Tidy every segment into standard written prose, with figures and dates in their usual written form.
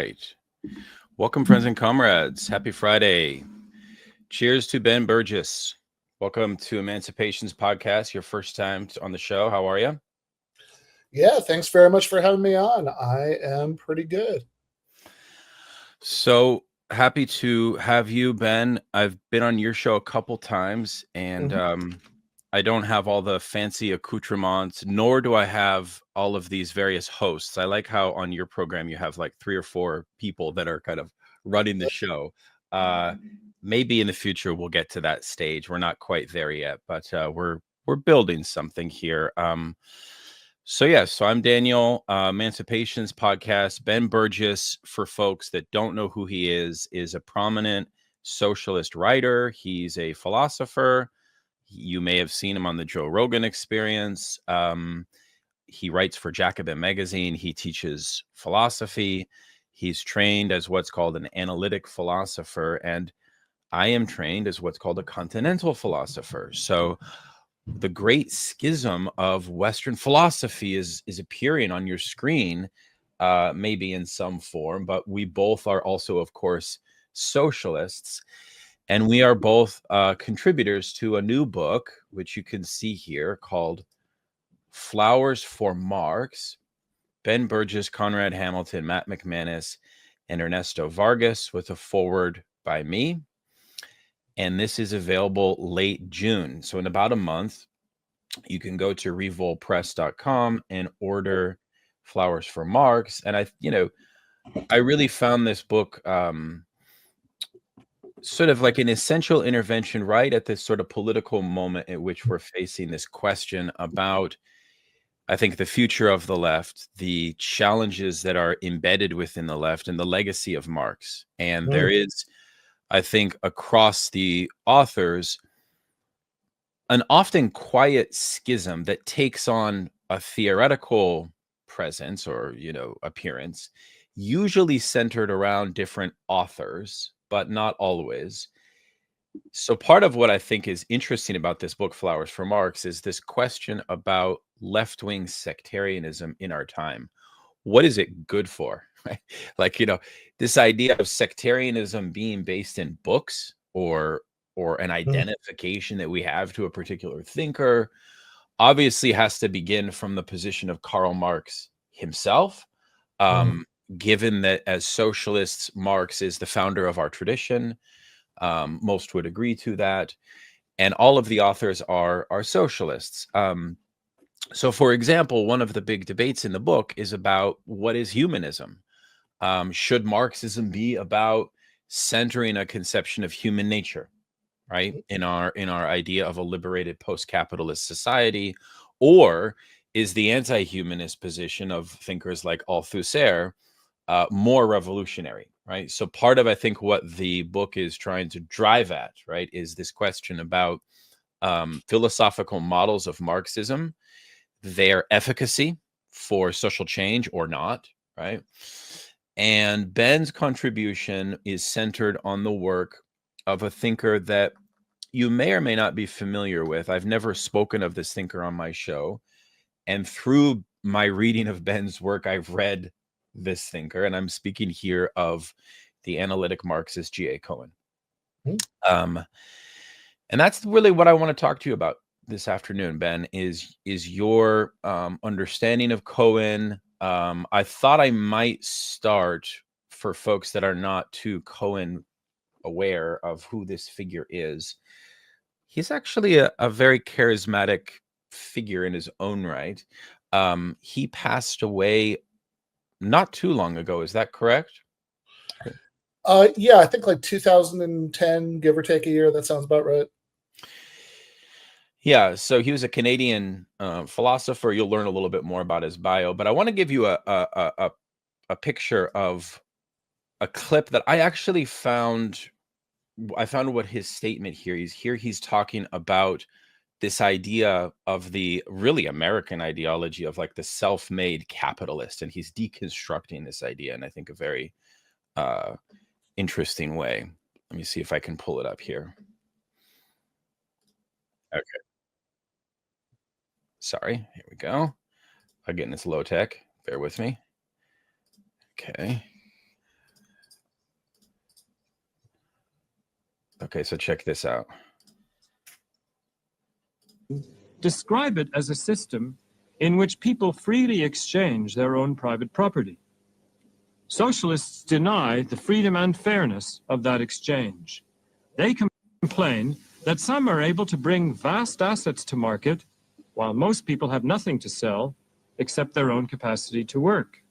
right. Welcome, friends and comrades. Happy Friday. Cheers to Ben Burgis. Welcome to Emancipation's podcast, your first time on the show. How are you? Yeah, thanks very much for having me on. I am pretty good. So happy to have you, Ben. I've been on your show a couple times, and I don't have all the fancy accoutrements, nor do I have all of these various hosts. I like how on your program you have like 3 or 4 people that are kind of running the show. Maybe in the future we'll get to that stage. We're not quite there yet, but we're building something here. So I'm Daniel, Emancipation's podcast. Ben Burgis, for folks that don't know who he is a prominent socialist writer. He's a philosopher. You may have seen him on the Joe Rogan Experience. He writes for Jacobin magazine. He teaches philosophy. He's trained as what's called an analytic philosopher, and I am trained as what's called a continental philosopher. So the great schism of Western philosophy is appearing on your screen, maybe in some form, but we both are also, of course, socialists. And we are both contributors to a new book, which you can see here, called Flowers for Marx. Ben Burgis, Conrad Hamilton, Matt McManus, and Ernesto Vargas, with a foreword by me. And this is available late June. So in about a month, you can go to revolpress.com and order Flowers for Marx. And I really found this book sort of like an essential intervention right at this sort of political moment at which we're facing this question about, I think, the future of the left, the challenges that are embedded within the left, and the legacy of Marx. And there is, I think, across the authors, an often quiet schism that takes on a theoretical presence or, appearance, usually centered around different authors, but not always. So part of what I think is interesting about this book, Flowers for Marx, is this question about left-wing sectarianism in our time. What is it good for? Right? Like, this idea of sectarianism being based in books or an identification that we have to a particular thinker obviously has to begin from the position of Karl Marx himself. Given that as socialists, Marx is the founder of our tradition, most would agree to that. And all of the authors are socialists. So, for example, one of the big debates in the book is about what is humanism? Should Marxism be about centering a conception of human nature, right, in our idea of a liberated post-capitalist society, or is the anti-humanist position of thinkers like Althusser more revolutionary, right? So part of, I think, what the book is trying to drive at, right, is this question about philosophical models of Marxism, their efficacy for social change or not, right? And Ben's contribution is centered on the work of a thinker that you may or may not be familiar with. I've never spoken of this thinker on my show. And through my reading of Ben's work, I've read this thinker, and I'm speaking here of the analytic Marxist G.A. Cohen. And that's really what I want to talk to you about this afternoon, Ben, is your understanding of Cohen. I thought I might start, for folks that are not too Cohen aware of who this figure is. He's actually a very charismatic figure in his own right. He passed away not too long ago. Is that correct? Yeah, I think like 2010, give or take a year. That sounds about right. Yeah, so he was a Canadian philosopher. You'll learn a little bit more about his bio, but I want to give you a picture of a clip that I actually found. I found what his statement here is. Here he's talking about this idea of the really American ideology of like the self-made capitalist, and he's deconstructing this idea in, I think, a very interesting way. Let me see if I can pull it up here. Okay. Sorry, here we go. Again, it's low tech. Bear with me. Okay. Okay, so check this out. Describe it as a system in which people freely exchange their own private property. Socialists deny the freedom and fairness of that exchange. They complain that some are able to bring vast assets to market, while most people have nothing to sell except their own capacity to work.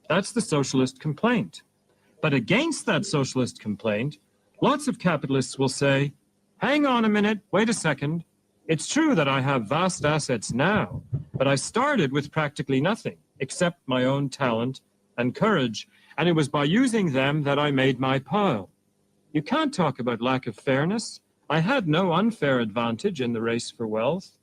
That's the socialist complaint. But against that socialist complaint, lots of capitalists will say, hang on a minute, wait a second. It's true that I have vast assets now, but I started with practically nothing except my own talent and courage, and it was by using them that I made my pile. You can't talk about lack of fairness. I had no unfair advantage in the race for wealth.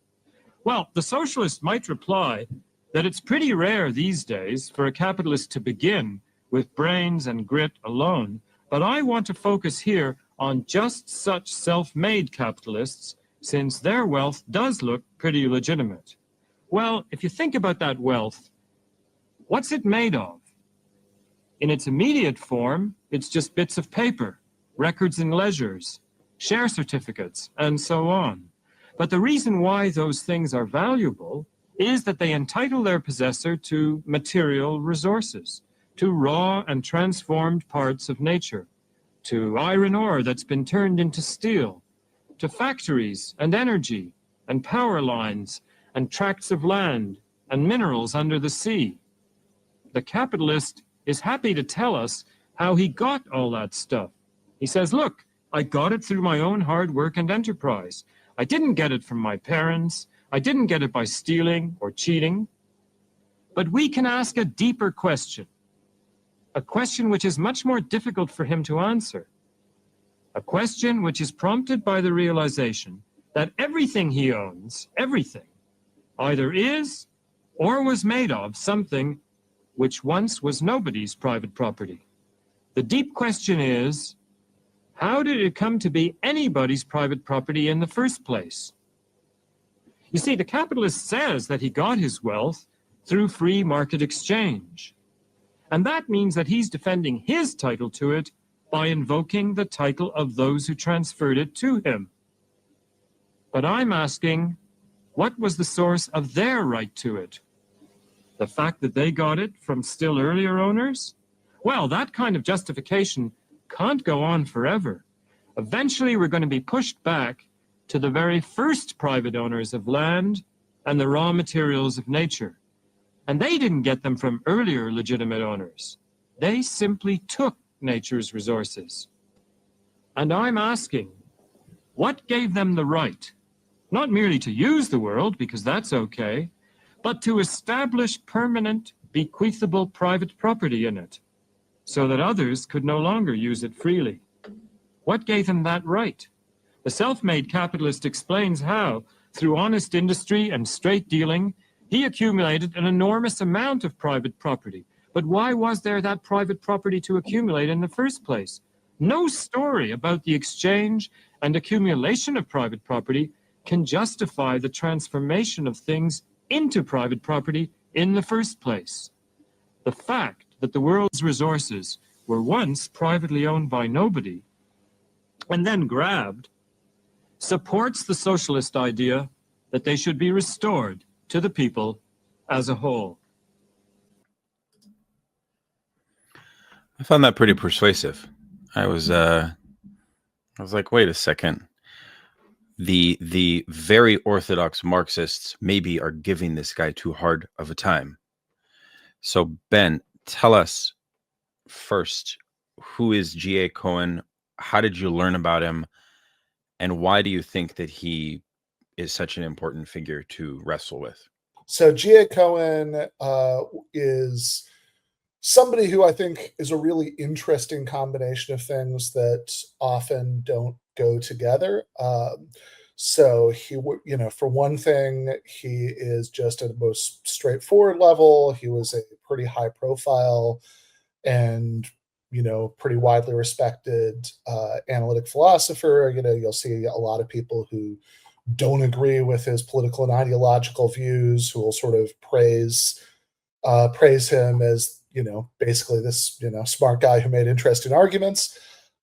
Well, the socialist might reply that it's pretty rare these days for a capitalist to begin with brains and grit alone, but I want to focus here on just such self-made capitalists, since their wealth does look pretty legitimate. Well, if you think about that wealth, what's it made of? In its immediate form, it's just bits of paper, records and ledgers, share certificates, and so on. But the reason why those things are valuable is that they entitle their possessor to material resources, to raw and transformed parts of nature, to iron ore that's been turned into steel, to factories and energy and power lines and tracts of land and minerals under the sea. The capitalist is happy to tell us how he got all that stuff. He says, look, I got it through my own hard work and enterprise. I didn't get it from my parents. I didn't get it by stealing or cheating. But we can ask a deeper question, a question which is much more difficult for him to answer, a question which is prompted by the realization that everything he owns, everything, either is or was made of something which once was nobody's private property. The deep question is, how did it come to be anybody's private property in the first place? You see, the capitalist says that he got his wealth through free market exchange. And that means that he's defending his title to it by invoking the title of those who transferred it to him. But I'm asking, what was the source of their right to it? The fact that they got it from still earlier owners? Well, that kind of justification can't go on forever. Eventually, we're going to be pushed back to the very first private owners of land and the raw materials of nature. And they didn't get them from earlier legitimate owners. They simply took nature's resources. And I'm asking, what gave them the right, not merely to use the world, because that's okay, but to establish permanent, bequeathable private property in it, so that others could no longer use it freely? What gave them that right? The self-made capitalist explains how, through honest industry and straight dealing, he accumulated an enormous amount of private property. But why was there that private property to accumulate in the first place? No story about the exchange and accumulation of private property can justify the transformation of things into private property in the first place. The fact that the world's resources were once privately owned by nobody and then grabbed supports the socialist idea that they should be restored to the people as a whole. I found that pretty persuasive. I was like, wait a second. The very orthodox Marxists maybe are giving this guy too hard of a time. So Ben, tell us first, who is G.A Cohen? How did you learn about him? And why do you think that he is such an important figure to wrestle with? So G.A Cohen is somebody who I think is a really interesting combination of things that often don't go together. So he, for one thing, he is just at the most straightforward level. He was a pretty high profile and, pretty widely respected analytic philosopher. You'll see a lot of people who don't agree with his political and ideological views who will sort of praise him as, basically this, smart guy who made interesting arguments.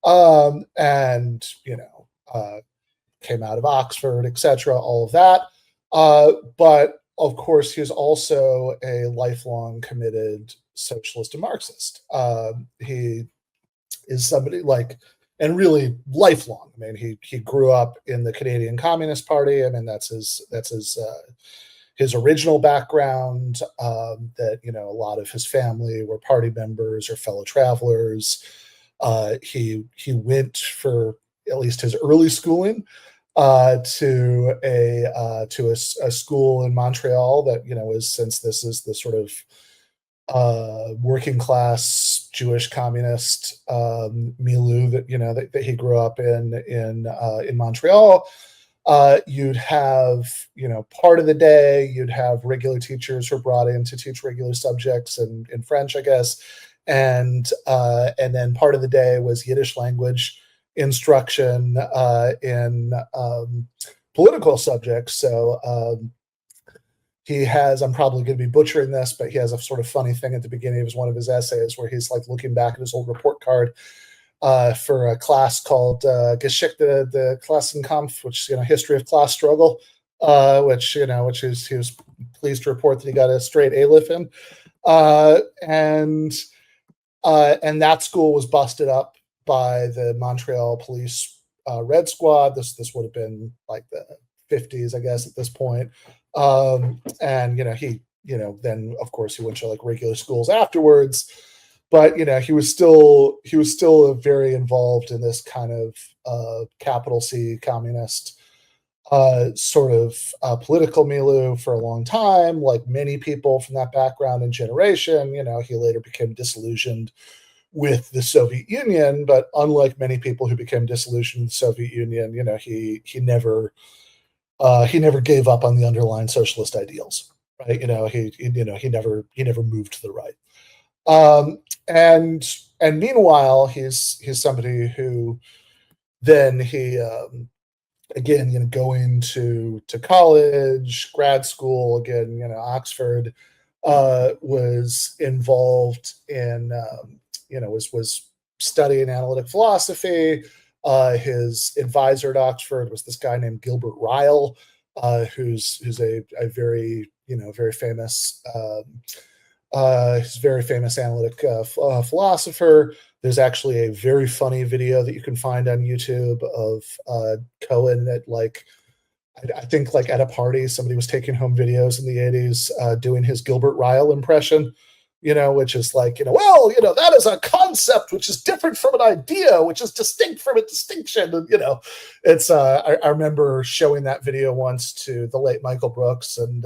and came out of Oxford, etc., all of that. But of course, he's also a lifelong committed socialist and Marxist. He is somebody and really lifelong. I mean, he grew up in the Canadian Communist Party. I mean, that's his original background. That a lot of his family were party members or fellow travelers. He went for at least his early schooling to a school in Montreal that is, since this is the sort of working class Jewish communist milieu that he grew up in Montreal. You'd have part of the day you'd have regular teachers who are brought in to teach regular subjects in French, I guess, and then part of the day was Yiddish language instruction in political subjects. So he has, I'm probably going to be butchering this, but he has a sort of funny thing at the beginning of one of his essays where he's looking back at his old report card for a class called Geschichte der Klassenkampf, which is history of class struggle, which he was pleased to report that he got a straight A-lif in, and that school was busted up by the Montreal police Red Squad. This would have been the 50s, I guess, at this point. And he then of course he went to regular schools afterwards, but he was still very involved in this kind of capital C communist sort of political milieu for a long time. Like many people from that background and generation, he later became disillusioned with the Soviet Union, but unlike many people who became disillusioned with the Soviet Union, he never gave up on the underlying socialist ideals, right? He never moved to the right. And meanwhile, he's somebody who then again, going to college, grad school, again, Oxford, was involved in, was studying analytic philosophy. His advisor at Oxford was this guy named Gilbert Ryle, who's a very very famous analytic philosopher. There's actually a very funny video that you can find on YouTube of Cohen at I think at a party, somebody was taking home videos in the 80s doing his Gilbert Ryle impression. Which is that is a concept which is different from an idea, which is distinct from a distinction. And, it's, I remember showing that video once to the late Michael Brooks and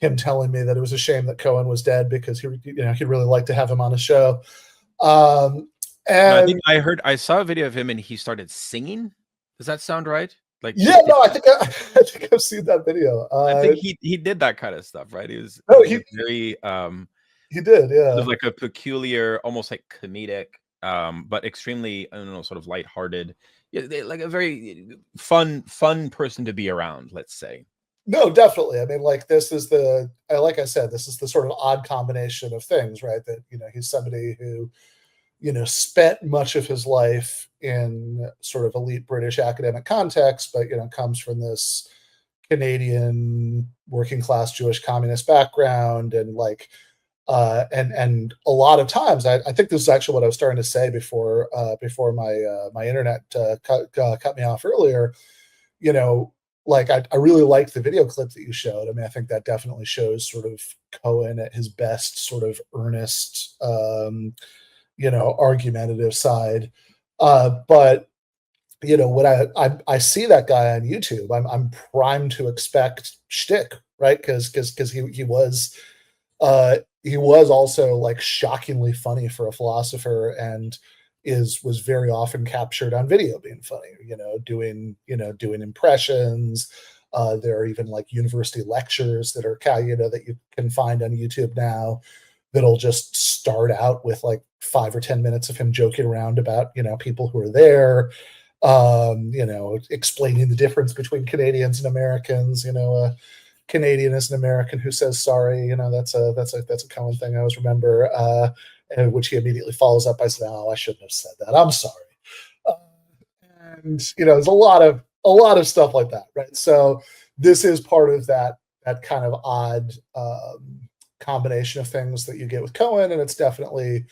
him telling me that it was a shame that Cohen was dead because he'd really like to have him on a show. And I think I saw a video of him and he started singing. Does that sound right? I think I've seen that video. I think he did that kind of stuff, right? He was very he did, yeah. Sort of a peculiar, almost comedic, but extremely, I don't know, sort of lighthearted, a very fun person to be around, let's say. No, definitely. I mean, this is like I said, this is the sort of odd combination of things, right? That he's somebody who spent much of his life in sort of elite British academic context, but comes from this Canadian working class Jewish communist background, and and a lot of times, I think this is actually what I was starting to say before my internet cut me off earlier. I really liked the video clip that you showed. I mean, I think that definitely shows sort of Cohen at his best, sort of earnest, argumentative side. But when I see that guy on YouTube, I'm primed to expect shtick, right? Because he was also shockingly funny for a philosopher, and was very often captured on video being funny, doing impressions. There are even university lectures that are that you can find on YouTube now that'll just start out with 5 or 10 minutes of him joking around about people who are there, explaining the difference between Canadians and Americans. Canadian is an American who says sorry. That's a common thing I always remember, which he immediately follows up by saying, "Oh, I shouldn't have said that. I'm sorry." and there's a lot of stuff like that, right? So this is part of that kind of odd combination of things that you get with Cohen, and it's definitely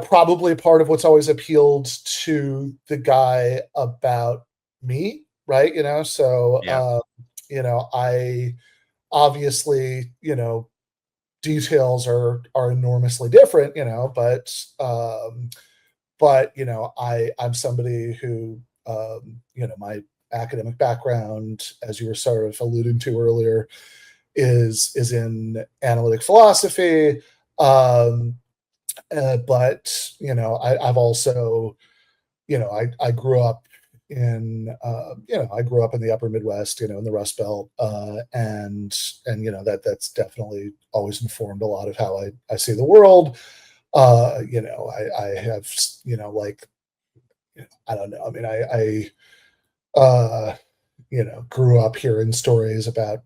probably part of what's always appealed to the guy about me, right? So Yeah. I obviously details are enormously different, but I'm somebody who my academic background, as you were sort of alluding to earlier, is in analytic philosophy. But I've also I grew up in I grew up in the upper Midwest, in the Rust Belt, and that's definitely always informed a lot of how I see the world. I have like I don't know. I mean, grew up hearing stories about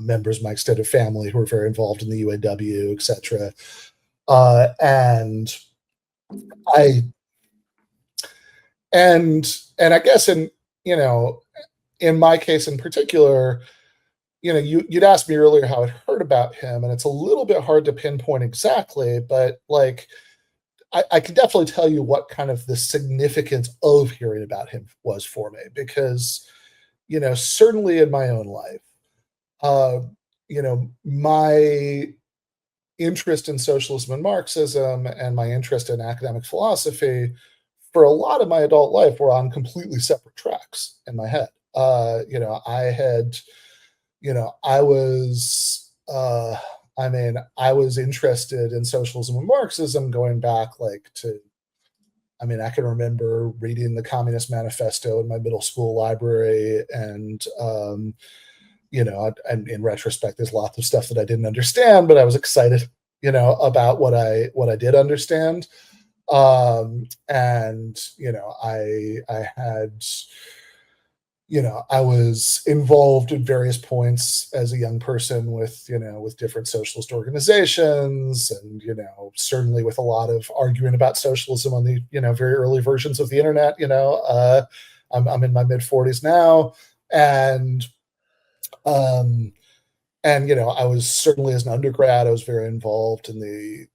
members of my extended family who were very involved in the UAW, etc. And I and I guess in my case in particular, you'd asked me earlier how I'd heard about him, and it's a little bit hard to pinpoint exactly, but like I can definitely tell you what kind of the significance of hearing about him was for me, because certainly in my own life, my interest in socialism and Marxism and my interest in academic philosophy for a lot of my adult life were on completely separate tracks in my head. I had, I was, I was interested in socialism and Marxism going back I can remember reading the Communist Manifesto in my middle school library, and and in retrospect, there's lots of stuff that I didn't understand, but I was excited, about what I did understand. And I had, I was involved in various points as a young person with different socialist organizations, and certainly with a lot of arguing about socialism on the very early versions of the internet. I'm in my mid 40s now, and I was certainly, as an undergrad, I was very involved in the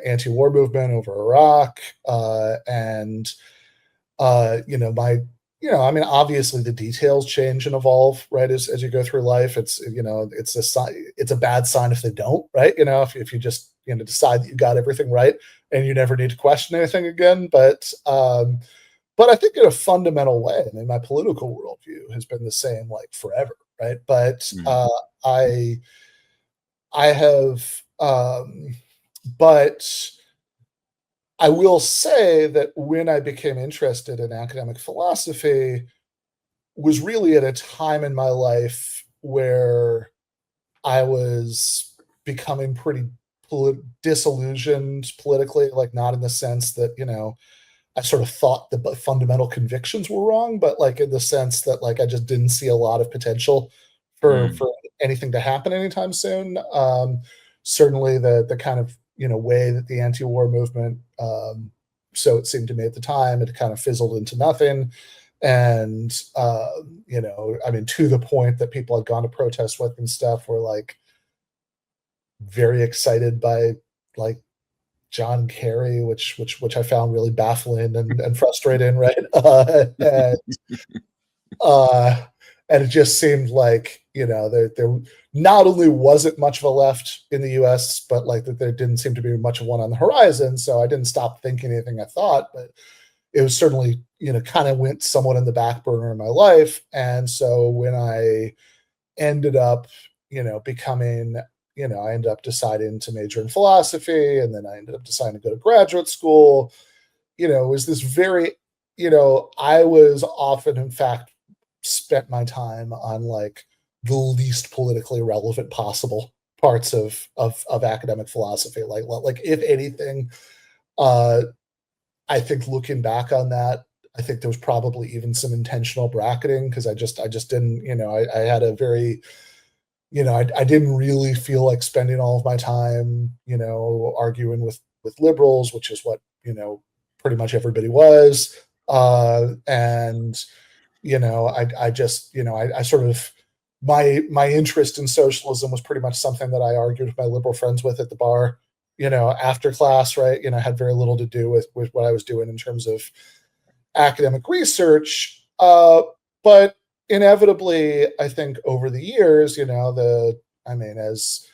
anti-war movement over Iraq, and my obviously the details change and evolve, right, as you go through life. It's it's a bad sign if they don't, right? If you just decide that you got everything right and you never need to question anything again. But I think in a fundamental way, I mean, my political worldview has been the same like forever, right? But I have, but I will say that when I became interested in academic philosophy was really at a time in my life where I was becoming pretty disillusioned politically, like not in the sense that, I sort of thought the fundamental convictions were wrong, but like in the sense that like I just didn't see a lot of potential for anything to happen anytime soon. Certainly the kind of way that the anti-war movement, so it seemed to me at the time, it kind of fizzled into nothing. And I mean, to the point that people had gone to protest with and stuff were like very excited by like John Kerry, which I found really baffling and frustrating, right? And it just seemed like there not only wasn't much of a left in the U.S., but like that there didn't seem to be much of one on the horizon. So I didn't stop thinking anything I thought, but it was certainly kind of went somewhat in the back burner in my life. And so when I ended up becoming I ended up deciding to major in philosophy, and then I ended up deciding to go to graduate school. It was this very, I was often, in fact, spent my time on like the least politically relevant possible parts of academic philosophy. Like if anything, I think looking back on that, I think there was probably even some intentional bracketing, because I just didn't, I had a very, I didn't really feel like spending all of my time, arguing with liberals, which is what, pretty much everybody was. And I just I sort of my interest in socialism was pretty much something that I argued with my liberal friends with at the bar, after class, right? Had very little to do with what I was doing in terms of academic research. But inevitably, I think over the years, as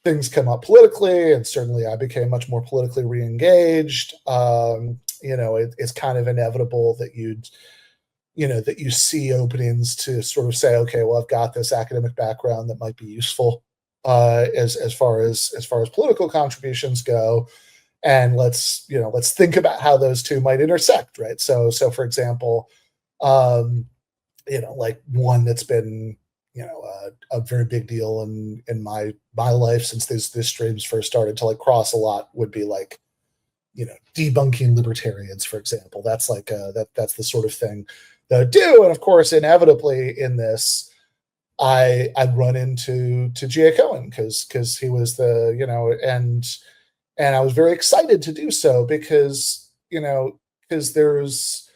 things come up politically, and certainly I became much more politically re-engaged, it's kind of inevitable that that you see openings to sort of say, okay, well, I've got this academic background that might be useful as far as political contributions go, and let's think about how those two might intersect, right? So for example, like one that's been a very big deal in my life since this streams first started to like cross a lot would be like debunking libertarians, for example. That's like that's the sort of thing that I do. And of course, inevitably in this, I'd run into G.A Cohen because he was and I was very excited to do so because there's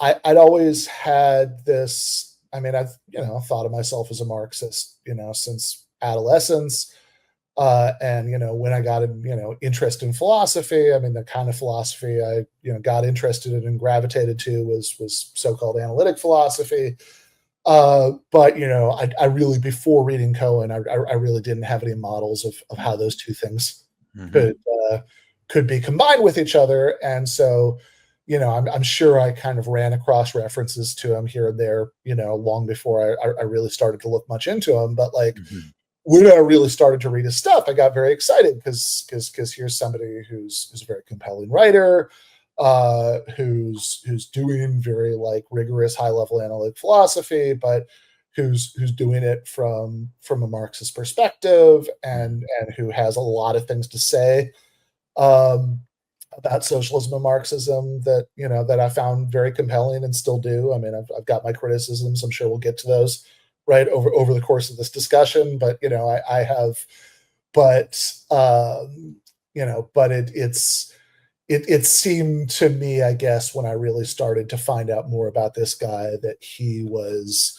I'd always had this. I mean, I've thought of myself as a Marxist since adolescence. And when I got interest in philosophy, I mean, the kind of philosophy I got interested in and gravitated to was so-called analytic philosophy. But I really, before reading Cohen, I really didn't have any models of how those two things could be combined with each other. And so I'm sure I kind of ran across references to him here and there long before I really started to look much into him. But like when I really started to read his stuff, I got very excited because here's somebody who's a very compelling writer, who's doing very like rigorous high level analytic philosophy, but who's doing it from a Marxist perspective, and who has a lot of things to say about socialism and Marxism that that I found very compelling and still do. I mean, I've got my criticisms. I'm sure we'll get to those right over the course of this discussion. But I have, but but it seemed to me, I guess, when I really started to find out more about this guy, that he was,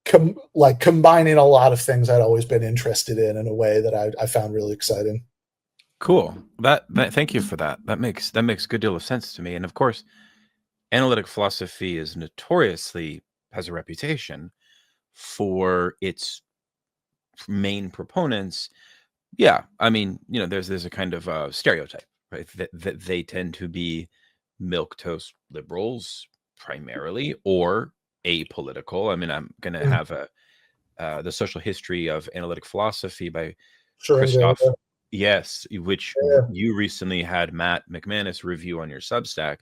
combining a lot of things I'd always been interested in a way that I found really exciting. Cool. That thank you for that. That makes a good deal of sense to me. And of course, analytic philosophy is notoriously has a reputation for its main proponents. Yeah, I mean, there's a kind of stereotype, right? That they tend to be milquetoast liberals primarily, or apolitical. I mean, I'm going to have the social history of analytic philosophy by Christoph. Yes, which you recently had Matt McManus review on your Substack.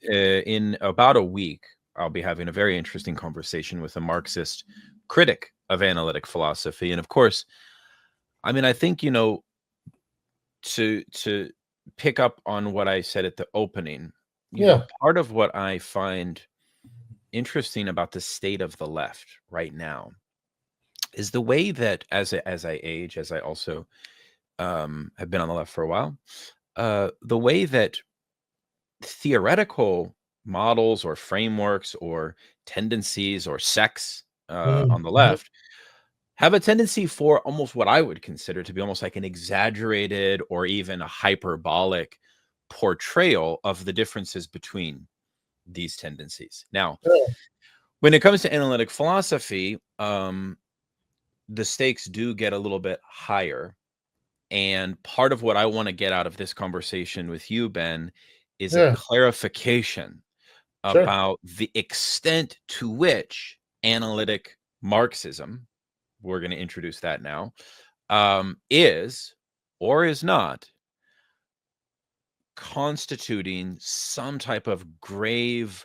In about a week, I'll be having a very interesting conversation with a Marxist critic of analytic philosophy. And of course, I mean, I think, to pick up on what I said at the opening, part of what I find interesting about the state of the left right now is the way that as I age, as I also have been on the left for a while, the way that theoretical models or frameworks or tendencies or sects on the left have a tendency for almost what I would consider to be almost like an exaggerated or even a hyperbolic portrayal of the differences between these tendencies. Now, when it comes to analytic philosophy, the stakes do get a little bit higher. And part of what I want to get out of this conversation with you, Ben, is a clarification about the extent to which analytic Marxism, we're going to introduce that now, is or is not constituting some type of grave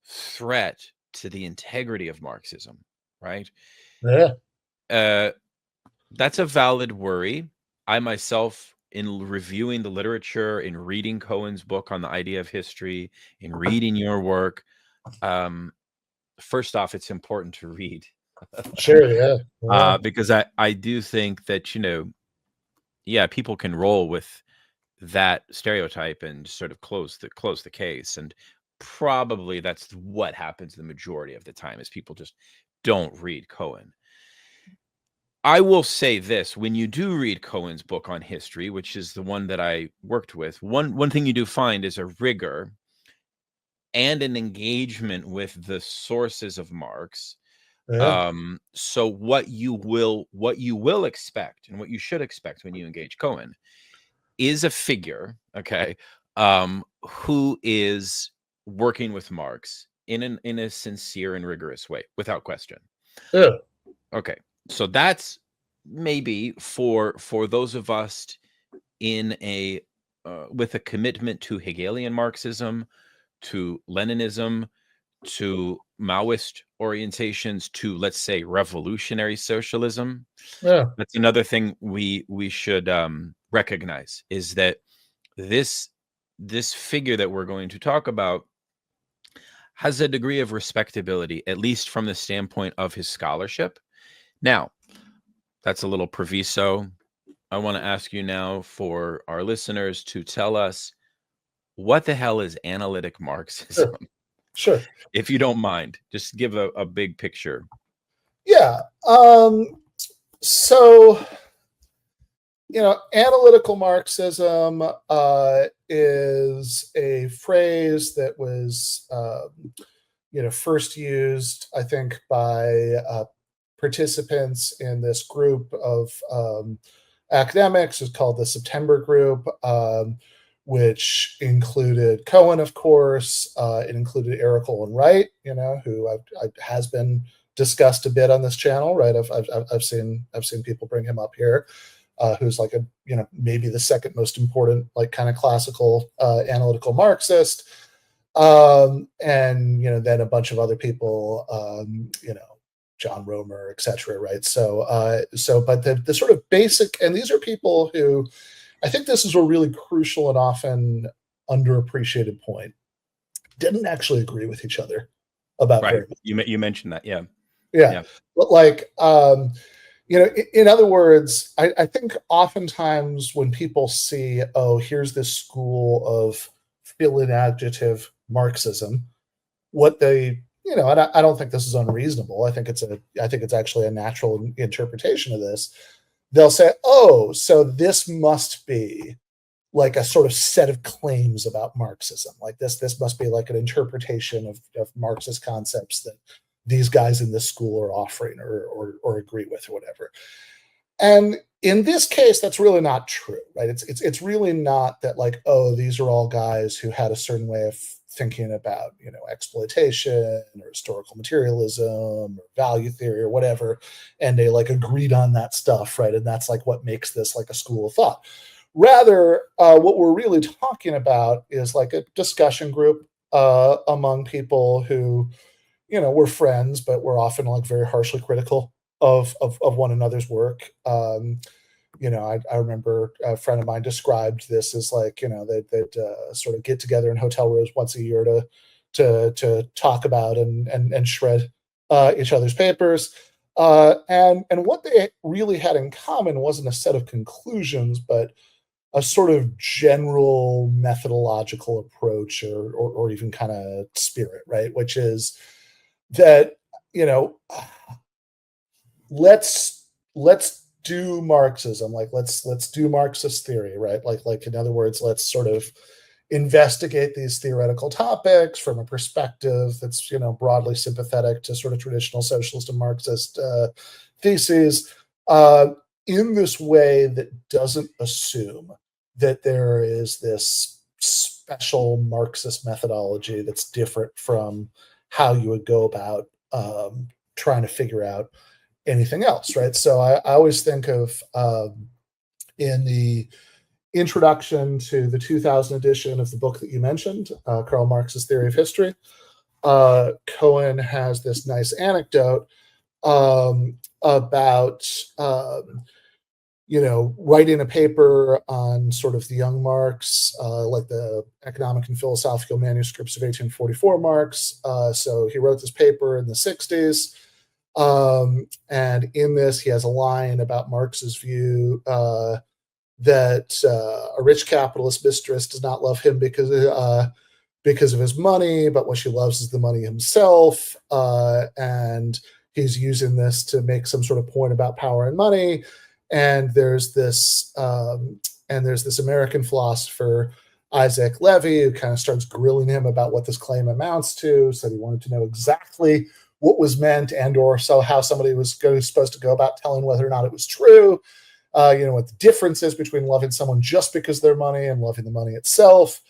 threat to the integrity of Marxism, right? That's a valid worry. I myself, in reviewing the literature, in reading Cohen's book on the idea of history, in reading your work, first off, it's important to read. Because I do think that, people can roll with that stereotype and sort of close the case. And probably that's what happens the majority of the time, is people just don't read Cohen. I will say this: when you do read Cohen's book on history, which is the one that I worked with, one thing you do find is a rigor and an engagement with the sources of Marx. Yeah. So what you will expect, and what you should expect when you engage Cohen, is a figure, okay, who is working with Marx in a sincere and rigorous way, without question. Yeah. Okay, so that's maybe for those of us in a with a commitment to Hegelian Marxism, to Leninism, to Maoist orientations, to, let's say, revolutionary socialism. Yeah. That's another thing we should recognize, is that this figure that we're going to talk about has a degree of respectability, at least from the standpoint of his scholarship. Now, that's a little proviso. I want to ask you now, for our listeners, to tell us, what the hell is analytic Marxism? Sure. If you don't mind, just give a big picture. Yeah. So, analytical Marxism is a phrase that was, first used, I think, by participants in this group of academics. It's called the September Group, which included Cohen, of course. It included Eric Olin Wright, who has been discussed a bit on this channel, right? I've seen people bring him up here, who's like maybe the second most important, like, kind of classical analytical Marxist, and then a bunch of other people, John Romer, etc. Right? So but the sort of basic, and these are people who, I think this is a really crucial and often underappreciated point, didn't actually agree with each other about Right. very much. You mentioned that, yeah. Yeah. But, like, in other words, I think oftentimes when people see, oh, here's this school of fill-in adjective Marxism, what they, and I don't think this is unreasonable. I think it's actually a natural interpretation of this. They'll say, oh, so this must be like a sort of set of claims about Marxism. Like this must be like an interpretation of Marxist concepts that these guys in this school are offering or agree with, or whatever. And in this case, that's really not true, right? It's really not that, like, oh, these are all guys who had a certain way of thinking about, exploitation or historical materialism or value theory or whatever, and they, like, agreed on that stuff, right? And that's, like, what makes this, like, a school of thought. Rather, what we're really talking about is, like, a discussion group among people who, we're friends, but we're often, like, very harshly critical of one another's work. I remember a friend of mine described this as, like, they'd sort of get together in hotel rooms once a year to talk about and shred each other's papers. And what they really had in common wasn't a set of conclusions, but a sort of general methodological approach or even kind of spirit, right? Which is that, let's do Marxism, like let's do Marxist theory, right? Like in other words, let's sort of investigate these theoretical topics from a perspective that's, broadly sympathetic to sort of traditional socialist and Marxist theses, in this way that doesn't assume that there is this special Marxist methodology that's different from how you would go about trying to figure out anything else, right? So I always think of, in the introduction to the 2000 edition of the book that you mentioned, Karl Marx's Theory of History, Cohen has this nice anecdote about writing a paper on sort of the young Marx, like the economic and philosophical manuscripts of 1844 Marx. So he wrote this paper in the 60s. And in this, he has a line about Marx's view that a rich capitalist mistress does not love him because of his money, but what she loves is the money himself, and he's using this to make some sort of point about power and money. And there's this American philosopher, Isaac Levy, who kind of starts grilling him about what this claim amounts to. Said he wanted to know exactly what was meant, and or so how somebody was supposed to go about telling whether or not it was true. What the difference is between loving someone just because of their money and loving the money itself.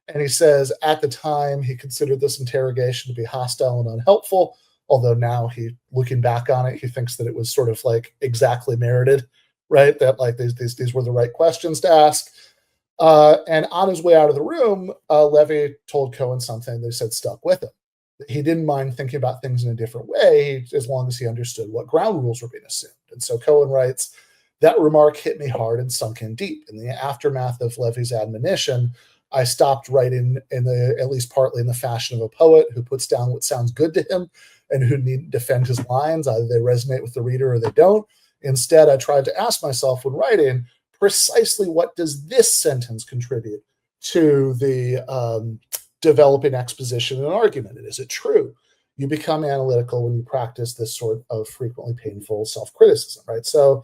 And he says at the time he considered this interrogation to be hostile and unhelpful, although now looking back on it, he thinks that it was sort of like exactly merited, right? That like these were the right questions to ask. And on his way out of the room, Levy told Cohen something that he said stuck with him. He didn't mind thinking about things in a different way as long as he understood what ground rules were being assumed. And so Cohen writes, that remark hit me hard and sunk in deep. In the aftermath of Levy's admonition, I stopped writing at least partly in the fashion of a poet who puts down what sounds good to him and who needn't defend his lines. Either they resonate with the reader or they don't. Instead, I tried to ask myself when writing, precisely what does this sentence contribute to the developing exposition and argument? And is it true? You become analytical when you practice this sort of frequently painful self-criticism, right? So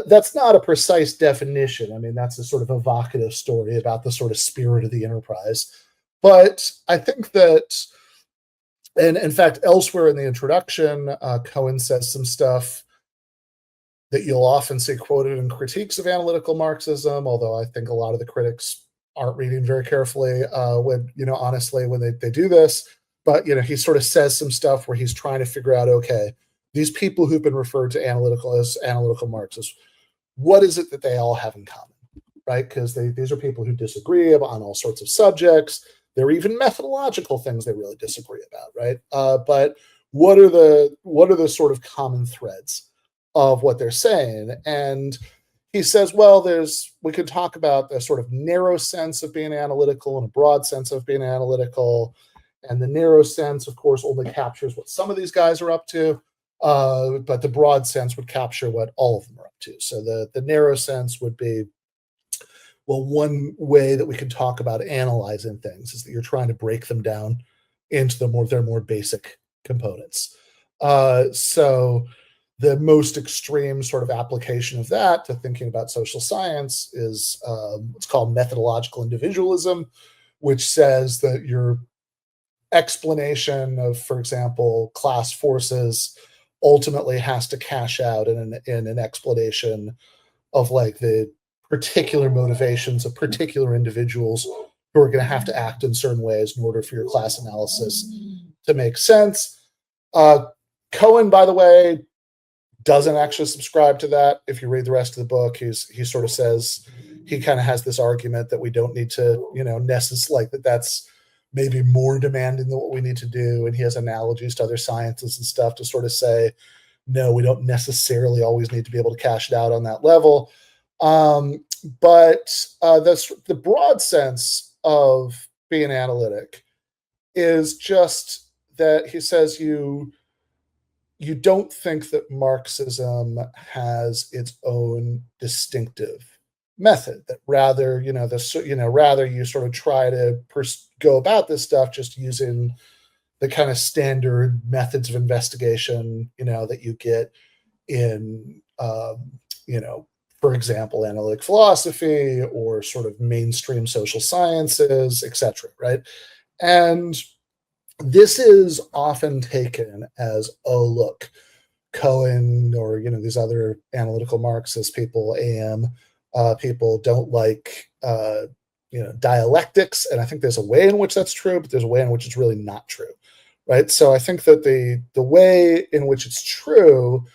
that's not a precise definition. I mean, that's a sort of evocative story about the sort of spirit of the enterprise. But I think that, and in fact, elsewhere in the introduction, Cohen says some stuff that you'll often see quoted in critiques of analytical Marxism, although I think a lot of the critics aren't reading very carefully honestly, when they do this. But, he sort of says some stuff where he's trying to figure out, okay, these people who've been referred to as analytical Marxists, what is it that they all have in common, right? Because these are people who disagree on all sorts of subjects. There are even methodological things they really disagree about, right? But what are the sort of common threads of what they're saying? And he says, well, we could talk about the sort of narrow sense of being analytical and a broad sense of being analytical. And the narrow sense, of course, only captures what some of these guys are up to. But the broad sense would capture what all of them are up to. So the narrow sense would be, well, one way that we can talk about analyzing things is that you're trying to break them down into their more basic components. So the most extreme sort of application of that to thinking about social science is what's called methodological individualism, which says that your explanation of, for example, class forces ultimately has to cash out in an explanation of like the particular motivations of particular individuals who are going to have to act in certain ways in order for your class analysis to make sense. Cohen, by the way, doesn't actually subscribe to that. If you read the rest of the book, he sort of says, he kind of has this argument that we don't need to, necessarily, like that's maybe more demanding than what we need to do. And he has analogies to other sciences and stuff to sort of say, no, we don't necessarily always need to be able to cash it out on that level. But the broad sense of being analytic is just that he says you don't think that Marxism has its own distinctive method, that rather, rather you sort of try to go about this stuff just using the kind of standard methods of investigation, that you get in, for example, analytic philosophy or sort of mainstream social sciences, etc., right? And this is often taken as, oh, look, Cohen or, these other analytical Marxist people, AM people don't like, dialectics. And I think there's a way in which that's true, but there's a way in which it's really not true, right? So I think that the way in which it's true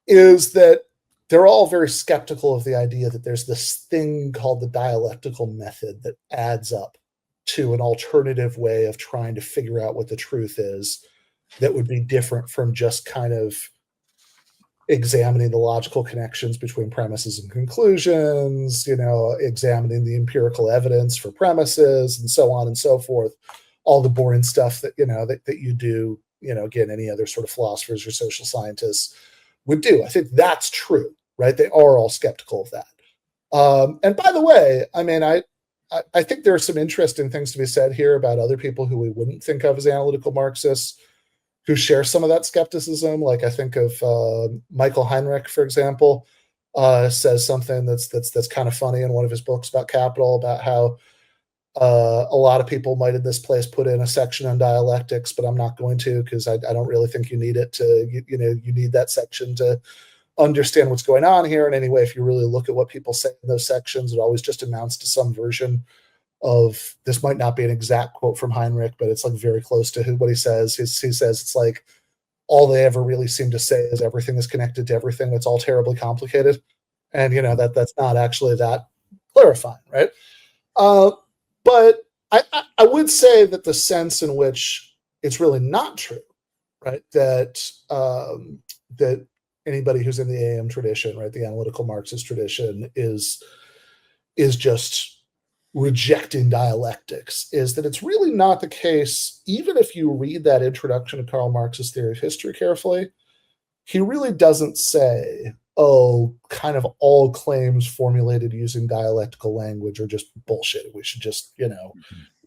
is that they're all very skeptical of the idea that there's this thing called the dialectical method that adds up to an alternative way of trying to figure out what the truth is that would be different from just kind of examining the logical connections between premises and conclusions, examining the empirical evidence for premises and so on and so forth, all the boring stuff that, that you do, again, any other sort of philosophers or social scientists would do. I think that's true, right? They are all skeptical of that. And by the way, I mean, I think there are some interesting things to be said here about other people who we wouldn't think of as analytical Marxists who share some of that skepticism. Like I think of Michael Heinrich, for example, says something that's kind of funny in one of his books about capital, about how a lot of people might in this place put in a section on dialectics, but I'm not going to, because I don't really think you need it to, you need that section to understand what's going on here. And anyway, if you really look at what people say in those sections, it always just amounts to some version of, this might not be an exact quote from Heinrich, but it's like very close to what he says. He says it's like, all they ever really seem to say is everything is connected to everything. It's all terribly complicated. And, that's not actually that clarifying, right? But I would say that the sense in which it's really not true, right, that that anybody who's in the AM tradition, right, the analytical Marxist tradition, is just rejecting dialectics, is that it's really not the case. Even if you read that introduction to Karl Marx's theory of history carefully, he really doesn't say, oh, kind of all claims formulated using dialectical language are just bullshit. We should just,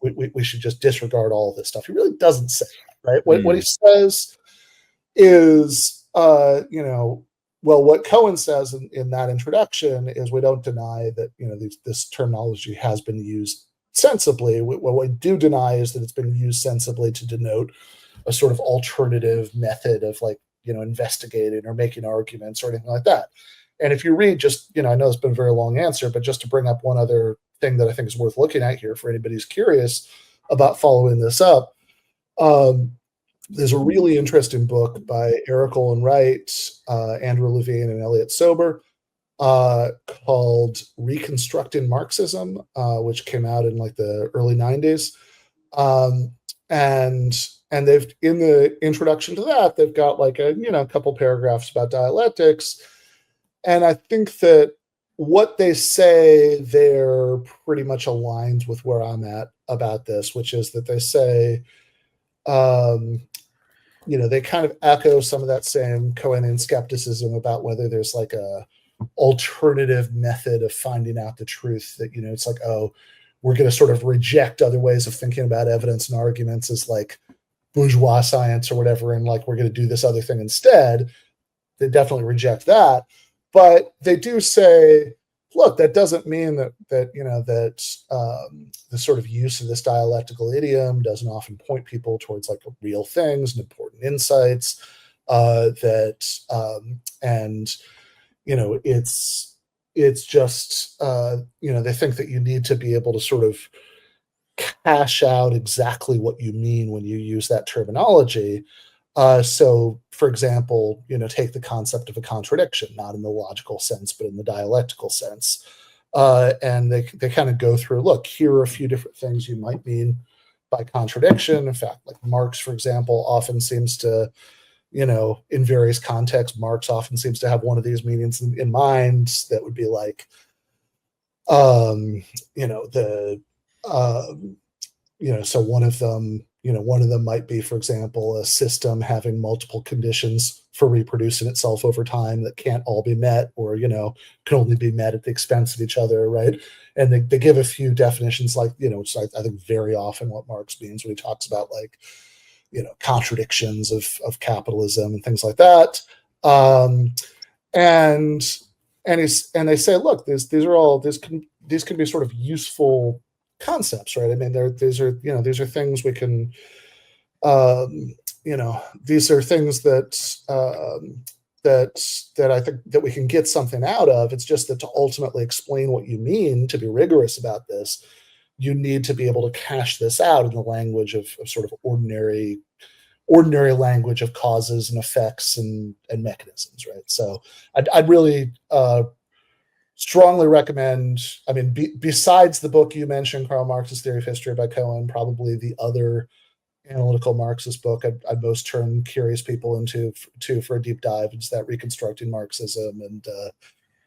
we should just disregard all of this stuff. He really doesn't say that, right? What he says is, well, what Cohen says in that introduction is, we don't deny that, this terminology has been used sensibly. What we do deny is that it's been used sensibly to denote a sort of alternative method of, like, investigating or making arguments or anything like that. And if you read just, I know it's been a very long answer, but just to bring up one other thing that I think is worth looking at here for anybody who's curious about following this up, there's a really interesting book by Eric Olin Wright, Andrew Levine, and Elliot Sober called Reconstructing Marxism, which came out in like the early 90s. And they've, in the introduction to that, they've got like a couple paragraphs about dialectics. And I think that what they say there pretty much aligns with where I'm at about this, which is that they say, they kind of echo some of that same Cohenian skepticism about whether there's like a alternative method of finding out the truth, that, it's like, oh, we're going to sort of reject other ways of thinking about evidence and arguments as like bourgeois science or whatever, and like we're going to do this other thing instead. They definitely reject that, but they do say, look, that doesn't mean that the sort of use of this dialectical idiom doesn't often point people towards like real things and important insights. It's just they think that you need to be able to sort of cash out exactly what you mean when you use that terminology. So, for example, take the concept of a contradiction, not in the logical sense, but in the dialectical sense. And they kind of go through, look, here are a few different things you might mean by contradiction. In fact, like Marx, for example, often seems to, in various contexts, Marx often seems to have one of these meanings in mind that would be like, so one of them might be, for example, a system having multiple conditions for reproducing itself over time that can't all be met, or, can only be met at the expense of each other, right? And they give a few definitions like, which I think very often what Marx means when he talks about like, contradictions of capitalism and things like that. And they say, look, these can be sort of useful concepts, right? I mean, these are things we can, these are things that I think that we can get something out of. It's just that to ultimately explain what you mean, to be rigorous about this, you need to be able to cash this out in the language of sort of ordinary language of causes and effects and mechanisms, right? So I'd really strongly recommend, I mean, besides the book you mentioned, Karl Marx's Theory of History by Cohen, probably the other analytical Marxist book I'd most turn curious people into for a deep dive into that Reconstructing Marxism. And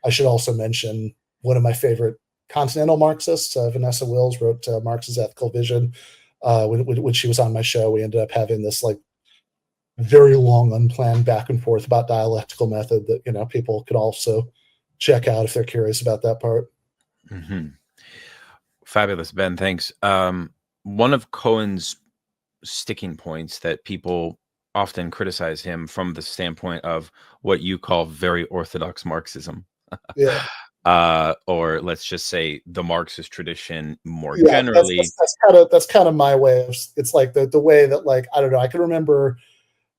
I should also mention one of my favorite continental Marxists, Vanessa Wills, wrote Marx's Ethical Vision. When she was on my show, we ended up having this like very long, unplanned back and forth about dialectical method that people could also check out if they're curious about that part. Hmm. Fabulous, Ben. Thanks. One of Cohen's sticking points that people often criticize him from the standpoint of what you call very orthodox Marxism. Yeah. Or let's just say the Marxist tradition more Yeah, generally. that's kind of my way of, it's like the way that, like, I don't know, I can remember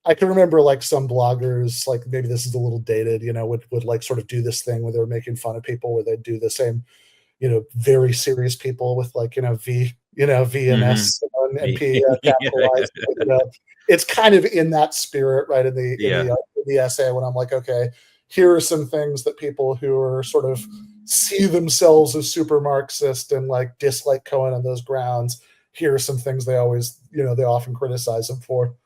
like some bloggers, like maybe this is a little dated, would like sort of do this thing where they were making fun of people, where they'd do the same, very serious people with like, V and S and P Yeah, yeah, capitalized. It's kind of in that spirit, right? In yeah. the essay, when I'm like, okay, here are some things that people who are sort of see themselves as super Marxist and like dislike Cohen on those grounds. Here are some things they always, they often criticize him for.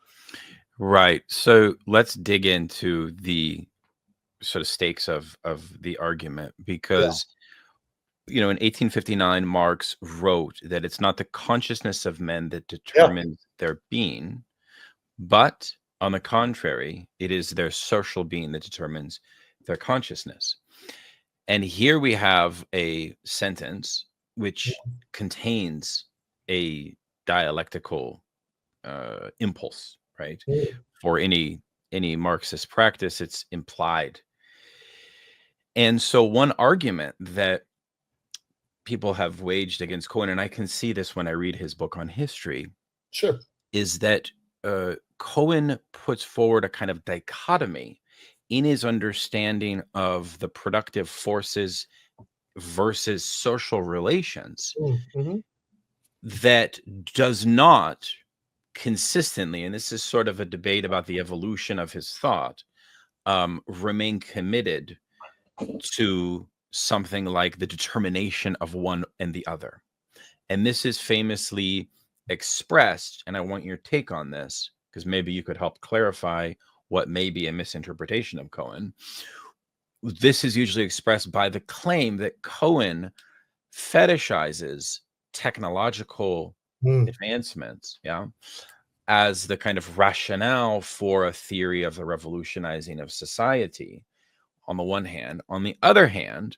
Right. So let's dig into the sort of stakes of the argument, because in 1859, Marx wrote that it's not the consciousness of men that determines their being, but on the contrary, it is their social being that determines their consciousness. And here we have a sentence which contains a dialectical impulse, right? For any Marxist practice, it's implied. And so one argument that people have waged against Cohen, and I can see this when I read his book on history, Sure. is that Cohen puts forward a kind of dichotomy in his understanding of the productive forces versus social relations that does not consistently, and this is sort of a debate about the evolution of his thought, remain committed to something like the determination of one and the other. And this is famously expressed, and I want your take on this, because maybe you could help clarify what may be a misinterpretation of Cohen. This is usually expressed by the claim that Cohen fetishizes technological advancements, as the kind of rationale for a theory of the revolutionizing of society, on the one hand. On the other hand,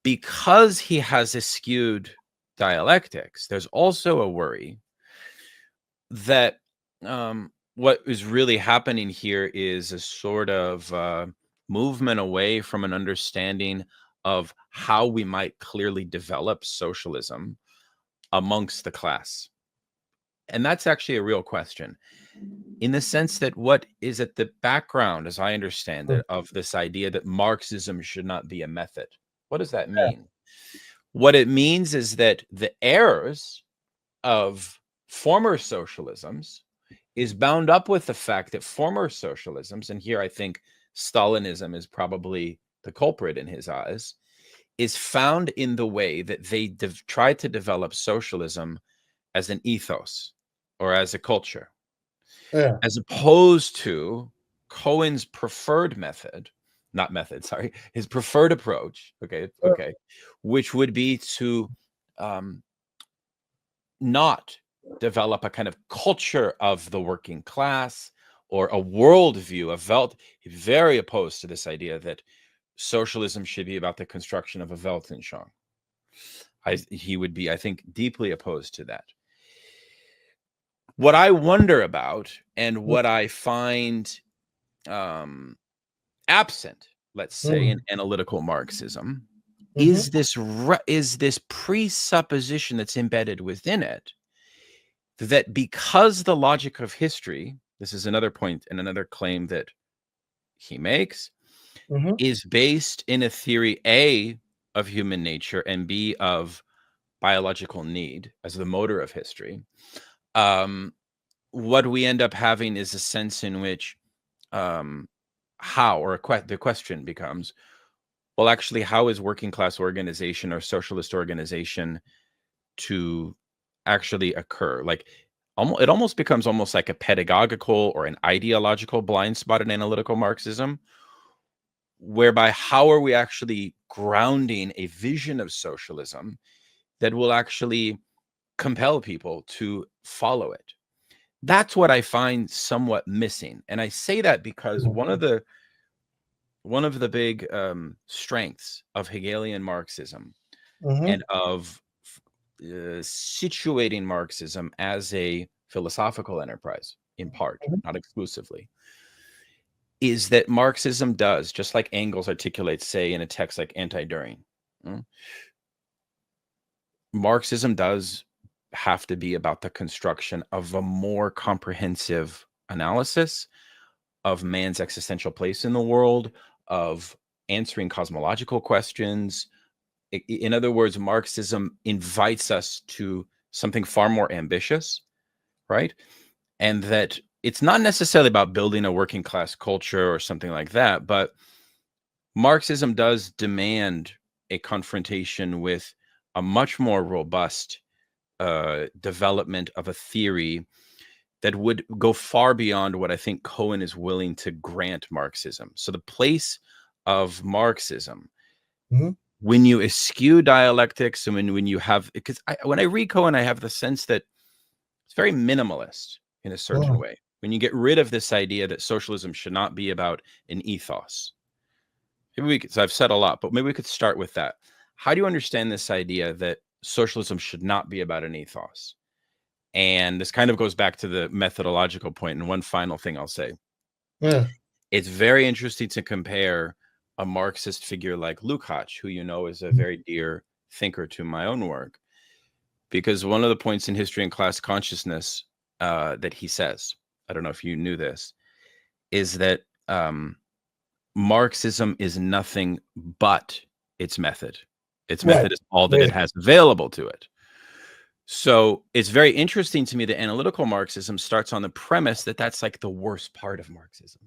because he has eschewed dialectics, there's also a worry that what is really happening here is a sort of movement away from an understanding of how we might clearly develop socialism amongst the class. And that's actually a real question, in the sense that what is at the background, as I understand it, of this idea that Marxism should not be a method. What does that mean? What it means is that the errors of former socialisms is bound up with the fact that former socialisms, and here I think Stalinism is probably the culprit in his eyes, is found in the way that they tried to develop socialism as an ethos or as a culture, as opposed to Cohen's preferred method, his preferred approach, which would be to not develop a kind of culture of the working class or a worldview of Welt. Very opposed to this idea that socialism should be about the construction of a Weltanschauung. He would be, I think, deeply opposed to that. What I wonder about, and what I find absent, let's say, in analytical Marxism, is this presupposition that's embedded within it, that because the logic of history, this is another point and another claim that he makes, is based in a theory A of human nature and B of biological need as the motor of history, what we end up having is a sense in which the question becomes, well, actually, how is working class organization or socialist organization to actually occur? Like, it almost becomes almost like a pedagogical or an ideological blind spot in analytical Marxism, whereby how are we actually grounding a vision of socialism that will actually compel people to follow it? That's what I find somewhat missing. And I say that because one of the big strengths of Hegelian Marxism and of situating Marxism as a philosophical enterprise, in part, not exclusively, is that Marxism does, just like Engels articulates, say, in a text like Anti-Düring, Marxism does have to be about the construction of a more comprehensive analysis of man's existential place in the world, of answering cosmological questions. In other words, Marxism invites us to something far more ambitious, right? And that it's not necessarily about building a working class culture or something like that, but Marxism does demand a confrontation with a much more robust development of a theory that would go far beyond what I think Cohen is willing to grant Marxism. So the place of Marxism, when you eschew dialectics and when you have, because when I read Cohen, I have the sense that it's very minimalist in a certain way. When you get rid of this idea that socialism should not be about an ethos. Maybe we could, so I've said a lot, but maybe we could start with that. How do you understand this idea that socialism should not be about an ethos? And this kind of goes back to the methodological point. And one final thing I'll say. It's very interesting to compare a Marxist figure like Lukács, who you know is a very dear thinker to my own work, because one of the points in History and Class Consciousness that he says, I don't know if you knew this, is that Marxism is nothing but its method. Its method is all that it has available to it. So it's very interesting to me that analytical Marxism starts on the premise that that's like the worst part of Marxism.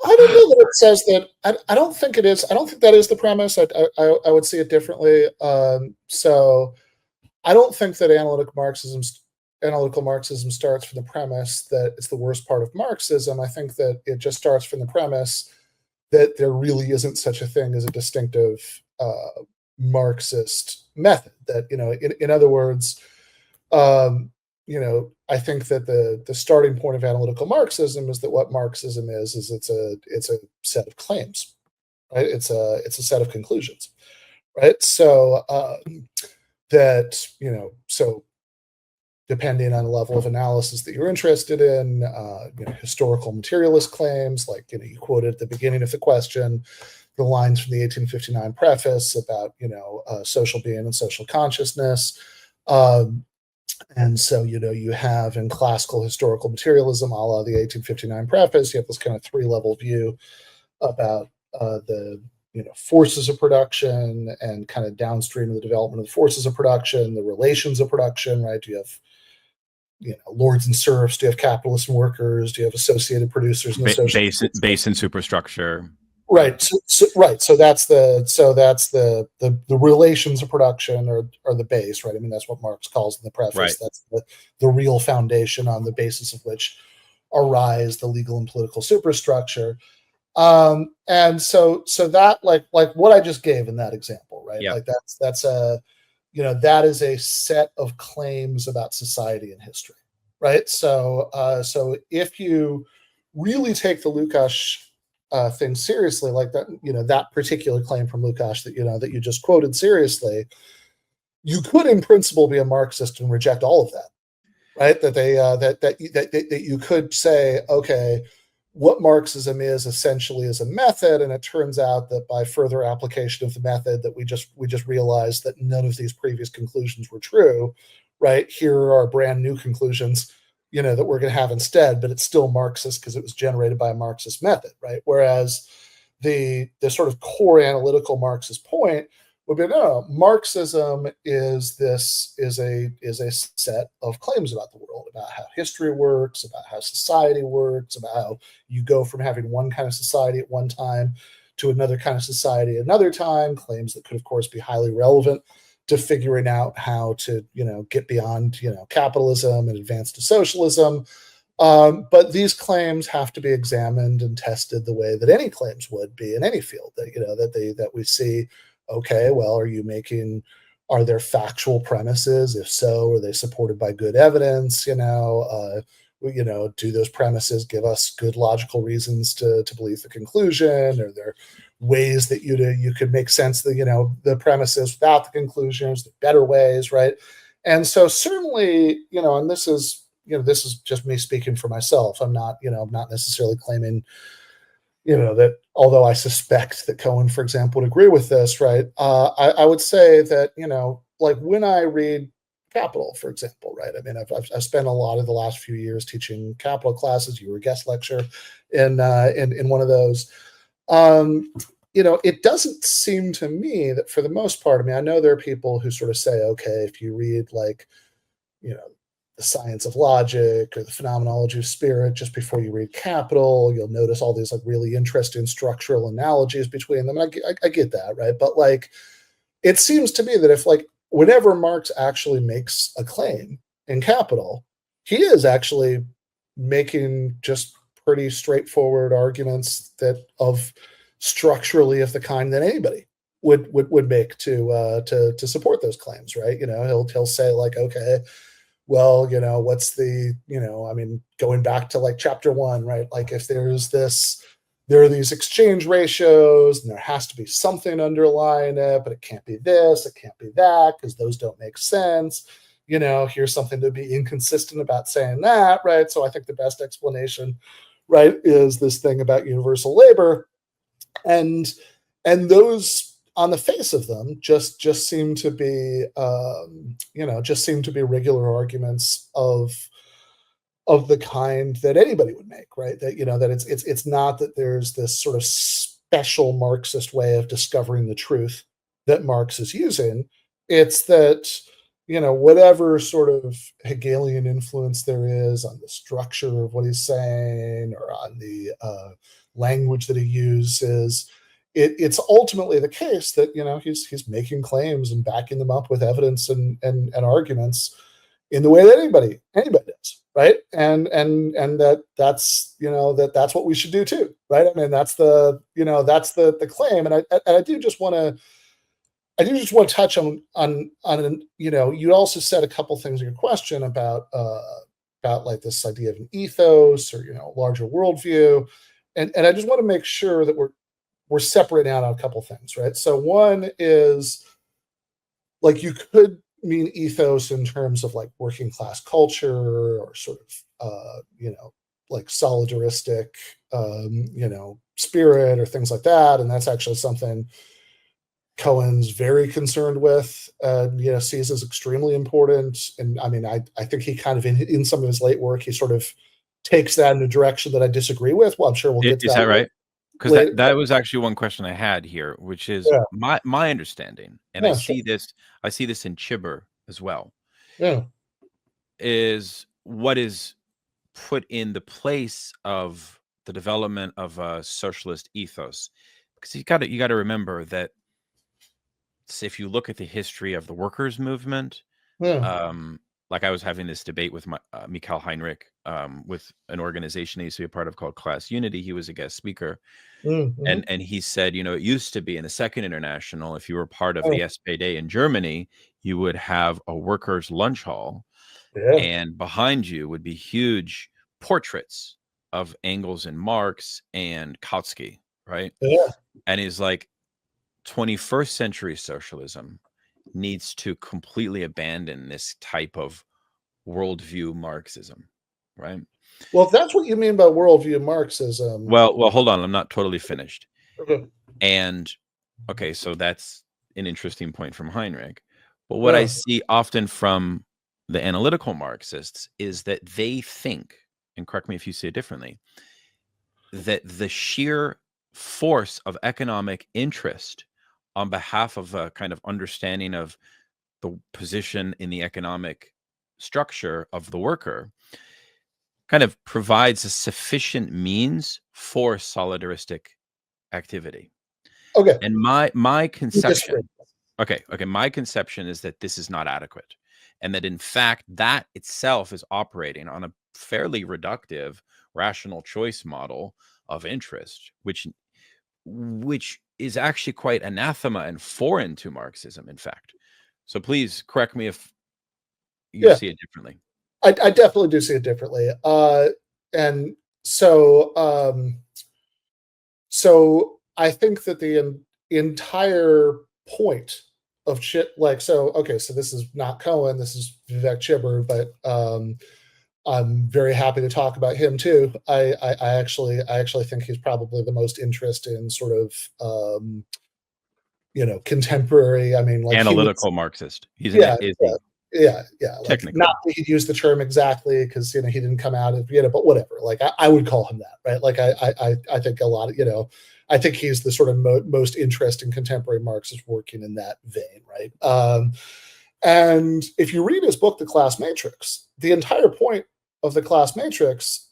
I don't know that it says that. I don't think it is. I don't think that is the premise. I would see it differently. So I don't think that analytical Marxism starts from the premise that it's the worst part of Marxism. I think that it just starts from the premise that there really isn't such a thing as a distinctive Marxist method. That, in other words, I think that the starting point of analytical Marxism is that what Marxism is it's a set of claims, right? It's a set of conclusions, right? So so depending on the level of analysis that you're interested in, historical materialist claims, like you quoted at the beginning of the question, the lines from the 1859 preface about social being and social consciousness. And so, you have in classical historical materialism, a la the 1859 preface, you have this kind of three-level view about the forces of production and kind of downstream of the development of the forces of production, the relations of production, right? Do you have lords and serfs? Do you have capitalists and workers? Do you have associated producers and base and superstructure? Right. So that's the relations of production or the base, right? I mean, that's what Marx calls in the preface. Right. That's the real foundation on the basis of which arise the legal and political superstructure. And so that like what I just gave in that example, right? Yeah. Like that's that is a set of claims about society and history, right? So if you really take the Lukács thing seriously, like that, that particular claim from Lukács that you just quoted seriously, you could in principle be a Marxist and reject all of that, right? That they that you could say, okay, what Marxism is essentially is a method, and it turns out that by further application of the method that we just realized that none of these previous conclusions were true, right? Here are brand new conclusions that we're going to have instead, but it's still Marxist because it was generated by a Marxist method, right? Whereas the sort of core analytical Marxist point would be, no, Marxism is a set of claims about the world, about how history works, about how society works, about how you go from having one kind of society at one time to another kind of society at another time, claims that could, of course, be highly relevant to figuring out how to, get beyond, capitalism and advance to socialism. But these claims have to be examined and tested the way that any claims would be in any field. That we see. Okay, well, are there factual premises? If so, are they supported by good evidence? do those premises give us good logical reasons to believe the conclusion? Are there ways that you could make sense of the premises without the conclusions, the better ways, right? And so certainly, and this is just me speaking for myself. I'm not necessarily claiming, that although I suspect that Cohen, for example, would agree with this, right? I would say that, like when I read Capital, for example, right? I mean, I've spent a lot of the last few years teaching Capital classes. You were a guest lecturer in one of those. It doesn't seem to me that for the most part, I mean, I know there are people who sort of say, okay, if you read like, the science of logic or the phenomenology of spirit just before you read Capital, you'll notice all these like really interesting structural analogies between them. And I get that, right? But like, it seems to me that if like whenever Marx actually makes a claim in Capital, he is actually making just pretty straightforward arguments that of structurally of the kind that anybody would make to support those claims, right? He'll say like, okay, well, what's the, I mean, going back to like chapter 1, right? Like if there are these exchange ratios and there has to be something underlying it, but it can't be this, it can't be that, because those don't make sense. Here's something to be inconsistent about saying that, right? So I think the best explanation, right, is this thing about universal labor. And those on the face of them just seem to be regular arguments of the kind that anybody would make, right? That that it's not that there's this sort of special Marxist way of discovering the truth that Marx is using. It's that whatever sort of Hegelian influence there is on the structure of what he's saying or on the language that he uses, it's ultimately the case that he's making claims and backing them up with evidence and arguments in the way that anybody does, right? And that's that's what we should do too, right? I mean, that's the claim. And I do just want to touch on you also said a couple things in your question about like this idea of an ethos or larger worldview, and I just want to make sure that we're separating out on a couple things, right? So one is like you could mean ethos in terms of like working class culture or sort of like solidaristic spirit or things like that, and that's actually something Cohen's very concerned with, sees as extremely important. And I mean, I think he kind of in some of his late work, he sort of takes that in a direction that I disagree with. Well, I'm sure we'll get to that. Is that right? Because that was actually one question I had here, which is my understanding, and I see this in Chibber as well. Yeah, is what is put in the place of the development of a socialist ethos, because you got to remember that if you look at the history of the workers' movement, like I was having this debate with Mikhail Heinrich with an organization he used to be a part of called Class Unity. He was a guest speaker. And he said, it used to be in the Second International, if you were part of the SPD in Germany, you would have a workers' lunch hall, and behind you would be huge portraits of Engels and Marx and Kautsky, right? Yeah. And he's like, 21st century socialism needs to completely abandon this type of worldview Marxism, right? Well, if that's what you mean by worldview Marxism. Well, hold on. I'm not totally finished. Okay. And okay, so that's an interesting point from Heinrich. But what I see often from the analytical Marxists is that they think, and correct me if you see it differently, that the sheer force of economic interest on behalf of a kind of understanding of the position in the economic structure of the worker kind of provides a sufficient means for solidaristic activity. Okay. And my conception, my conception is that this is not adequate, and that in fact that itself is operating on a fairly reductive rational choice model of interest, which is actually quite anathema and foreign to Marxism, in fact. So please correct me if you see it differently. I definitely do see it differently. And so, so I think that the entire point of okay, so this is not Cohen, this is Vivek Chibber, but I'm very happy to talk about him too. I actually think he's probably the most interesting sort of contemporary. I mean, like Analytical Marxist. He's yeah, yeah. Like, technically. not that he'd use the term exactly because he didn't come out of but whatever. Like I would call him that, right? Like I think a lot of I think he's the sort of most interesting contemporary Marxist working in that vein, right? And if you read his book, The Class Matrix, the entire point of The Class Matrix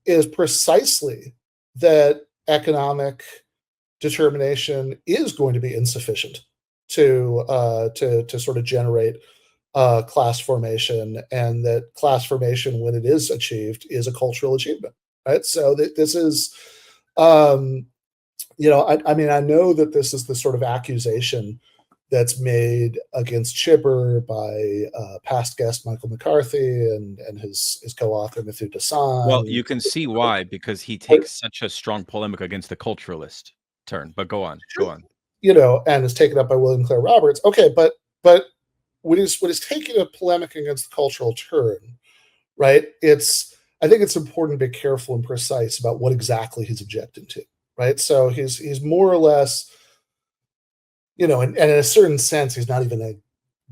is precisely that economic determination is going to be insufficient to sort of generate class formation, and that class formation, when it is achieved, is a cultural achievement, right? So this is, I mean, I know that this is the sort of accusation that's made against Chibber by past guest Michael McCarthy and his co-author Matthew Dassan. Well, you can see why, because he takes such a strong polemic against the culturalist turn. But go on. And is taken up by William Clare Roberts. Okay, but when he's taking a polemic against the cultural turn, right? I think it's important to be careful and precise about what exactly he's objecting to, right? So he's more or less, and in a certain sense, he's not even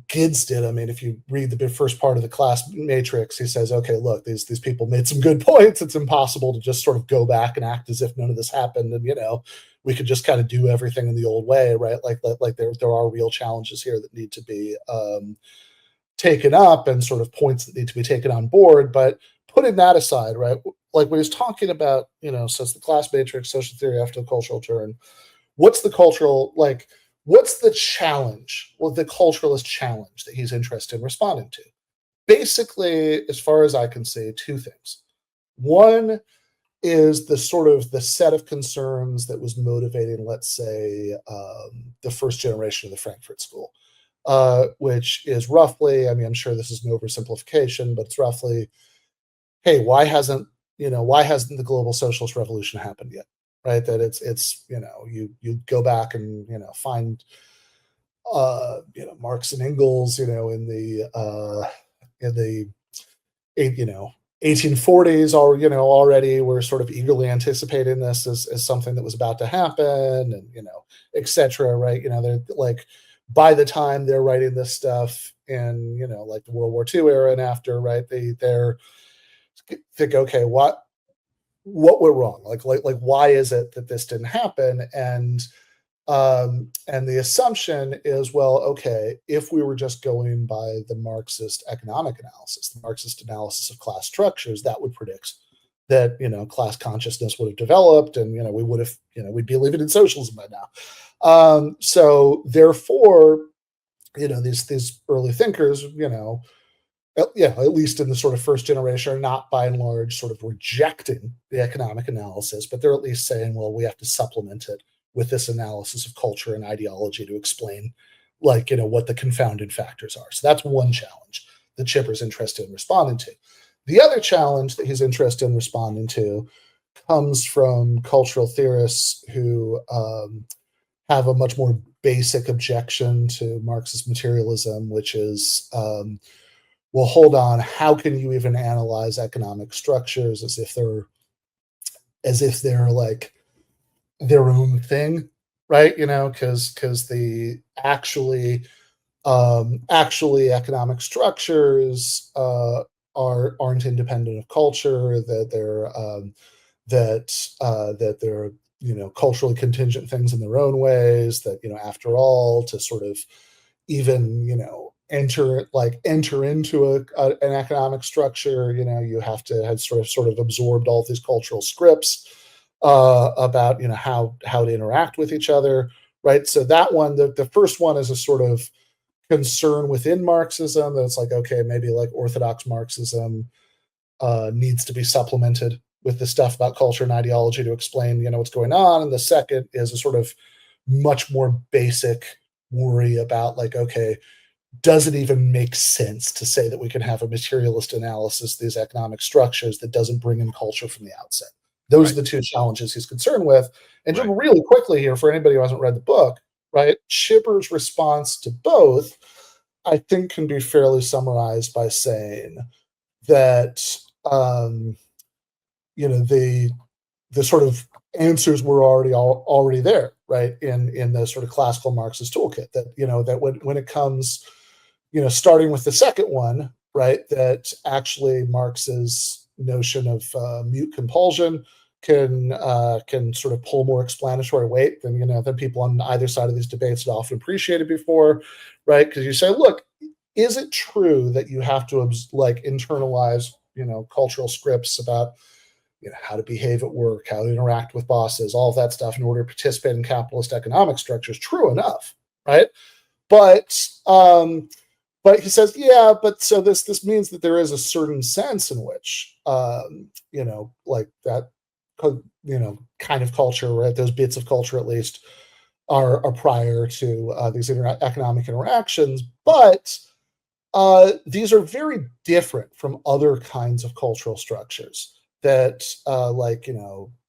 against it. I mean, if you read the first part of The Class Matrix, he says, okay, look, these people made some good points. It's impossible to just sort of go back and act as if none of this happened, and we could just kind of do everything in the old way, right? Like there are real challenges here that need to be taken up, and sort of points that need to be taken on board. But putting that aside, right? Like when he's talking about, says The Class Matrix, social theory after the cultural turn, what's the challenge? Well, the culturalist challenge that he's interested in responding to. Basically, as far as I can see, two things. One is the set of concerns that was motivating, let's say, the first generation of the Frankfurt School, which is roughly, I mean, I'm sure this is an oversimplification, but it's roughly, hey, why hasn't the global socialist revolution happened yet? Right? That it's you go back and find Marx and Engels in the 1840s already were sort of eagerly anticipating this as something that was about to happen, and etc. Right? They're like, by the time they're writing this stuff in like the World War II era and after, right? They're think, okay, what went wrong? Like why is it that this didn't happen? And the assumption is, well, okay, if we were just going by the Marxist economic analysis, the Marxist analysis of class structures, that would predict that class consciousness would have developed, and we would have we'd be living in socialism by now. So therefore, these early thinkers, at least in the sort of first generation, are not by and large sort of rejecting the economic analysis, but they're at least saying, well, we have to supplement it with this analysis of culture and ideology to explain, what the confounded factors are. So that's one challenge that Chibber's interested in responding to. The other challenge that he's interested in responding to comes from cultural theorists who have a much more basic objection to Marxist materialism, which is, well, hold on, how can you even analyze economic structures as if they're like their own thing, right? Because the actually economic structures aren't independent of culture, that they're culturally contingent things in their own ways, that after all, to sort of even enter into an economic structure, you have to have sort of absorbed all these cultural scripts about how to interact with each other, right? So that one, the first one, is a sort of concern within Marxism that's like, okay, maybe like orthodox Marxism needs to be supplemented with the stuff about culture and ideology to explain what's going on. And the second is a sort of much more basic worry about, like, okay, does it even make sense to say that we can have a materialist analysis of these economic structures that doesn't bring in culture from the outset? Those are the two challenges he's concerned with. And just really quickly here, for anybody who hasn't read the book, right, Chibber's response to both, I think, can be fairly summarized by saying that, the sort of answers were already there, right, in the sort of classical Marxist toolkit. That that when it comes, starting with the second one, right, that actually Marx's notion of mute compulsion can sort of pull more explanatory weight than people on either side of these debates had often appreciated before, right? Because you say, look, is it true that you have to internalize cultural scripts about how to behave at work, how to interact with bosses, all of that stuff in order to participate in capitalist economic structures? True enough, right? But he says, yeah, but so this means that there is a certain sense in which like that kind of culture, right? Those bits of culture, at least, are prior to these economic interactions, but these are very different from other kinds of cultural structures that,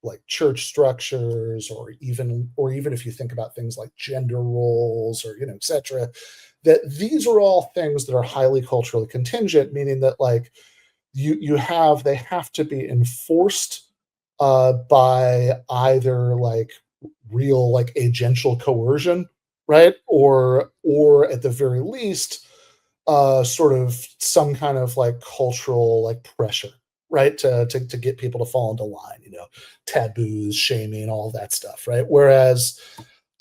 like church structures, or even if you think about things like gender roles, or etc. That these are all things that are highly culturally contingent, meaning that they have to be enforced by either real agential coercion, right, or at the very least sort of some kind of cultural pressure, right, to get people to fall into line, taboos, shaming, all that stuff, right? Whereas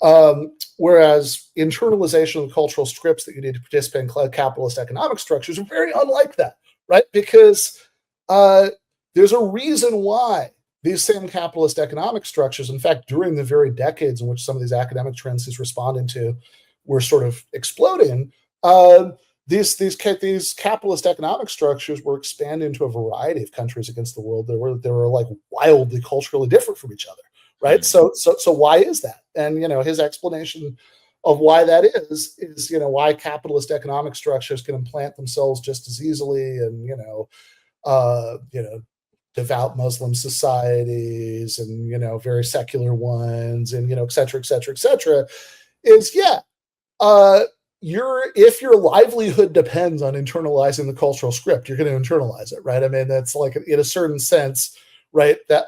internalization of the cultural scripts that you need to participate in capitalist economic structures are very unlike that, right? Because there's a reason why these same capitalist economic structures, in fact, during the very decades in which some of these academic trends he's responding to were sort of exploding, these capitalist economic structures were expanding to a variety of countries against the world. They were wildly culturally different from each other, right? Mm-hmm. So why is that? And his explanation of why that is why capitalist economic structures can implant themselves just as easily, and devout Muslim societies and very secular ones, and et cetera, et cetera, et cetera, is if your livelihood depends on internalizing the cultural script, you're going to internalize it, right? I mean, that's in a certain sense, right, that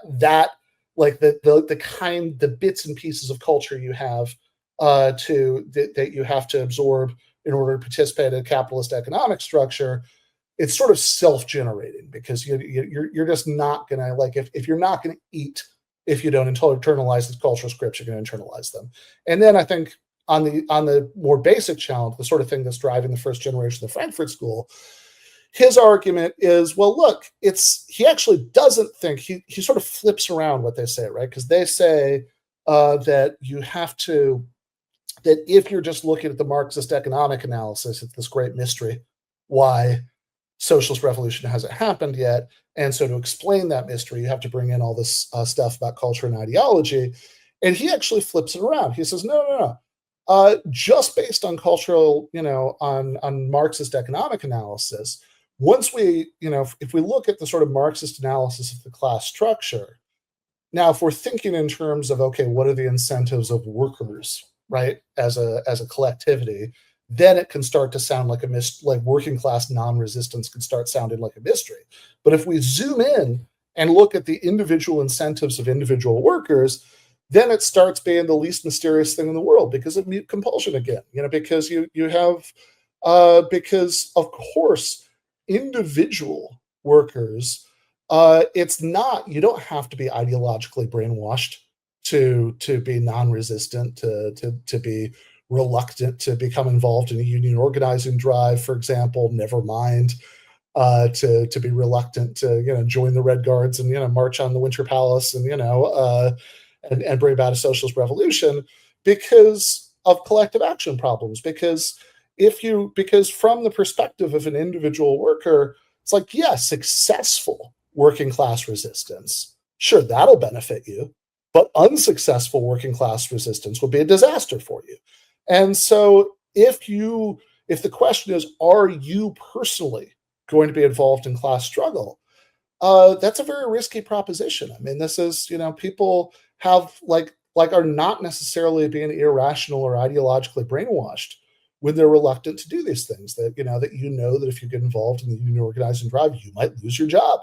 the bits and pieces of culture you have that you have to absorb in order to participate in a capitalist economic structure, it's sort of self-generating, because you're just not going to, if you're not going to eat if you don't internalize the cultural scripts, you're going to internalize them. And then I think on the more basic challenge, the sort of thing that's driving the first generation of the Frankfurt School, his argument is, well, look, he actually doesn't think, he sort of flips around what they say, right? Because they say that that if you're just looking at the Marxist economic analysis, it's this great mystery why socialist revolution hasn't happened yet. And so to explain that mystery, you have to bring in all this stuff about culture and ideology. And he actually flips it around. He says, no. Just based on cultural, on Marxist economic analysis, once we, if we look at the sort of Marxist analysis of the class structure, now if we're thinking in terms of, okay, what are the incentives of workers, right, as a collectivity, then it can start to sound like working class non-resistance can start sounding like a mystery. But if we zoom in and look at the individual incentives of individual workers, then it starts being the least mysterious thing in the world, because of mute compulsion again, because you have, because of course, individual workers, it's not, you don't have to be ideologically brainwashed to be non-resistant, to be reluctant to become involved in a union organizing drive, for example, never mind to be reluctant to join the Red Guards and march on the Winter Palace and and bring about a socialist revolution, because of collective action problems. Because from the perspective of an individual worker, it's like, yeah, successful working class resistance, sure, that'll benefit you, but unsuccessful working class resistance will be a disaster for you. And so if if the question is, are you personally going to be involved in class struggle? That's a very risky proposition. I mean, this is, people have are not necessarily being irrational or ideologically brainwashed when they're reluctant to do these things. That that if you get involved in the union organizing drive, you might lose your job.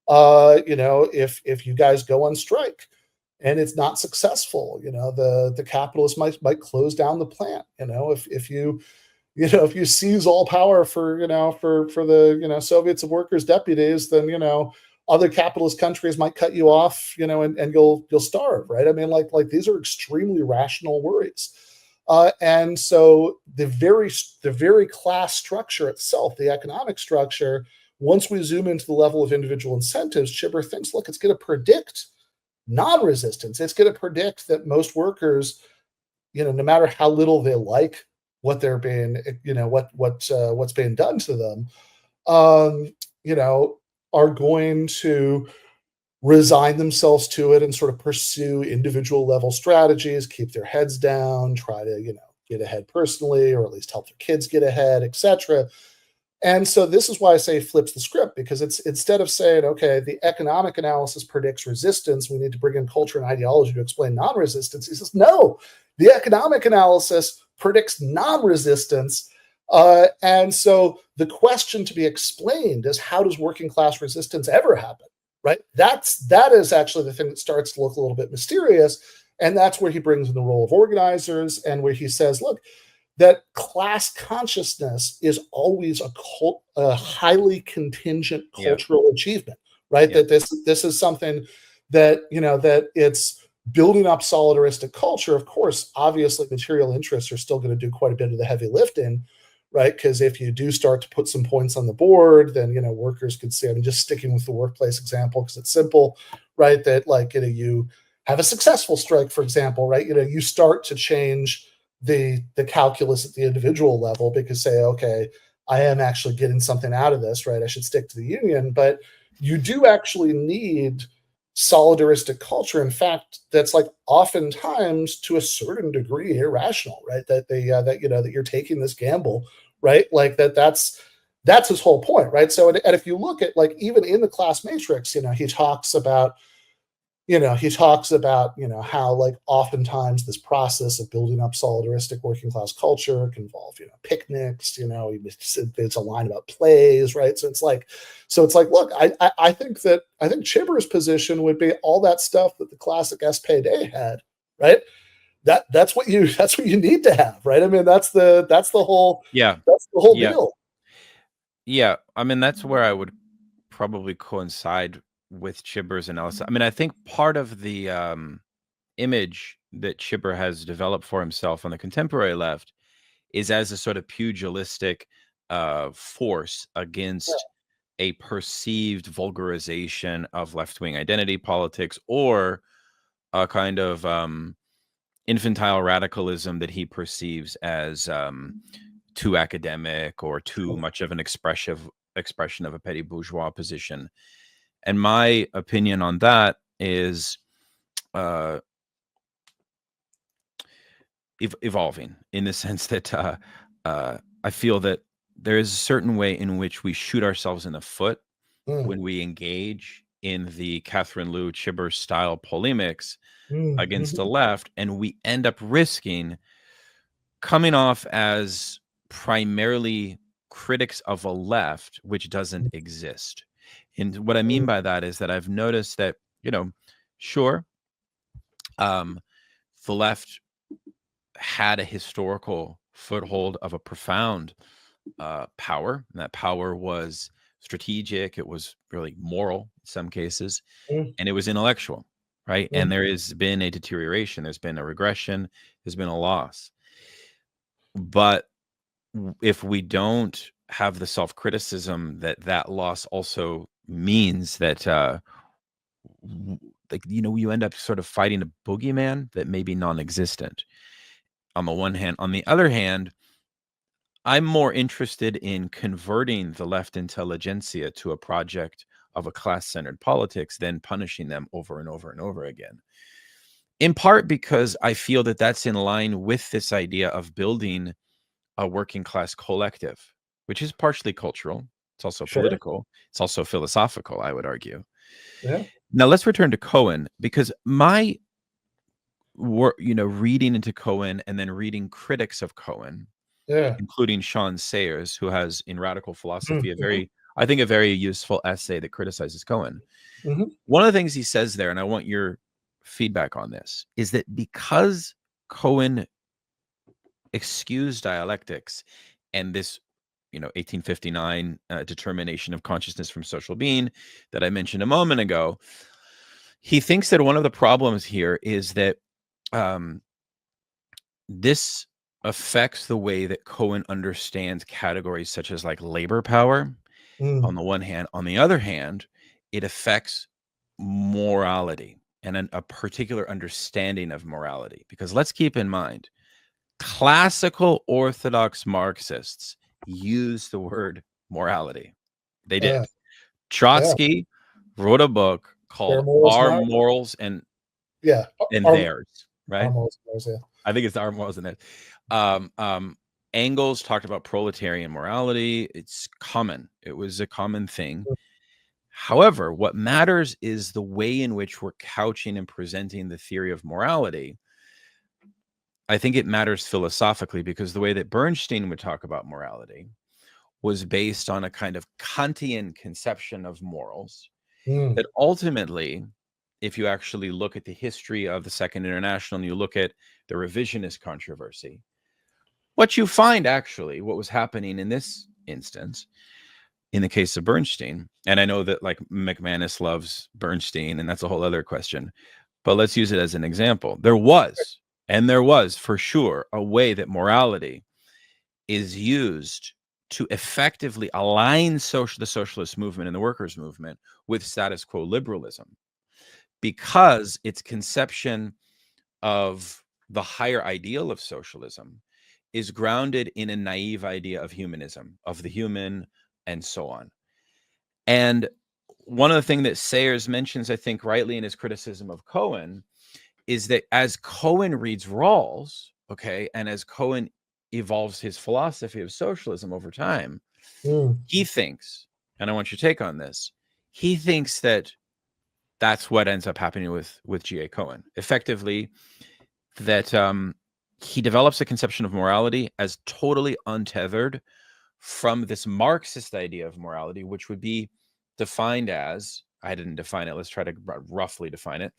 If you guys go on strike and it's not successful, the capitalists might close down the plant. If you seize all power for the Soviets of workers' deputies, then other capitalist countries might cut you off, and you'll starve, right? I mean, like these are extremely rational worries. And so the very class structure itself, the economic structure, once we zoom into the level of individual incentives, Chibber thinks, look, it's going to predict non-resistance. It's going to predict that most workers, no matter how little they like what they're being, what's being done to them, are going to resign themselves to it and sort of pursue individual level strategies, keep their heads down, try to, get ahead personally, or at least help their kids get ahead, etc. And so this is why I say flips the script, because it's instead of saying, okay, the economic analysis predicts resistance, we need to bring in culture and ideology to explain non-resistance. He says, no, the economic analysis predicts non-resistance. And so the question to be explained is, how does working class resistance ever happen? Right? That is actually the thing that starts to look a little bit mysterious. And that's where he brings in the role of organizers, and where he says, look, that class consciousness is always a highly contingent cultural achievement, right? That this is something that, that it's building up solidaristic culture. Of course, obviously material interests are still going to do quite a bit of the heavy lifting, right? Because if you do start to put some points on the board, then, workers could say, I'm just sticking with the workplace example because it's simple, right? That you have a successful strike, for example, right? You start to change the calculus at the individual level, because say, okay, I am actually getting something out of this, right? I should stick to the union. But you do actually need solidaristic culture. In fact, that's oftentimes to a certain degree irrational, right? That you're taking this gamble, right? That's his whole point, right? So, and if you look at even in the class matrix, he talks about how oftentimes this process of building up solidaristic working class culture can involve, picnics, there's a line about plays, right? So it's like, look, I think Chibber's position would be all that stuff that the classic SPD had, right? That's what you need to have, right? I mean, that's the whole deal. Yeah. I mean, that's where I would probably coincide with Chibber's analysis. I mean, I think part of the image that Chibber has developed for himself on the contemporary left is as a sort of pugilistic force against a perceived vulgarization of left-wing identity politics, or a kind of infantile radicalism that he perceives as too academic or too much of an expression of a petty bourgeois position. And my opinion on that is evolving, in the sense that I feel that there is a certain way in which we shoot ourselves in the foot when we engage in the Catherine Liu Chibber style polemics against the left, and we end up risking coming off as primarily critics of a left which doesn't exist. And what I mean by that is that I've noticed that, sure, the left had a historical foothold of a profound power, and that power was strategic, it was really moral in some cases, and it was intellectual, right? And there has been a deterioration, there's been a regression, there's been a loss. But if we don't have the self-criticism that loss also means that you end up sort of fighting a boogeyman that may be non-existent on the one hand. On the other hand, I'm more interested in converting the left intelligentsia to a project of a class-centered politics than punishing them over and over and over again. In part because I feel that that's in line with this idea of building a working class collective, which is partially cultural. It's also Sure. political. It's also philosophical, I would argue. Yeah. Now let's return to Cohen, because my reading into Cohen and then reading critics of Cohen, Yeah. including Sean Sayers, who has in Radical Philosophy Mhm. I think a very useful essay that criticizes Cohen. Mhm. One of the things he says there, and I want your feedback on this, is that because Cohen excused dialectics and this 1859 determination of consciousness from social being that I mentioned a moment ago, he thinks that one of the problems here is that this affects the way that Cohen understands categories such as like labor power on the one hand. On the other hand, it affects morality and a particular understanding of morality. Because let's keep in mind, classical Orthodox Marxists use the word morality. They did. Yeah. Trotsky wrote a book Their called morals Our matter. Morals and Yeah. Theirs, Our right? morals matter. Yeah. I think it's Our Morals and Theirs. Engels talked about proletarian morality. It's common. It was a common thing. However, what matters is the way in which we're couching and presenting the theory of morality. I think it matters philosophically because the way that Bernstein would talk about morality was based on a kind of Kantian conception of morals that ultimately, if you actually look at the history of the Second International and you look at the revisionist controversy, what you find actually, what was happening in this instance, in the case of Bernstein, and I know that like McManus loves Bernstein, and that's a whole other question, but let's use it as an example. There was for sure a way that morality is used to effectively align the socialist movement and the workers' movement with status quo liberalism, because its conception of the higher ideal of socialism is grounded in a naive idea of humanism, of the human, and so on. And one of the things that Sayers mentions, I think rightly in his criticism of Cohen, is that as Cohen reads Rawls, okay, and as Cohen evolves his philosophy of socialism over time, he thinks, and I want your take on this, he thinks that that's what ends up happening with G.A. Cohen. Effectively, that he develops a conception of morality as totally untethered from this Marxist idea of morality, which would be defined as, I didn't define it, let's try to roughly define it.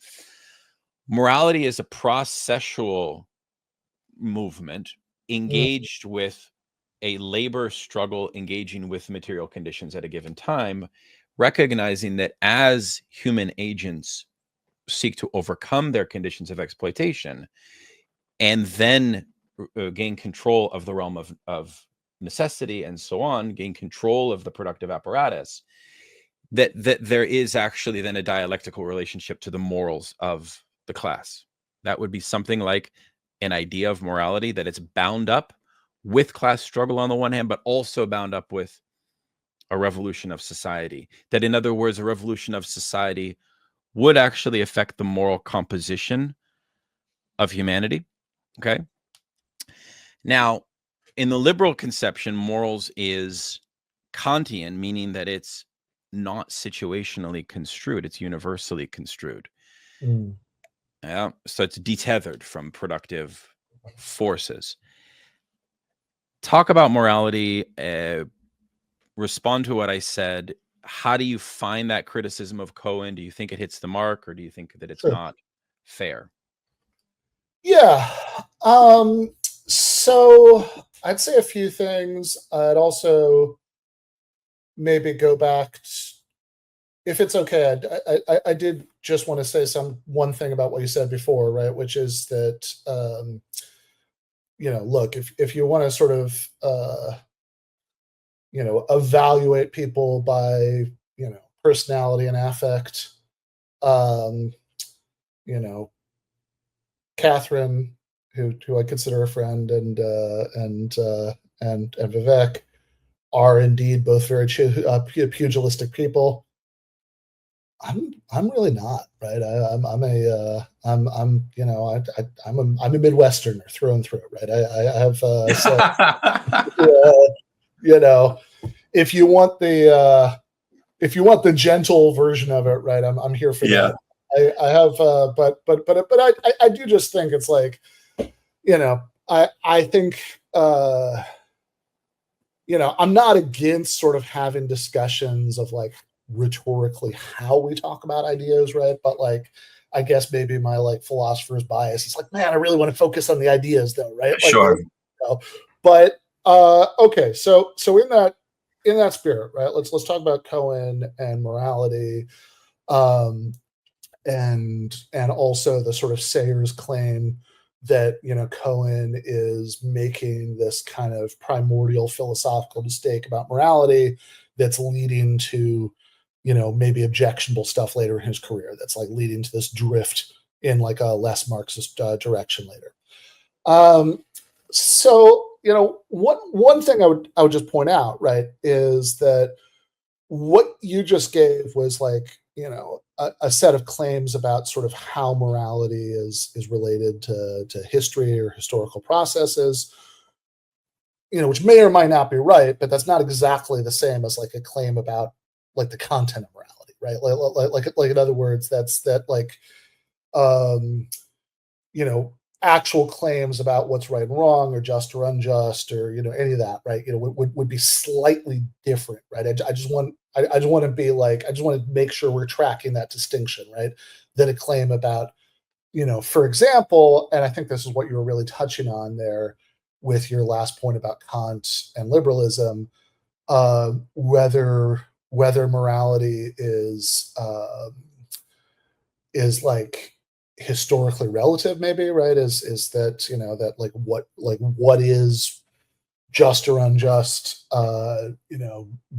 Morality is a processual movement engaged with a labor struggle, engaging with material conditions at a given time, recognizing that as human agents seek to overcome their conditions of exploitation and then gain control of the realm of necessity and so on, gain control of the productive apparatus, that there is actually then a dialectical relationship to the morals of the class. That would be something like an idea of morality, that it's bound up with class struggle on the one hand, but also bound up with a revolution of society. That, in other words, a revolution of society would actually affect the moral composition of humanity. Okay. Now, in the liberal conception, morals is Kantian, meaning that it's not situationally construed, it's universally construed. Yeah, so it's detethered from productive forces. Talk about morality, respond to what I said. How do you find that criticism of Cohen? Do you think it hits the mark, or do you think that it's not fair? Yeah. So I'd say a few things. I'd also maybe go back if it's okay, I did just want to say one thing about what you said before, right? Which is that look, if you want to sort of evaluate people by personality and affect, Catherine, who I consider a friend, and Vivek are indeed both very pugilistic people. I'm I'm really not, right? I'm I'm a Midwesterner through and through, right? I have so you know, if you want the gentle version of it, right? I'm here for that. I have, but I do just think it's like, I think, I'm not against sort of having discussions of like rhetorically how we talk about ideas, right? But like, I guess maybe my like philosopher's bias is like, man, I really want to focus on the ideas though, right? Like, sure. But okay, so in that spirit, right? Let's talk about Cohen and morality, and also the sort of Sayers claim that Cohen is making this kind of primordial philosophical mistake about morality that's leading to maybe objectionable stuff later in his career, that's like leading to this drift in like a less Marxist direction later. So one thing I would just point out, right, is that what you just gave was like a set of claims about sort of how morality is related to history or historical processes, which may or might not be right, but that's not exactly the same as like a claim about like the content of morality, right? Like in other words, that like actual claims about what's right and wrong or just or unjust or any of that, right, would be slightly different, right? I just want to be like, I just want to make sure we're tracking that distinction, right? Than a claim about, for example, and I think this is what you were really touching on there with your last point about Kant and liberalism, whether morality is like historically relative, maybe, right? Is that that like what is just or unjust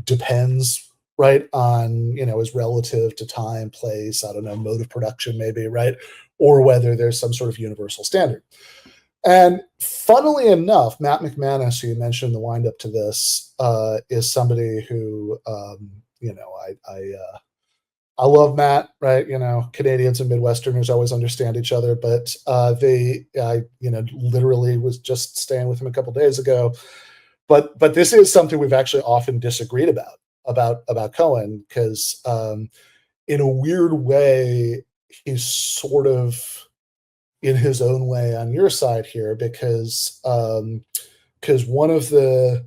depends, right, on is relative to time, place, I don't know, mode of production, maybe, right? Or whether there's some sort of universal standard. And funnily enough, Matt McManus, who you mentioned in the wind up to this, is somebody who I love Matt, right? Canadians and Midwesterners always understand each other, but I literally was just staying with him a couple of days ago. But this is something we've actually often disagreed about Cohen, because in a weird way, he's sort of in his own way on your side here, because one of the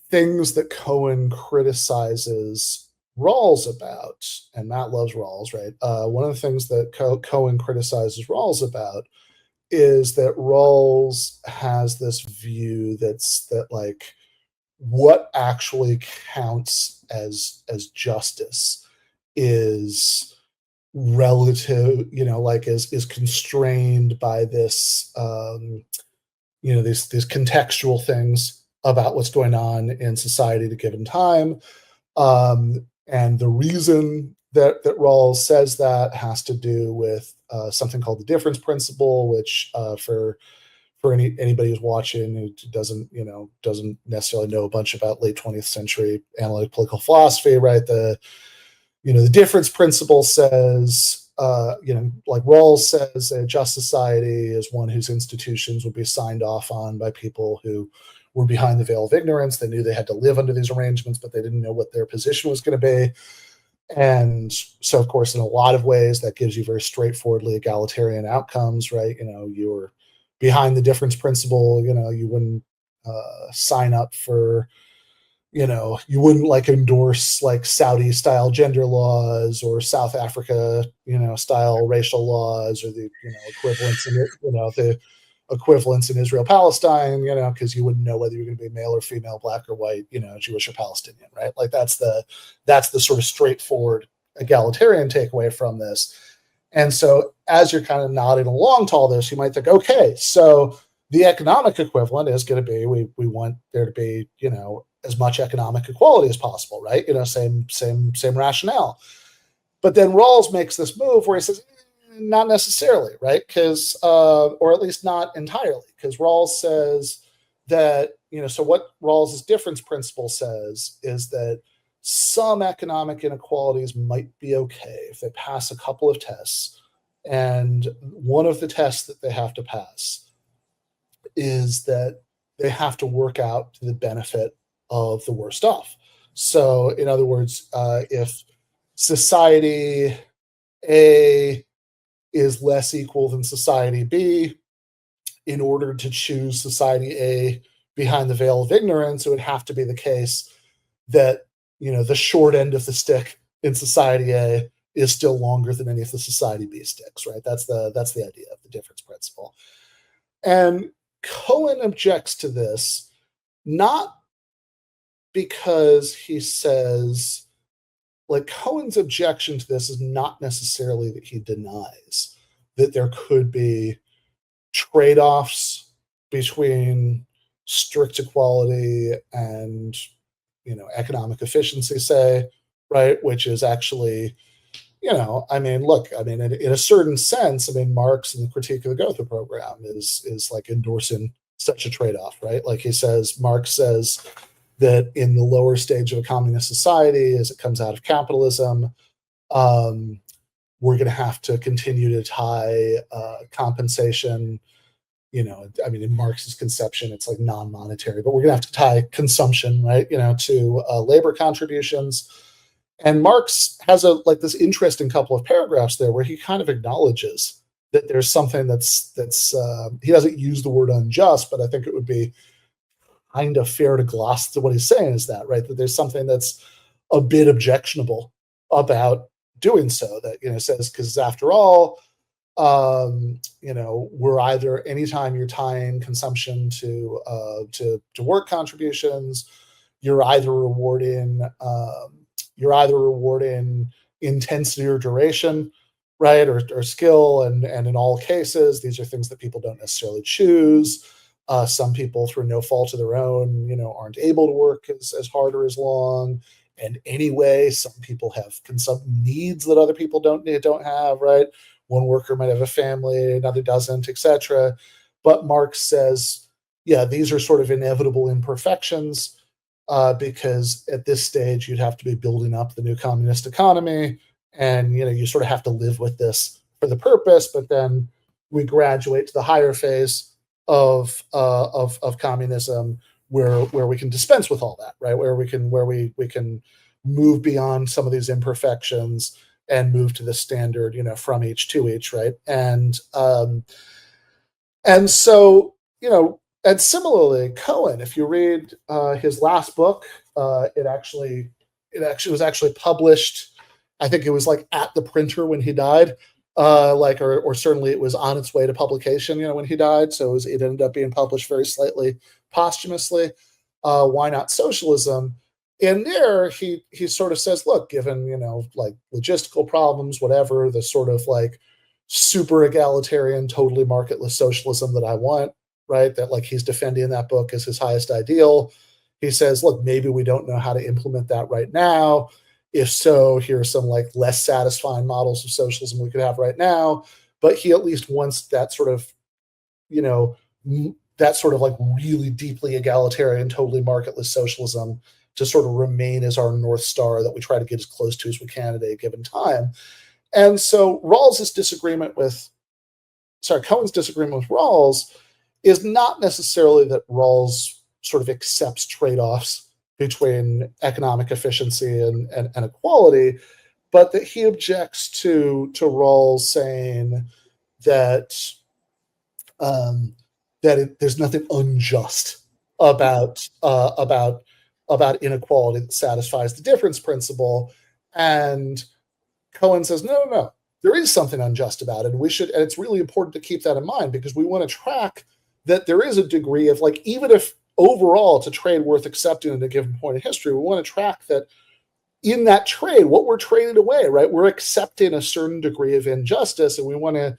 things that Cohen criticizes Rawls about, and Matt loves Rawls, right? One of the things that Cohen criticizes Rawls about is that Rawls has this view that like what actually counts as justice is relative, like is constrained by this, these contextual things about what's going on in society at a given time. And the reason that Rawls says that has to do with something called the difference principle, which for anybody who's watching who doesn't necessarily know a bunch about late 20th century analytic political philosophy, right? The difference principle says, like Rawls says, a just society is one whose institutions would be signed off on by people who were behind the veil of ignorance. They knew they had to live under these arrangements, but they didn't know what their position was going to be. And so, of course, in a lot of ways, that gives you very straightforwardly egalitarian outcomes, right? You're behind the difference principle, you wouldn't sign up for, you wouldn't like endorse like Saudi style gender laws or South Africa, style racial laws, or the, equivalents in it, the equivalents in Israel, Palestine, because you wouldn't know whether you're going to be male or female, black or white, Jewish or Palestinian, right? Like that's the sort of straightforward egalitarian takeaway from this. And so as you're kind of nodding along to all this, you might think, okay, so the economic equivalent is going to be, we want there to be, as much economic equality as possible, right? Same rationale. But then Rawls makes this move where he says, not necessarily, right? Because, or at least not entirely, because Rawls says that, so what Rawls's difference principle says is that some economic inequalities might be okay if they pass a couple of tests. And one of the tests that they have to pass is that they have to work out to the benefit of the worst off. So, in other words, if society A is less equal than society B, in order to choose society A behind the veil of ignorance, it would have to be the case that, the short end of the stick in society A is still longer than any of the society B sticks, right? That's the idea of the difference principle. And Cohen objects to this, not because he says, like, Cohen's objection to this is not necessarily that he denies that there could be trade-offs between strict equality and, economic efficiency, say, right? Which is actually, in a certain sense, Marx in the Critique of the Gotha program is like endorsing such a trade-off, right? Like Marx says that in the lower stage of a communist society, as it comes out of capitalism, we're going to have to continue to tie compensation, in Marx's conception, it's like non-monetary, but we're going to have to tie consumption, right, to labor contributions. And Marx has this interesting couple of paragraphs there where he kind of acknowledges that there's something that's he doesn't use the word unjust, but I think it would be kind of fair to gloss to what he's saying is that, right, that there's something that's a bit objectionable about doing so, that, says, because after all, we're either, anytime you're tying consumption to work contributions, you're either rewarding intensity or duration, right, or skill, and in all cases, these are things that people don't necessarily choose. Some people, through no fault of their own, aren't able to work as hard or as long. And anyway, some people have needs that other people don't have, right? One worker might have a family, another doesn't, etc. But Marx says, yeah, these are sort of inevitable imperfections, because at this stage you'd have to be building up the new communist economy, and you sort of have to live with this for the purpose. But then we graduate to the higher phase of communism, where we can dispense with all that, right? Where we can move beyond some of these imperfections and move to the standard, from each to each, right? And so, and similarly, Cohen, if you read his last book, it actually was published, I think it was like at the printer when he died, or certainly it was on its way to publication, when he died. So it ended up being published very slightly posthumously. Why Not Socialism? In there, he sort of says, look, given, logistical problems, whatever, the sort of like super egalitarian, totally marketless socialism that I want, right? That he's defending in that book as his highest ideal. He says, look, maybe we don't know how to implement that right now. If so, here are some less satisfying models of socialism we could have right now. But he at least wants that sort of, really deeply egalitarian, totally marketless socialism to sort of remain as our North Star that we try to get as close to as we can at a given time. And so Cohen's disagreement with Rawls is not necessarily that Rawls sort of accepts trade-offs between economic efficiency and equality, but that he objects to Rawls saying that there's nothing unjust about inequality that satisfies the difference principle. And Cohen says, no, there is something unjust about it. And it's really important to keep that in mind, because we want to track that there is a degree of even if overall it's a trade worth accepting at a given point in history, we want to track that in that trade, what we're trading away, right? We're accepting a certain degree of injustice, and we want to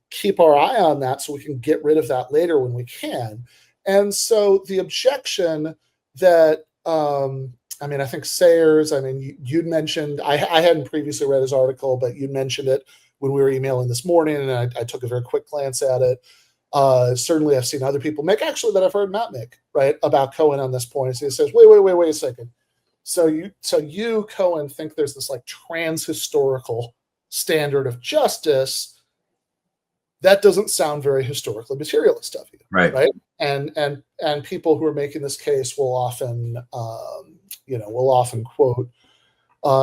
keep our eye on that so we can get rid of that later when we can. And so the objection that, I think Sayers, you'd mentioned, I hadn't previously read his article, but you mentioned it when we were emailing this morning, and I took a very quick glance at it. Certainly I've seen other people make, actually, that I've heard Matt make, right, about Cohen on this point. So he says, wait a second. So you, Cohen, think there's this like trans-historical standard of justice. That doesn't sound very historically materialist of you, right? And people who are making this case will often, quote,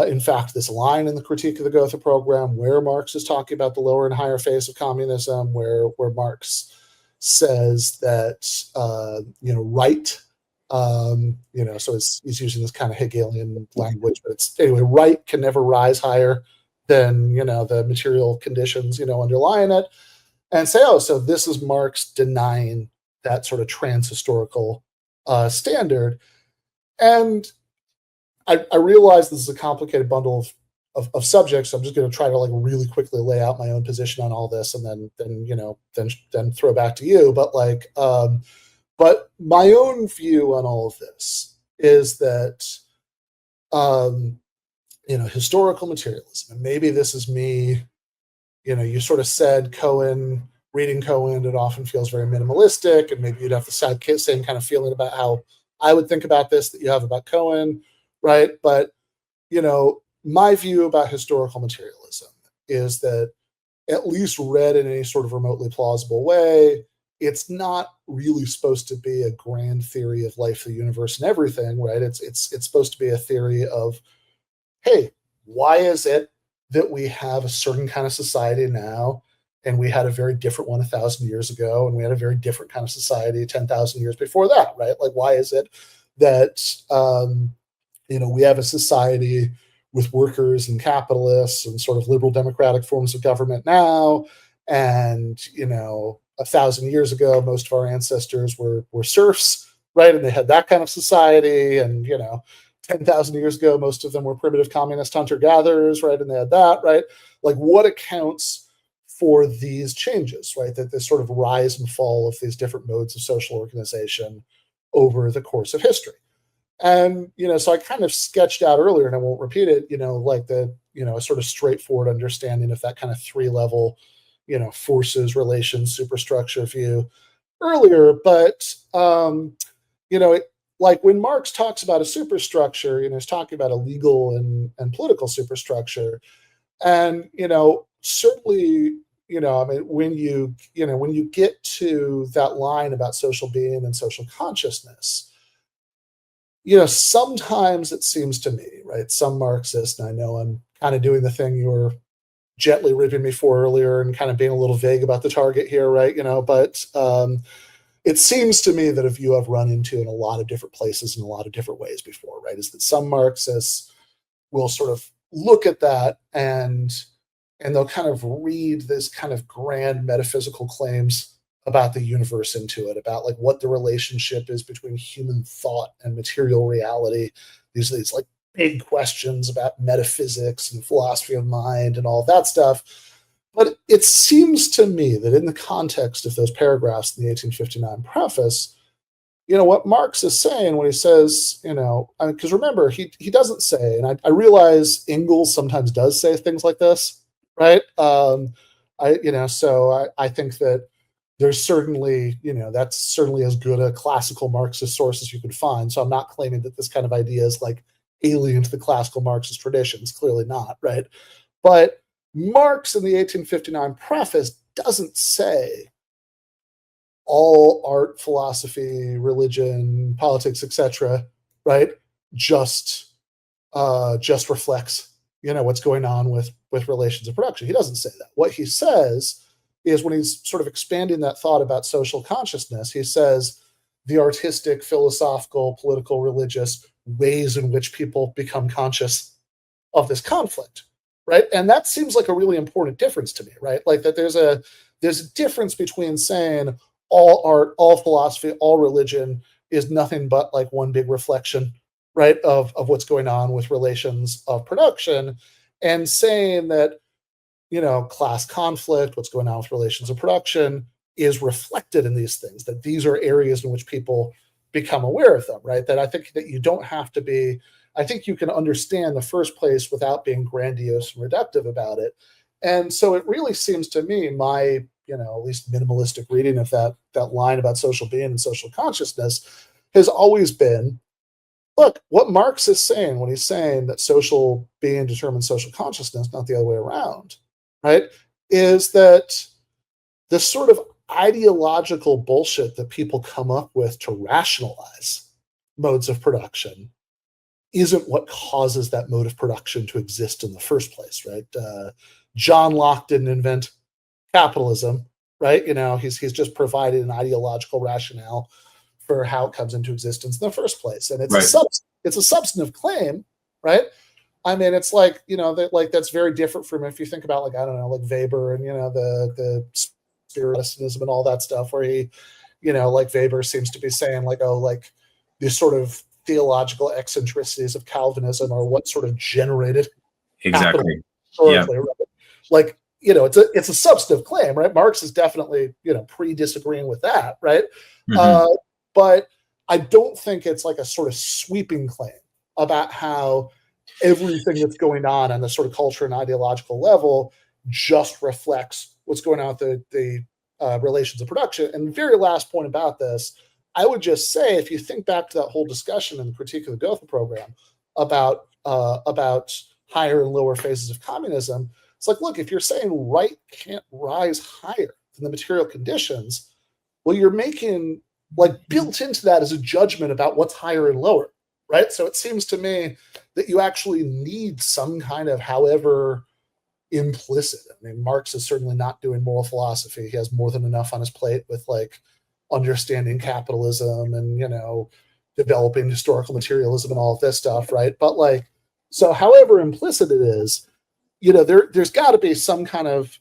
in fact, this line in the Critique of the Gotha Program, where Marx is talking about the lower and higher phase of communism, where Marx says that right, so he's using this kind of Hegelian language, but it's anyway, right can never rise higher than the material conditions underlying it, and say, oh, so this is Marx denying that sort of trans-historical standard. And I realize this is a complicated bundle of subjects, so I'm just going to try to like really quickly lay out my own position on all this, and then throw back to you. But but my own view on all of this is that historical materialism, and maybe this is me. You sort of said Cohen, reading Cohen, it often feels very minimalistic, and maybe you'd have the same kind of feeling about how I would think about this that you have about Cohen, right? But, my view about historical materialism is that, at least read in any sort of remotely plausible way, it's not really supposed to be a grand theory of life, the universe, and everything, right? It's supposed to be a theory of, hey, why is it that we have a certain kind of society now, and we had a very different one 1,000 years ago, and we had a very different kind of society 10,000 years before that, right? Like, why is it that we have a society with workers and capitalists and sort of liberal democratic forms of government now, and 1,000 years ago, most of our ancestors were serfs, right? And they had that kind of society, and 10,000 years ago, most of them were primitive communist hunter-gatherers, right? And they had that, right? Like, what accounts for these changes, right? That this sort of rise and fall of these different modes of social organization over the course of history. And, so I kind of sketched out earlier, and I won't repeat it, like a sort of straightforward understanding of that kind of three-level, forces, relations, superstructure view earlier. But, like when Marx talks about a superstructure, he's talking about a legal and political superstructure. And, certainly, when you get to that line about social being and social consciousness, sometimes it seems to me, right, some Marxists, and I know I'm kind of doing the thing you were gently ripping me for earlier and kind of being a little vague about the target here, right, but it seems to me that a view I've run into in a lot of different places in a lot of different ways before, right, is that some Marxists will sort of look at that and they'll kind of read this kind of grand metaphysical claims about the universe into it, about like what the relationship is between human thought and material reality. These like big questions about metaphysics and philosophy of mind and all that stuff. But it seems to me that in the context of those paragraphs in the 1859 preface, what Marx is saying when he says, because remember, he doesn't say, and I realize Engels sometimes does say things like this, right? So I think that there's certainly, that's certainly as good a classical Marxist source as you could find. So I'm not claiming that this kind of idea is like alien to the classical Marxist traditions. Clearly not, right? But Marx in the 1859 preface doesn't say all art, philosophy, religion, politics, etc., right, just reflects what's going on with relations of production. He doesn't say that. What he says is, when he's sort of expanding that thought about social consciousness, he says the artistic, philosophical, political, religious ways in which people become conscious of this conflict, right? And that seems like a really important difference to me, right? Like that there's a difference between saying all art, all philosophy, all religion is nothing but like one big reflection, right, of what's going on with relations of production, and saying that class conflict, what's going on with relations of production, is reflected in these things, that these are areas in which people become aware of them, right? That I think that you don't have to be, I think you can understand the first place without being grandiose and reductive about it. And so it really seems to me, my, at least minimalistic reading of that line about social being and social consciousness has always been look, what Marx is saying when he's saying that social being determines social consciousness, not the other way around, right, is that the sort of ideological bullshit that people come up with to rationalize modes of production isn't what causes that mode of production to exist in the first place, right? John Locke didn't invent capitalism, right? He's just provided an ideological rationale for how it comes into existence in the first place, and it's a substantive claim, right? I mean, it's like that's very different from if you think about like I don't know, like Weber and the spiritualism and all that stuff, where he, like Weber seems to be saying like, oh, like these sort of theological eccentricities of Calvinism are what sort of generated exactly historically, right? Like it's a substantive claim, right? Marx is definitely pre-disagreeing with that, right? Mm-hmm. But I don't think it's like a sort of sweeping claim about how everything that's going on the sort of culture and ideological level just reflects what's going on with the relations of production. And the very last point about this, I would just say, if you think back to that whole discussion in the Critique of the Goethe program about higher and lower phases of communism, it's like, look, if you're saying right can't rise higher than the material conditions, well, you're making like built into that as a judgment about what's higher and lower, right? So it seems to me that you actually need some kind of, however implicit. I mean, Marx is certainly not doing moral philosophy. He has more than enough on his plate with like understanding capitalism and developing historical materialism and all of this stuff, right? But like, so however implicit it is, there's got to be some kind of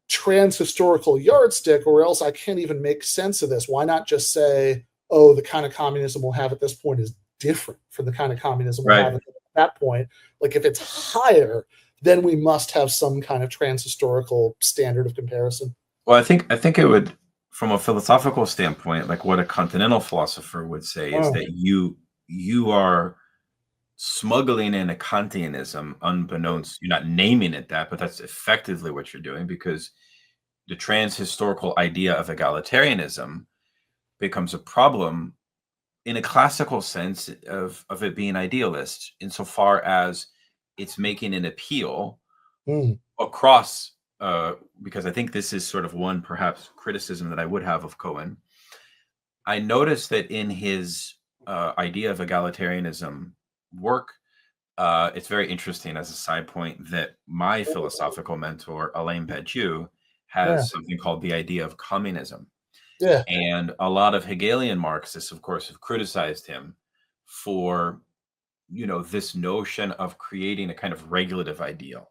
trans-historical yardstick, or else I can't even make sense of this. Why not just say, oh, the kind of communism we'll have at this point is different from the kind of communism we'll have at that point? Like, if it's higher, then we must have some kind of trans-historical standard of comparison. Well, I think it would, from a philosophical standpoint, like what a continental philosopher would say is that you are smuggling in a Kantianism unbeknownst. You're not naming it that, but that's effectively what you're doing, because the trans-historical idea of egalitarianism becomes a problem in a classical sense of it being idealist, insofar as it's making an appeal across, because I think this is sort of one perhaps criticism that I would have of Cohen. I noticed that in his idea of egalitarianism work, it's very interesting as a side point that my philosophical mentor, Alain Badiou, has something called the idea of communism. Yeah. And a lot of Hegelian Marxists, of course, have criticized him for, this notion of creating a kind of regulative ideal,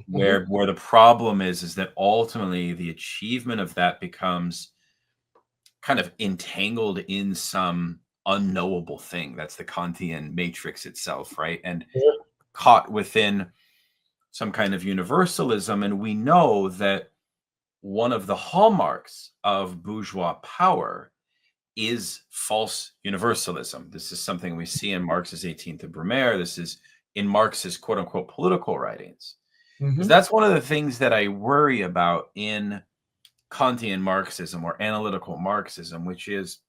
where the problem is that ultimately the achievement of that becomes kind of entangled in some unknowable thing. That's the Kantian matrix itself, right? And caught within some kind of universalism. And we know that one of the hallmarks of bourgeois power is false universalism. This is something we see in Marx's 18th of Brumaire. This is in Marx's quote unquote political writings. That's one of the things that I worry about in Kantian Marxism or analytical Marxism, which is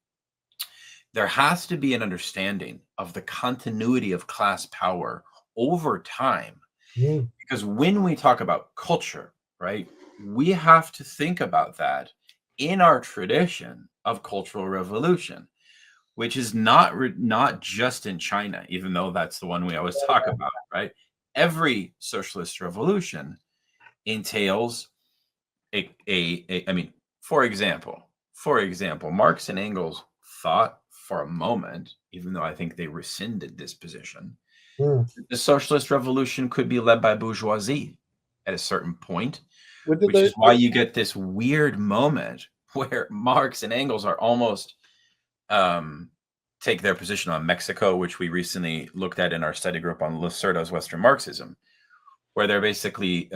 there has to be an understanding of the continuity of class power over time. Because when we talk about culture, right, we have to think about that in our tradition of cultural revolution, which is not just in China, even though that's the one we always talk about, right? Every socialist revolution entails I mean, for example, Marx and Engels thought for a moment, even though I think they rescinded this position, the socialist revolution could be led by bourgeoisie at a certain point, which is why you get this weird moment where Marx and Engels are almost take their position on Mexico, which we recently looked at in our study group on Lacerda's Western Marxism, where they're basically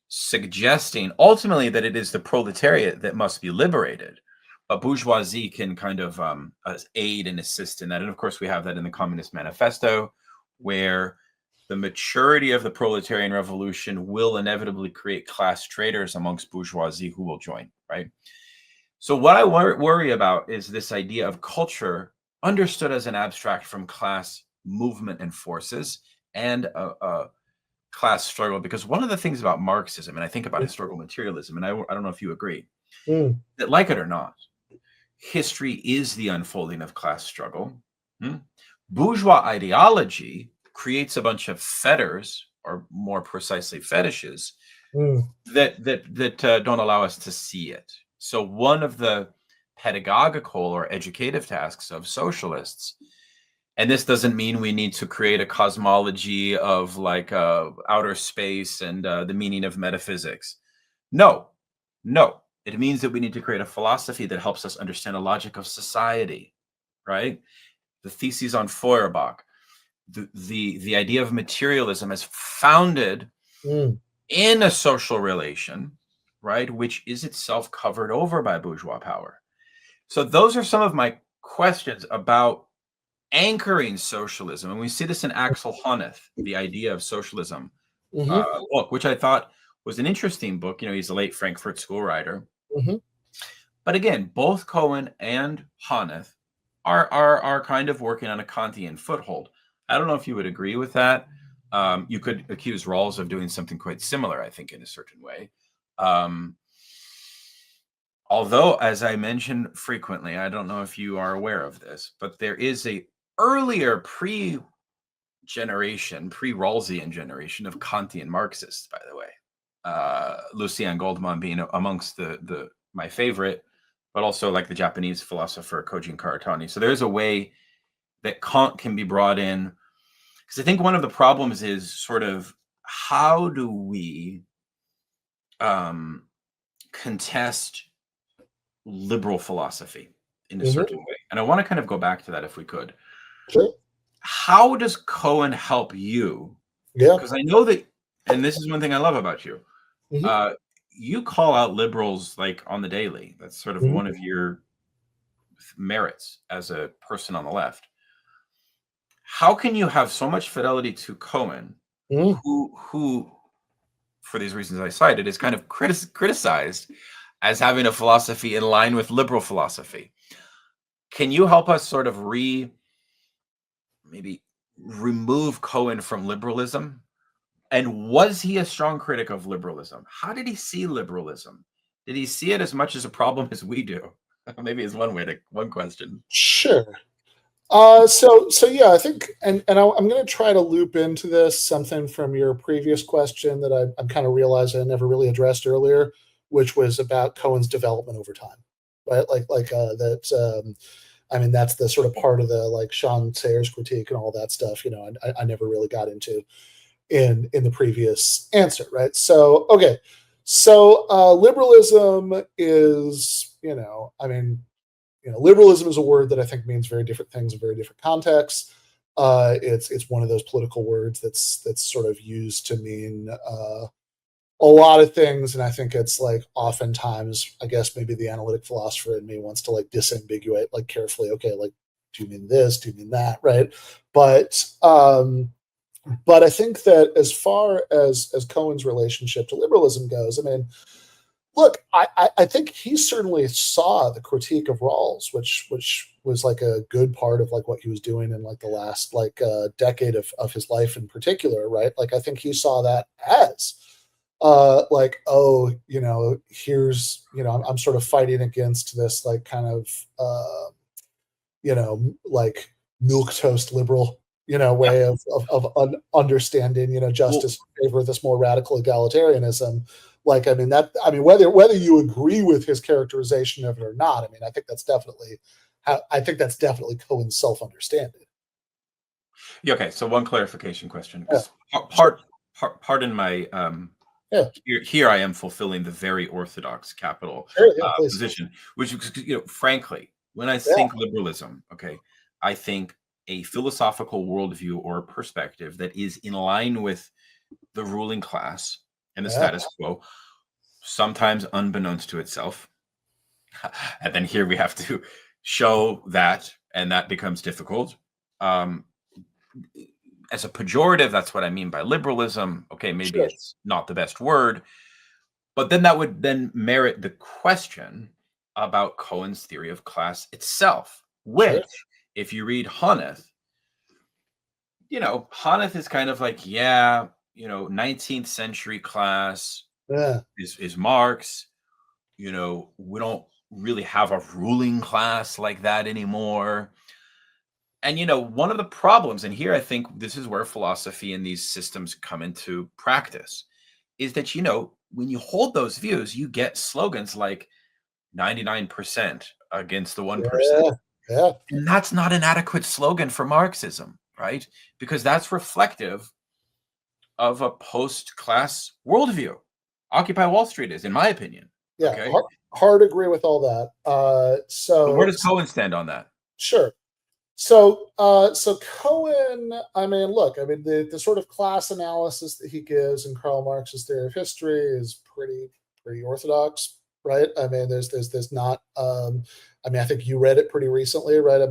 suggesting ultimately that it is the proletariat that must be liberated, but bourgeoisie can kind of aid and assist in that. And of course, we have that in the Communist Manifesto, where the maturity of the proletarian revolution will inevitably create class traitors amongst bourgeoisie who will join, right? So what I worry about is this idea of culture understood as an abstract from class movement and forces and a class struggle. Because one of the things about Marxism, and I think about historical materialism, and I don't know if you agree, that like it or not, history is the unfolding of class struggle. Bourgeois ideology creates a bunch of fetters, or more precisely fetishes, that don't allow us to see it. So one of the pedagogical or educative tasks of socialists, and this doesn't mean we need to create a cosmology of like outer space and the meaning of metaphysics. No. It means that we need to create a philosophy that helps us understand the logic of society, right? The theses on Feuerbach, the idea of materialism as founded in a social relation, right, which is itself covered over by bourgeois power. So those are some of my questions about anchoring socialism. And we see this in Axel Honneth, The Idea of Socialism book, which I thought was an interesting book. He's a late Frankfurt School writer. But again, both Cohen and Honneth are kind of working on a Kantian foothold. I don't know if you would agree with that. You could accuse Rawls of doing something quite similar, I think, in a certain way. Although, as I mention frequently, I don't know if you are aware of this, but there is a earlier pre-Rawlsian generation of Kantian Marxists, by the way. Lucien Goldman being amongst my favorite, but also like the Japanese philosopher Kojin Karatani. So there's a way that Kant can be brought in, because I think one of the problems is sort of how do we contest liberal philosophy in a certain way. And I want to kind of go back to that if we could. Sure. How does Cohen help you? Because I know that, and this is one thing I love about you, you call out liberals like on the daily. That's sort of one of your merits as a person on the left. How can you have so much fidelity to Cohen, who, for these reasons I cited, is kind of criticized as having a philosophy in line with liberal philosophy? Can you help us sort of maybe remove Cohen from liberalism? And was he a strong critic of liberalism? How did he see liberalism? Did he see it as much as a problem as we do? Maybe is one question. Sure. So yeah, I think, and I'm going to try to loop into this something from your previous question that I'm kind of realizing I never really addressed earlier, which was about Cohen's development over time, right? I mean, that's the sort of part of the like Sean Sayers critique and all that stuff. I never really got into in the previous answer, right? So okay, so liberalism is, liberalism is a word that I think means very different things in very different contexts. It's one of those political words that's sort of used to mean a lot of things, and I think it's like oftentimes, I guess maybe the analytic philosopher in me wants to like disambiguate like carefully. Okay, like, do you mean this? Do you mean that? Right? But I think that as far as Cohen's relationship to liberalism goes, I mean, look, I think he certainly saw the critique of Rawls, which was like a good part of like what he was doing in like the last like decade of his life in particular, right? Like I think he saw that as like, oh, here's, I'm sort of fighting against this like kind of like milquetoast liberal way of understanding justice in favor of this more radical egalitarianism. Like, I mean, whether you agree with his characterization of it or not, I mean, I think that's definitely Cohen's self-understanding. Yeah, okay, so one clarification question. Pardon my here I am fulfilling the very orthodox capital position, which, frankly, when I think liberalism, okay, I think a philosophical worldview or perspective that is in line with the ruling class and the status quo, sometimes unbeknownst to itself. And then here we have to show that, and that becomes difficult. As a pejorative, that's what I mean by liberalism. Okay, maybe it's not the best word, but then that would then merit the question about Cohen's theory of class itself, which if you read Honneth, Honneth is kind of like, 19th century class is Marx. We don't really have a ruling class like that anymore. And, one of the problems, and here I think this is where philosophy and these systems come into practice, is that, when you hold those views, you get slogans like 99% against the 1%. Yeah. And that's not an adequate slogan for Marxism, right? Because that's reflective of a post-class worldview. Occupy Wall Street is, in my opinion. Yeah, Okay? hard agree with all that. So where does Cohen stand on that? Sure. So Cohen, the sort of class analysis that he gives in Karl Marx's Theory of History is pretty orthodox, right? There's not. I think you read it pretty recently, right?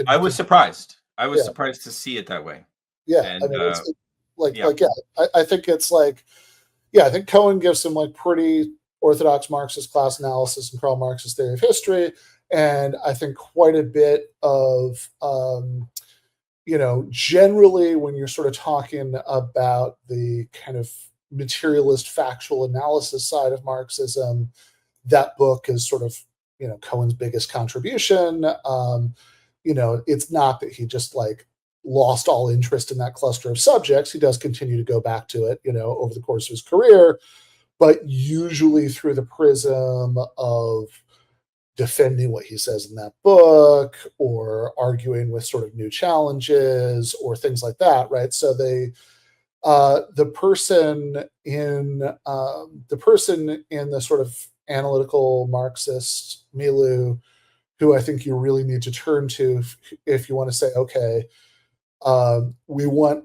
I was surprised. I was surprised to see it that way. Yeah, and, I think it's like, I think Cohen gives some like pretty orthodox Marxist class analysis in Karl Marx's Theory of History. And I think quite a bit of, generally when you're sort of talking about the kind of materialist factual analysis side of Marxism, that book is sort of, Cohen's biggest contribution. It's not that he just like lost all interest in that cluster of subjects. He does continue to go back to it, over the course of his career, but usually through the prism of defending what he says in that book or arguing with sort of new challenges or things like that, right? So the person in the sort of analytical Marxist milieu who I think you really need to turn to if you want to say, okay, we want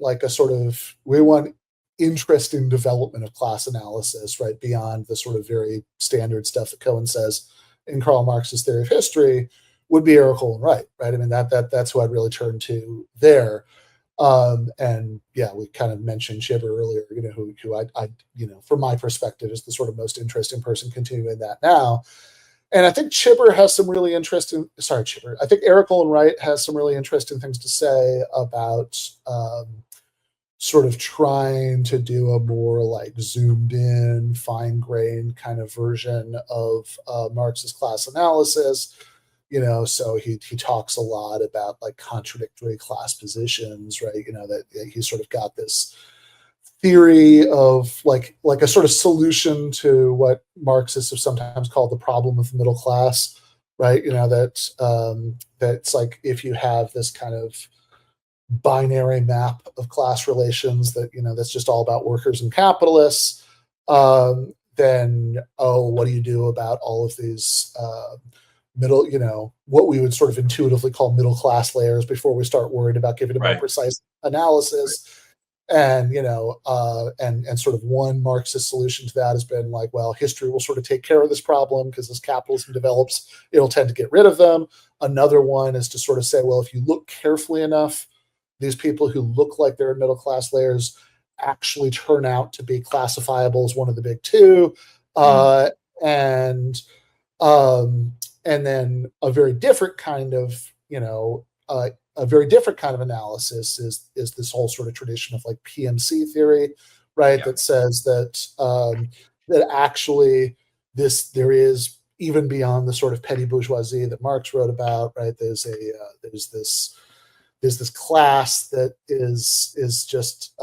interesting development of class analysis, right? Beyond the sort of very standard stuff that Cohen says in Karl Marx's Theory of History, would be A Cohen Wright, right? That's who I'd really turn to there. And we kind of mentioned Chibber earlier, who I from my perspective is the sort of most interesting person continuing that now. And I think Chibber has some really interesting. I think A Cohen Wright has some really interesting things to say about sort of trying to do a more like zoomed in, fine-grained kind of version of Marxist class analysis. So he talks a lot about like contradictory class positions, right? That he sort of got this theory of like a sort of solution to what Marxists have sometimes called the problem of the middle class, right? That's like if you have this kind of binary map of class relations that that's just all about workers and capitalists, then what do you do about all of these middle, what we would sort of intuitively call middle class layers before we start worried about giving a more precise analysis? And and sort of one Marxist solution to that has been like, well, history will sort of take care of this problem because as capitalism develops, it'll tend to get rid of them. Another one is to sort of say, well, if you look carefully enough, these people who look like they're in middle class layers actually turn out to be classifiable as one of the big two. And then a very different kind of, analysis is this whole sort of tradition of like PMC theory, right? That says that that actually there is, even beyond the sort of petty bourgeoisie that Marx wrote about, right? There's this class that is just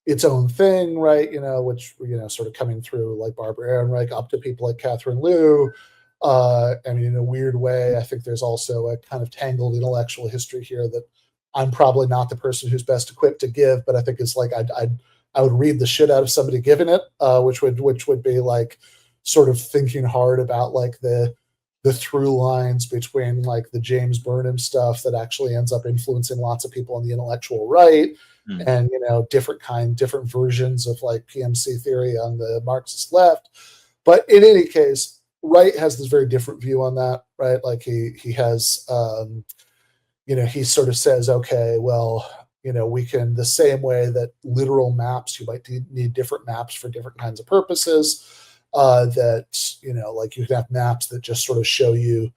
its own thing, right? Which sort of coming through like Barbara Ehrenreich up to people like Catherine Liu. In a weird way, I think there's also a kind of tangled intellectual history here that I'm probably not the person who's best equipped to give, but I think it's like I would read the shit out of somebody giving it, which would be like sort of thinking hard about like the through lines between like the James Burnham stuff that actually ends up influencing lots of people on the intellectual right, and different versions of like PMC theory on the Marxist left. But in any case, Wright has this very different view on that, right? Like he has, he sort of says, okay, well, we can, the same way that literal maps, you might need different maps for different kinds of purposes, that, like you can have maps that just sort of show you,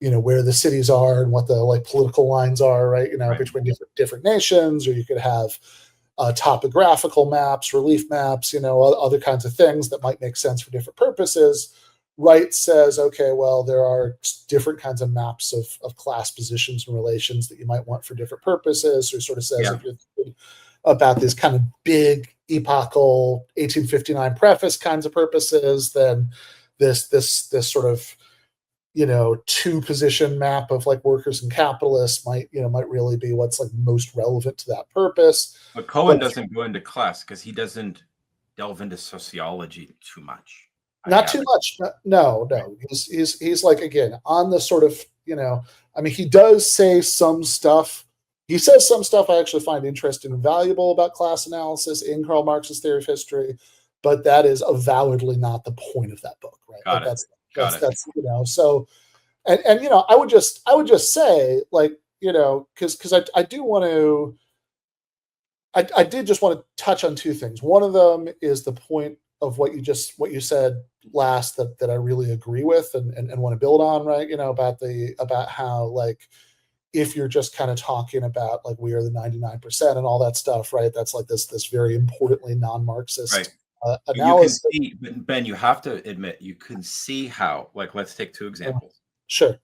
where the cities are and what the like political lines are, right? Right. Between different nations, or you could have topographical maps, relief maps, other kinds of things that might make sense for different purposes. Right says, okay, well, there are different kinds of maps of class positions and relations that you might want for different purposes. Or sort of says, if you're thinking about these kind of big epochal 1859 preface kinds of purposes, then this sort of two position map of like workers and capitalists might really be what's like most relevant to that purpose. But Cohen doesn't go into class because he doesn't delve into sociology too much. Not too much. No. He's like, again, on the sort of, he does say some stuff. He says some stuff I actually find interesting and valuable about class analysis in Karl Marx's theory of history, but that is avowedly not the point of that book, right? Got it. That's so, and I would just say, like, because I do want to, I did just want to touch on two things. One of them is the point of what you said last that I really agree with and want to build on, right? About how, like, if you're just kind of talking about like we are the 99% and all that stuff, right? That's like this very importantly non-Marxist analysis. You can see, Ben, you have to admit, you can see how, like, let's take two examples. Sure.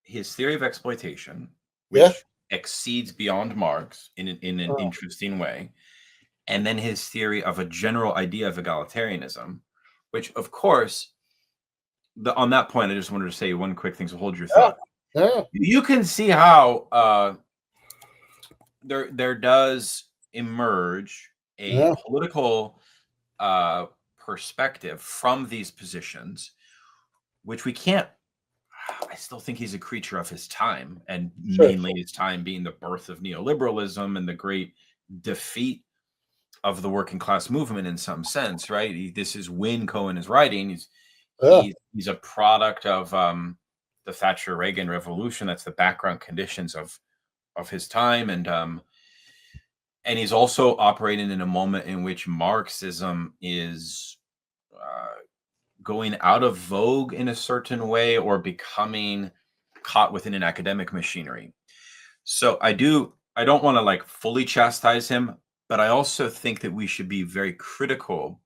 His theory of exploitation, which exceeds beyond Marx in an interesting way. And then his theory of a general idea of egalitarianism, which, of course, on that point, I just wanted to say one quick thing, so hold your thought. Yeah. You can see how there does emerge a political perspective from these positions, which we can't. I still think he's a creature of his time, and mainly his time being the birth of neoliberalism and the great defeat of the working class movement in some sense, right? This is when Cohen is writing. He's a product of the Thatcher-Reagan revolution. That's the background conditions of his time, and he's also operating in a moment in which Marxism is going out of vogue in a certain way, or becoming caught within an academic machinery. So I don't want to like fully chastise him, but I also think that we should be very critical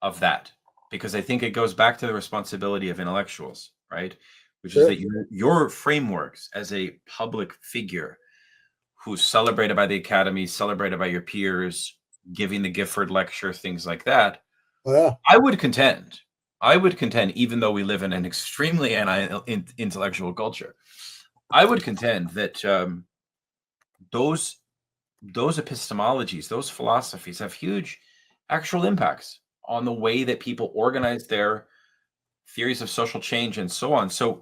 of that, because I think it goes back to the responsibility of intellectuals, right? Which is that your frameworks as a public figure who's celebrated by the academy, celebrated by your peers, giving the Gifford lecture, things like that. I would contend, even though we live in an extremely intellectual culture, I would contend that those epistemologies, those philosophies have huge actual impacts on the way that people organize their theories of social change and so on. So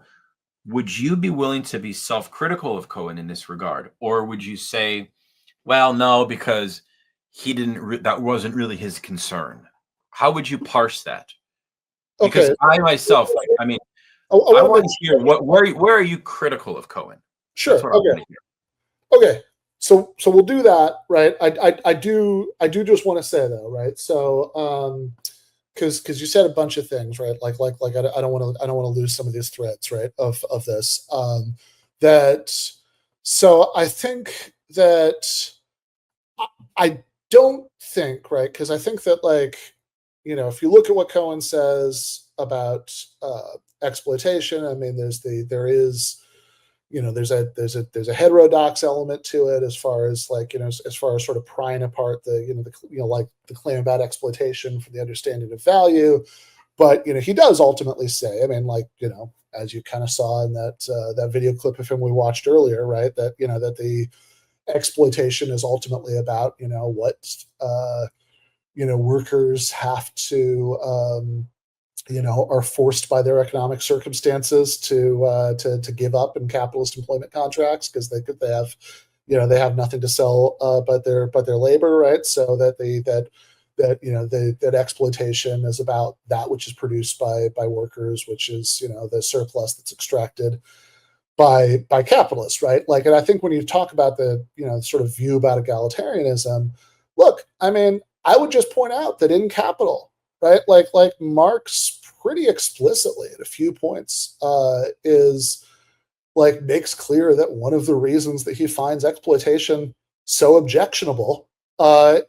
would you be willing to be self-critical of Cohen in this regard? Or would you say, well, no, because he didn't, that wasn't really his concern? How would you parse that? Because I myself, I want to hear where are you critical of Cohen? Sure. Okay. So we'll do that, right? I do just want to say though, right? So because you said a bunch of things, right? Like I don't want to lose some of these threads, right? Of this so I think that I don't think, right? Because I think that, like, if you look at what Cohen says about exploitation, I mean, there's a heterodox element to it, as far as like, as far as sort of prying apart like the claim about exploitation from the understanding of value. But he does ultimately say, I mean, like, as you kind of saw in that video clip of him we watched earlier, right, that that the exploitation is ultimately about what workers have to are forced by their economic circumstances to give up in capitalist employment contracts, because they have they have nothing to sell but their labor, right? So that exploitation is about that which is produced by workers, which is the surplus that's extracted by capitalists, right? Like, and I think when you talk about the sort of view about egalitarianism, look, I mean, I would just point out that in Capital, right, like Marx pretty explicitly at a few points, is like makes clear that one of the reasons that he finds exploitation so objectionable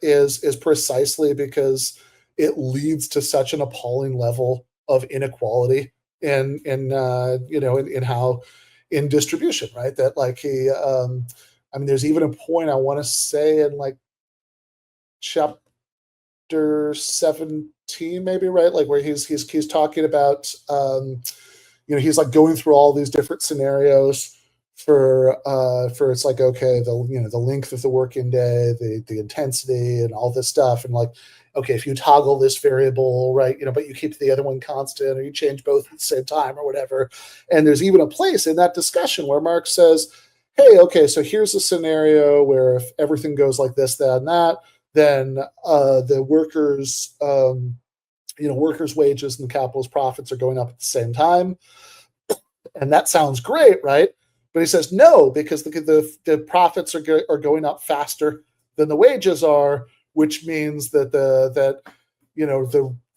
is precisely because it leads to such an appalling level of inequality in how in distribution, right? That like he, I mean, there's even a point I want to say in like chapter 17, maybe, right? Like where he's talking about, he's like going through all these different scenarios for it's like, okay, the length of the working day, the intensity and all this stuff. And like, okay, if you toggle this variable, right, but you keep the other one constant, or you change both at the same time or whatever. And there's even a place in that discussion where Marx says, hey, okay, so here's a scenario where if everything goes like this, that, and that, then the workers' wages and the capitalist profits are going up at the same time. And that sounds great, right? But he says, no, because the profits are going up faster than the wages are, which means that the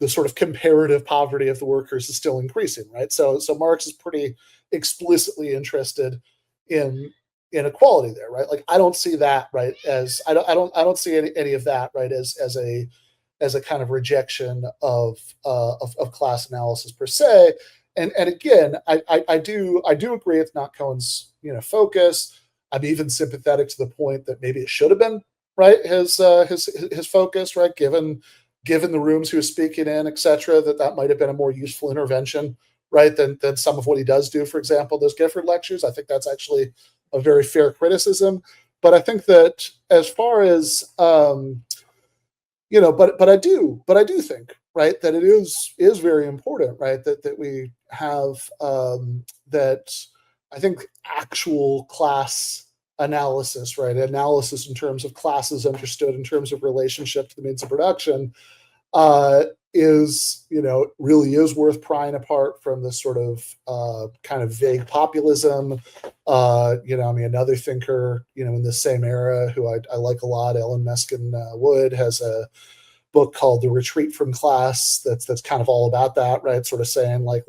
sort of comparative poverty of the workers is still increasing, right? So Marx is pretty explicitly interested in inequality there, right? Like I don't see that, right, as I don't see any of that, right, as a kind of rejection of class analysis per se. And again, I do agree it's not Cohen's focus. I'm even sympathetic to the point that maybe it should have been, right, his focus, right, given the rooms he was speaking in, etc., that might have been a more useful intervention, right, than some of what he does do. For example, those Gifford lectures. I think that's actually a very fair criticism. But I think that as far as but I do think, right, that it is very important, right, that we have that I think actual class analysis, right, analysis in terms of classes understood in terms of relationship to the means of production, is really is worth prying apart from this sort of kind of vague populism. Another thinker in the same era who I like a lot, Ellen Meskin Wood, has a book called The Retreat from Class that's kind of all about that, right? Sort of saying like,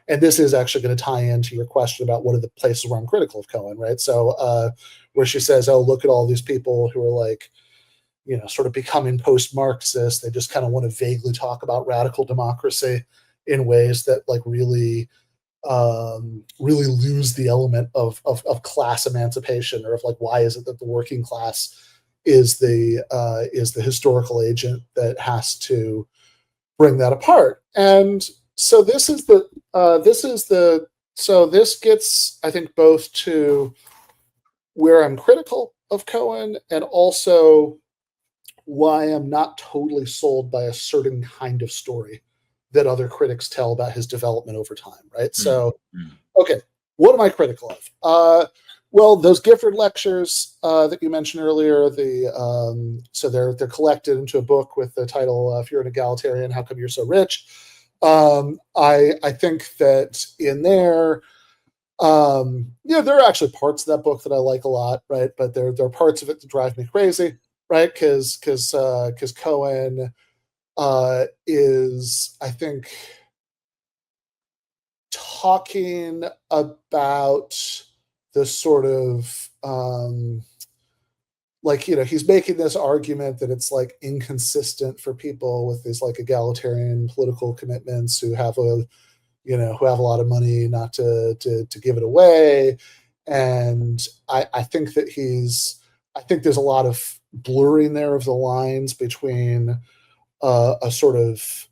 and this is actually going to tie into your question about what are the places where I'm critical of Cohen, right? So where she says, oh, look at all these people who are like, sort of becoming post-Marxist. They just kind of want to vaguely talk about radical democracy in ways that like really lose the element of class emancipation, or of like, why is it that the working class is the historical agent that has to bring that apart. And so this gets, I think, both to where I'm critical of Cohen and also why I'm not totally sold by a certain kind of story that other critics tell about his development over time, right? So, okay, what am I critical of? Well, those Gifford lectures that you mentioned earlier, so they're collected into a book with the title "If You're an Egalitarian, How Come You're So Rich?" I think that in there, there are actually parts of that book that I like a lot, right? But there are parts of it that drive me crazy, right? Because Cohen is, I think, talking about the sort of he's making this argument that it's like inconsistent for people with these like egalitarian political commitments who have a lot of money not to give it away. And I think that I think there's a lot of blurring there of the lines between a sort of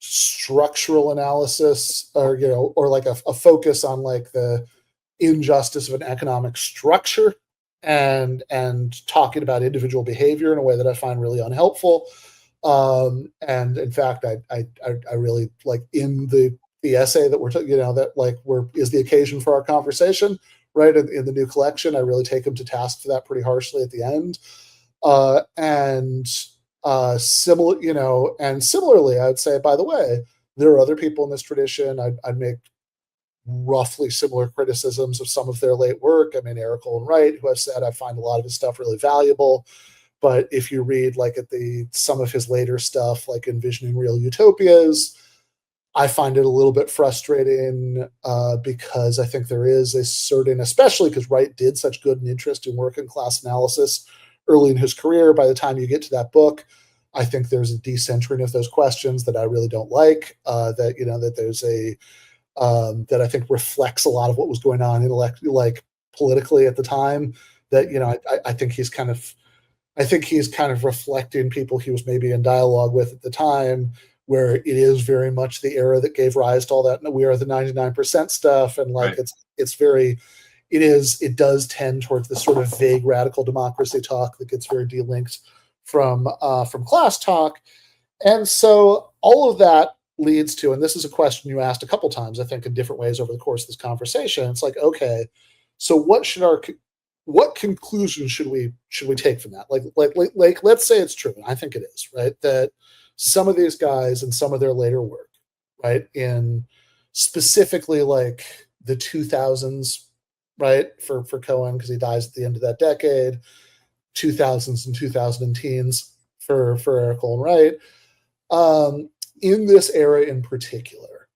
structural analysis or like a focus on like the injustice of an economic structure and talking about individual behavior in a way that I find really unhelpful. And in fact, I really like in the essay that is the occasion for our conversation, right? In the new collection, I really take him to task for that pretty harshly at the end. Similarly, I would say, by the way, there are other people in this tradition. I'd make roughly similar criticisms of some of their late work. I mean, Eric Olin Wright, who I've said I find a lot of his stuff really valuable. But if you read like some of his later stuff, like Envisioning Real Utopias, I find it a little bit frustrating because I think there is a certain, especially because Wright did such good and interesting work in class analysis early in his career. By the time you get to that book, I think there's a decentering of those questions that I really don't like. That there's a that I think reflects a lot of what was going on politically at the time. That I think he's kind of reflecting people he was maybe in dialogue with at the time, where it is very much the era that gave rise to all that "we are the 99% stuff," and like Right. it does tend towards this sort of vague radical democracy talk that gets very delinked from class talk. And so all of that leads to, and this is a question you asked a couple times, I think, in different ways over the course of this conversation. It's like, okay, so what conclusion should we take from that? Like let's say it's true, and I think it is, right, that some of these guys and some of their later work, right, in specifically like the 2000s, right, for Cohen, because he dies at the end of that decade, 2000s and 2010s for Eric Olin Wright. In this era in particular,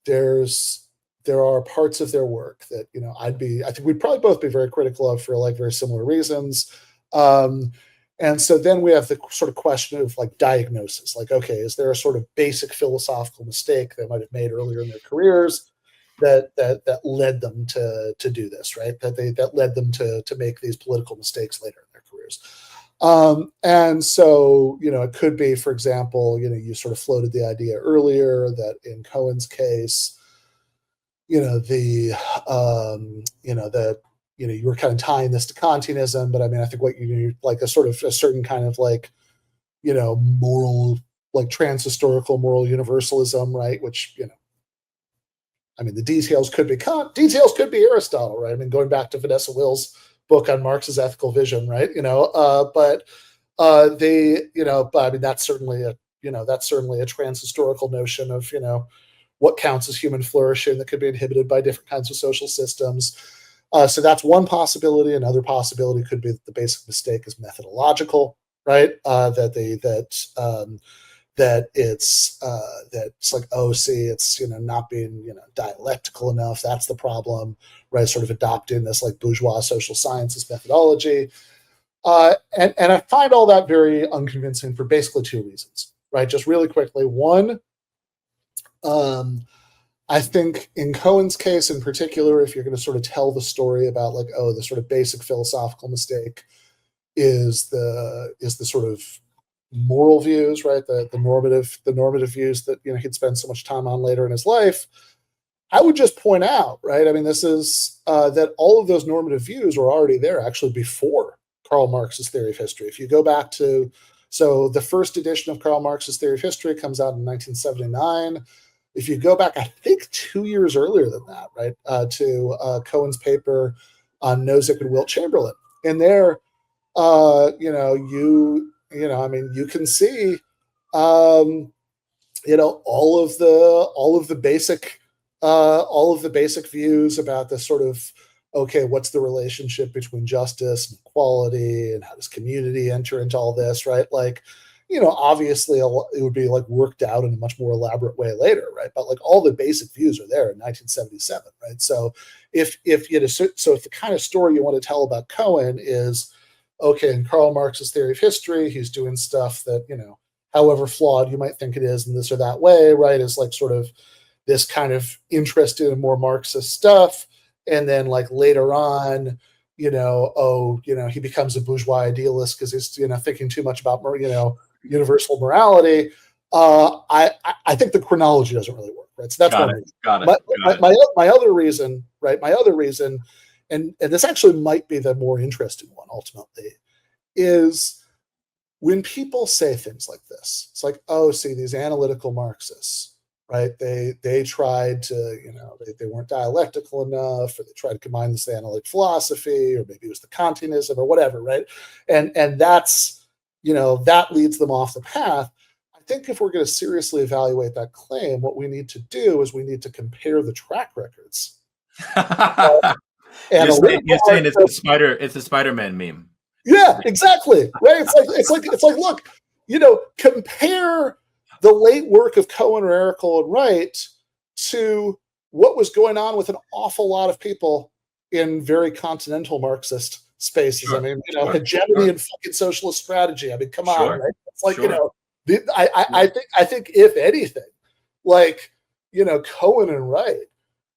there are parts of their work that I think we'd probably both be very critical of for like very similar reasons. And so then we have the sort of question of like diagnosis, like, okay, is there a sort of basic philosophical mistake they might have made earlier in their careers that led them to do this, right? That led them to make these political mistakes later in their careers. And so, it could be, for example, you sort of floated the idea earlier that in Cohen's case, you were kind of tying this to Kantianism, but I mean, I think what you need, like a certain kind of like, moral, like trans-historical moral universalism, right? Which, I mean, the details could be Kant, details could be Aristotle, right? I mean, going back to Vanessa Will's book on Marx's ethical vision, right? But I mean, that's certainly a trans-historical notion of, what counts as human flourishing that could be inhibited by different kinds of social systems. So that's one possibility. Another possibility could be that the basic mistake is methodological, right? That it's like, oh, see, it's not being dialectical enough. That's the problem, right? Sort of adopting this like bourgeois social sciences methodology, and I find all that very unconvincing for basically two reasons, right? Just really quickly, one. I think in Cohen's case in particular, if you're going to sort of tell the story about like, oh, the sort of basic philosophical mistake is the sort of moral views, right? The normative views that he'd spend so much time on later in his life. I would just point out, right? I mean, this is that all of those normative views were already there actually before Karl Marx's Theory of History. If you go back to, so the first edition of Karl Marx's Theory of History comes out in 1979. If you go back, I think 2 years earlier than that, right, to Cohen's paper on Nozick and Wilt Chamberlain, and there, I mean, you can see, all of the basic views about the sort of, okay, what's the relationship between justice and equality, and how does community enter into all this, right? Like, obviously it would be like worked out in a much more elaborate way later, right? But like all the basic views are there in 1977, right? So if the kind of story you want to tell about Cohen is, okay, in Karl Marx's Theory of History, he's doing stuff that, however flawed you might think it is in this or that way, right, is like sort of this kind of interested in more Marxist stuff. And then like later on, he becomes a bourgeois idealist because he's, thinking too much about, universal morality. I think the chronology doesn't really work, right? So that's one reason. Got it. My other reason, right? My other reason, and this actually might be the more interesting one ultimately, is when people say things like this. It's like, oh, see, these analytical Marxists, right? They tried to, they weren't dialectical enough, or they tried to combine this with analytic philosophy, or maybe it was the Kantianism or whatever, right? And that's, that leads them off the path. I think if we're going to seriously evaluate that claim, what we need to do is we need to compare the track records. You're saying it's the Spider-Man meme. Yeah, exactly. Right. It's like, look, compare the late work of Cohen, Rarical, and Wright to what was going on with an awful lot of people in very continental Marxist spaces. Sure, I mean, sure. hegemony and fucking socialist strategy. I mean, come on, Sure, right? It's like, sure. I think if anything, like, Cohen and Wright,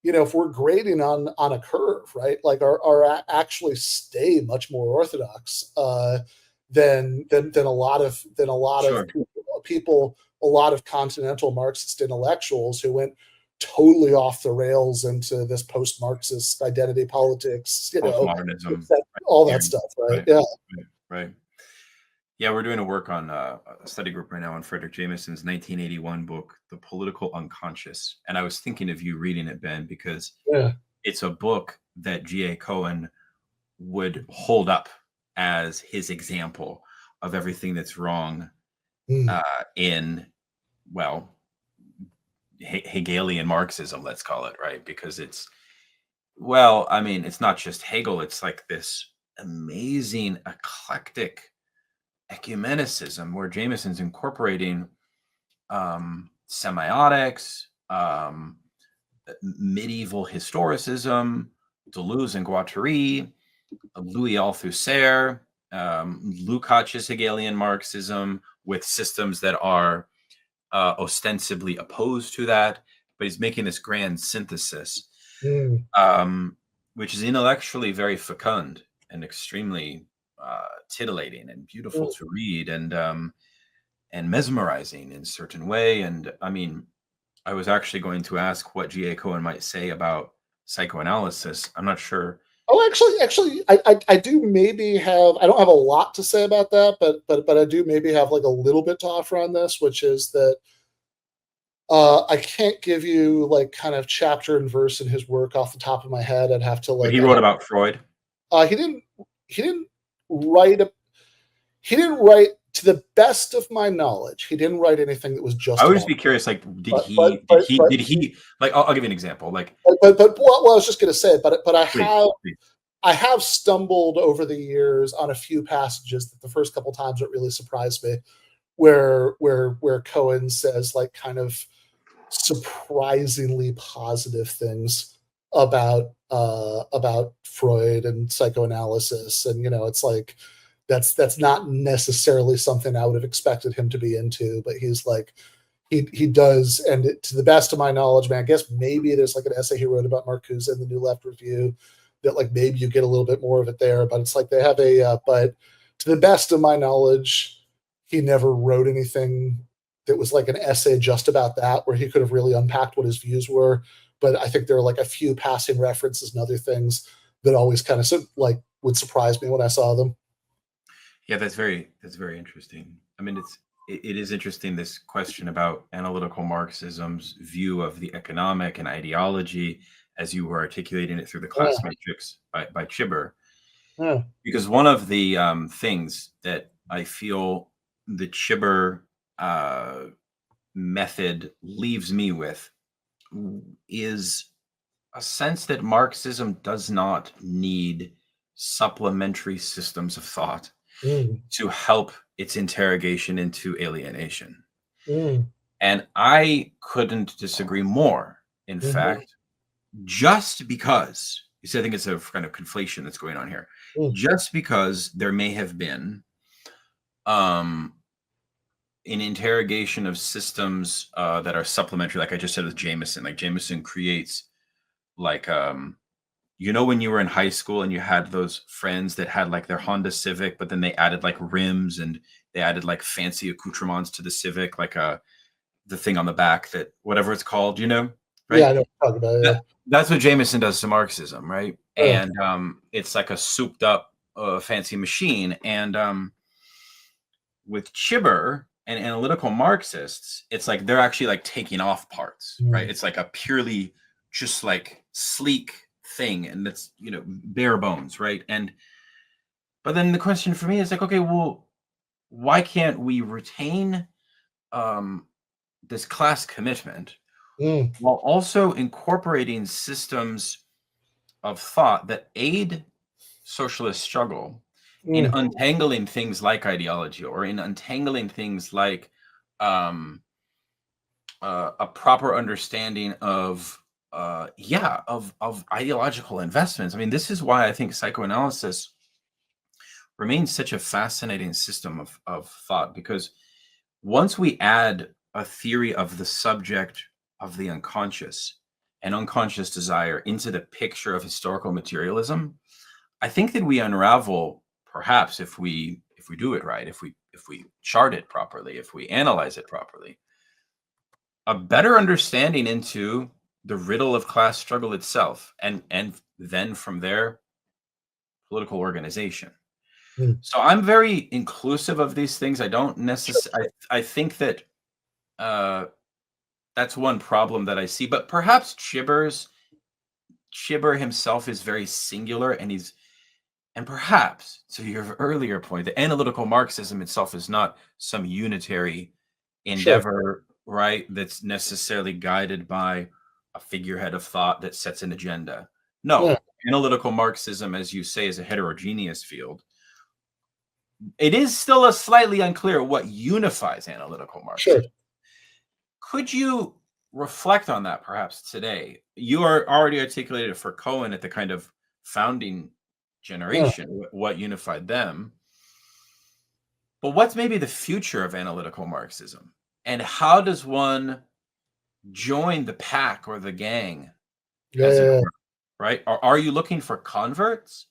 if we're grading on a curve, right, like are actually stay much more orthodox than a lot of Sure. people, a lot of continental Marxist intellectuals who went totally off the rails into this post-Marxist identity politics, Postmodernism, all that stuff, right? right, Yeah. right. Yeah, we're doing a work on a study group right now on Frederick Jameson's 1981 book, The Political Unconscious. And I was thinking of you reading it, Ben, because it's a book that G.A. Cohen would hold up as his example of everything that's wrong in, well, Hegelian Marxism, let's call it, right? Because it's, well, I mean, it's not just Hegel, it's like this amazing eclectic ecumenicism where Jameson's incorporating semiotics, medieval historicism, Deleuze and Guattari, Louis Althusser, Lukács's Hegelian Marxism with systems that are ostensibly opposed to that, but he's making this grand synthesis, which is intellectually very fecund and extremely titillating and beautiful to read, and mesmerizing in a certain way. And I mean, I was actually going to ask what G.A. Cohen might say about psychoanalysis. I'm not sure. Oh, actually, I do maybe have. I don't have a lot to say about that, but I do maybe have like a little bit to offer on this, which is that I can't give you like kind of chapter and verse in his work off the top of my head. I'd have to like. But he wrote about Freud. He didn't write. He didn't write, to the best of my knowledge, he didn't write anything that was just. I would just be curious, like, did he? Like, I'll give you an example. Like, well, I was just going to say, but please. I have stumbled over the years on a few passages that the first couple times it really surprised me, where Cohen says like kind of surprisingly positive things about Freud and psychoanalysis, and it's like that's not necessarily something I would have expected him to be into, but he's like he does, and to the best of my knowledge, man, I guess maybe there's like an essay he wrote about Marcuse in the New Left Review that like maybe you get a little bit more of it there, but it's like they have but to the best of my knowledge, he never wrote anything that was like an essay just about that, where he could have really unpacked what his views were. But I think there are like a few passing references and other things that always kind of like would surprise me when I saw them. Yeah, that's very interesting. I mean, it is interesting, this question about analytical Marxism's view of the economic and ideology as you were articulating it through the class matrix by Chibber. Because one of the things that I feel the Chibber method leaves me with is a sense that Marxism does not need supplementary systems of thought to help its interrogation into alienation. And I couldn't disagree more. In fact, just because, you see, I think it's a kind of conflation that's going on here. Just because there may have been an interrogation of systems that are supplementary, like I just said with Jameson, like Jameson creates like, when you were in high school and you had those friends that had like their Honda Civic, but then they added like rims and they added like fancy accoutrements to the Civic, like the thing on the back, that whatever it's called, right? Yeah, I know what you're talking about. Yeah. That's what Jameson does to Marxism, right? And it's like a souped up fancy machine. And with Chibber and analytical Marxists, it's like they're actually like taking off parts, right? It's like a purely just like sleek thing, and that's bare bones, right? But then the question for me is like, okay, well, why can't we retain this class commitment while also incorporating systems of thought that aid socialist struggle in untangling things like ideology, or in untangling things like a proper understanding of of ideological investments. I mean, this is why I think psychoanalysis remains such a fascinating system of thought, because once we add a theory of the subject of the unconscious and unconscious desire into the picture of historical materialism, I think that we unravel, perhaps if we do it right, if we chart it properly, if we analyze it properly, a better understanding into the riddle of class struggle itself, and then from there, political organization. Mm. So I'm very inclusive of these things. I don't necessarily. I think that that's one problem that I see. But perhaps Chibber himself is very singular, and perhaps, to your earlier point, the analytical Marxism itself is not some unitary endeavor, right? That's necessarily guided by a figurehead of thought that sets an agenda. No, analytical Marxism, as you say, is a heterogeneous field. It is still a slightly unclear what unifies analytical Marxism. Sure. Could you reflect on that perhaps today? You are already articulated for Cohen at the kind of founding generation, what unified them. But what's maybe the future of analytical Marxism? And how does one join the pack or the gang? Right? Are you looking for converts?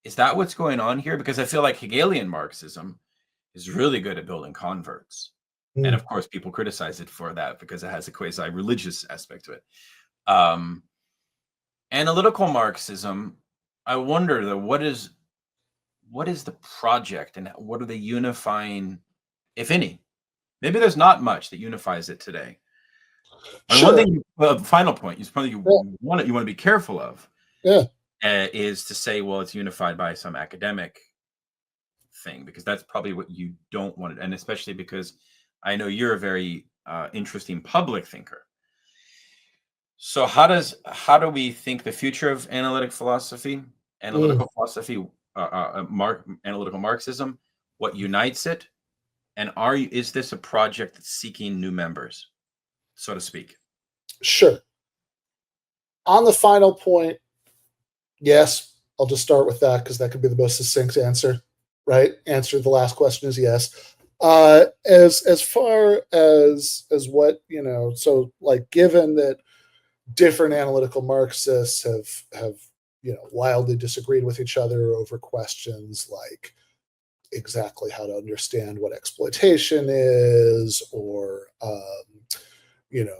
Is that what's going on here? Because I feel like Hegelian Marxism is really good at building converts. And of course, people criticize it for that because it has a quasi-religious aspect to it. Analytical Marxism, I wonder though, what is the project and what are the unifying, if any? Maybe there's not much that unifies it today. And one thing, final point, is probably you want to be careful of. Is to say, well, it's unified by some academic thing, because that's probably what you don't want, and especially because I know you're a very interesting public thinker. So how do we think the future of analytical philosophy, analytical Marxism, what unites it, and is this a project that's seeking new members, so to speak? Sure. On the final point, yes, I'll just start with that because that could be the most succinct answer, right? Answer to the last question is yes. As far as what, so like, given that different analytical Marxists have wildly disagreed with each other over questions like exactly how to understand what exploitation is, or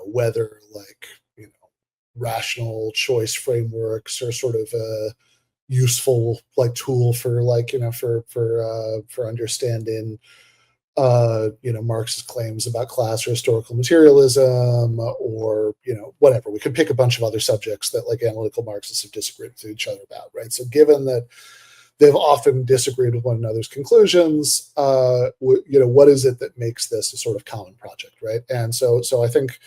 whether rational choice frameworks are sort of a useful tool for for understanding Marx's claims about class or historical materialism, or whatever. We could pick a bunch of other subjects that analytical Marxists have disagreed with each other about, right? So given that they've often disagreed with one another's conclusions, what is it that makes this a sort of common project, right? And so I think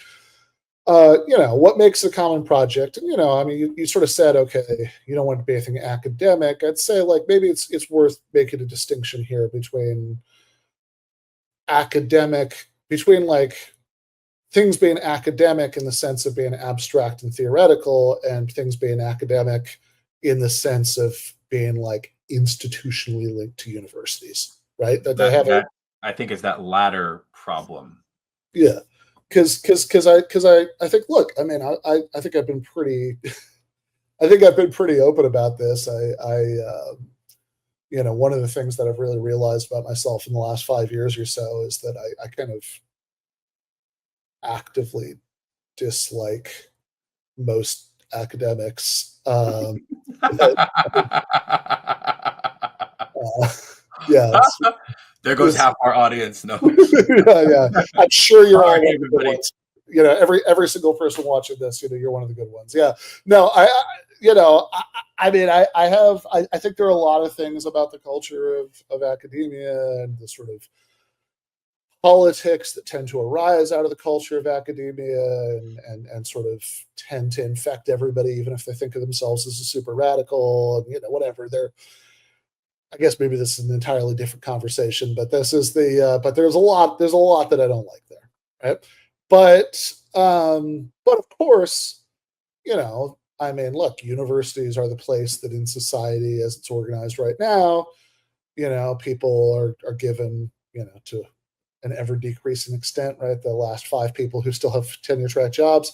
what makes a common project, and you sort of said, okay, you don't want to be anything academic. I'd say maybe it's worth making a distinction here between things being academic in the sense of being abstract and theoretical, and things being academic in the sense of being institutionally linked to universities, right? That I think is that latter problem. Yeah. Because I think, look, I mean, I think I've been pretty open about this. One of the things that I've really realized about myself in the last 5 years or so is that I kind of actively dislike most academics. There goes half our audience. No. yeah. I'm sure you're all everybody. Every single person watching this, you're one of the good ones. Yeah. No, I think there are a lot of things about the culture of academia and the sort of politics that tend to arise out of the culture of academia and sort of tend to infect everybody, even if they think of themselves as a super radical and whatever. I guess maybe this is an entirely different conversation, but this is but there's a lot that I don't like there, right? But of course, I mean, look, universities are the place that in society as it's organized right now, people are given, to an ever decreasing extent, right? The last 5 people who still have tenure track jobs,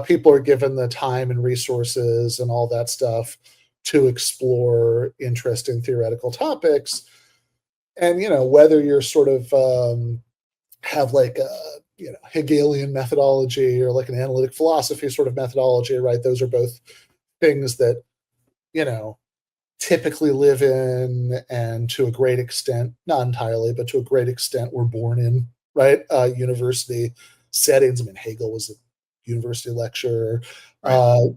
people are given the time and resources and all that stuff to explore interesting theoretical topics. And, whether you're sort of have like a, Hegelian methodology or like an analytic philosophy sort of methodology, right? Those are both things that, typically live in, and to a great extent, not entirely, but to a great extent, were born in, right? University settings. I mean, Hegel was a university lecturer, Right.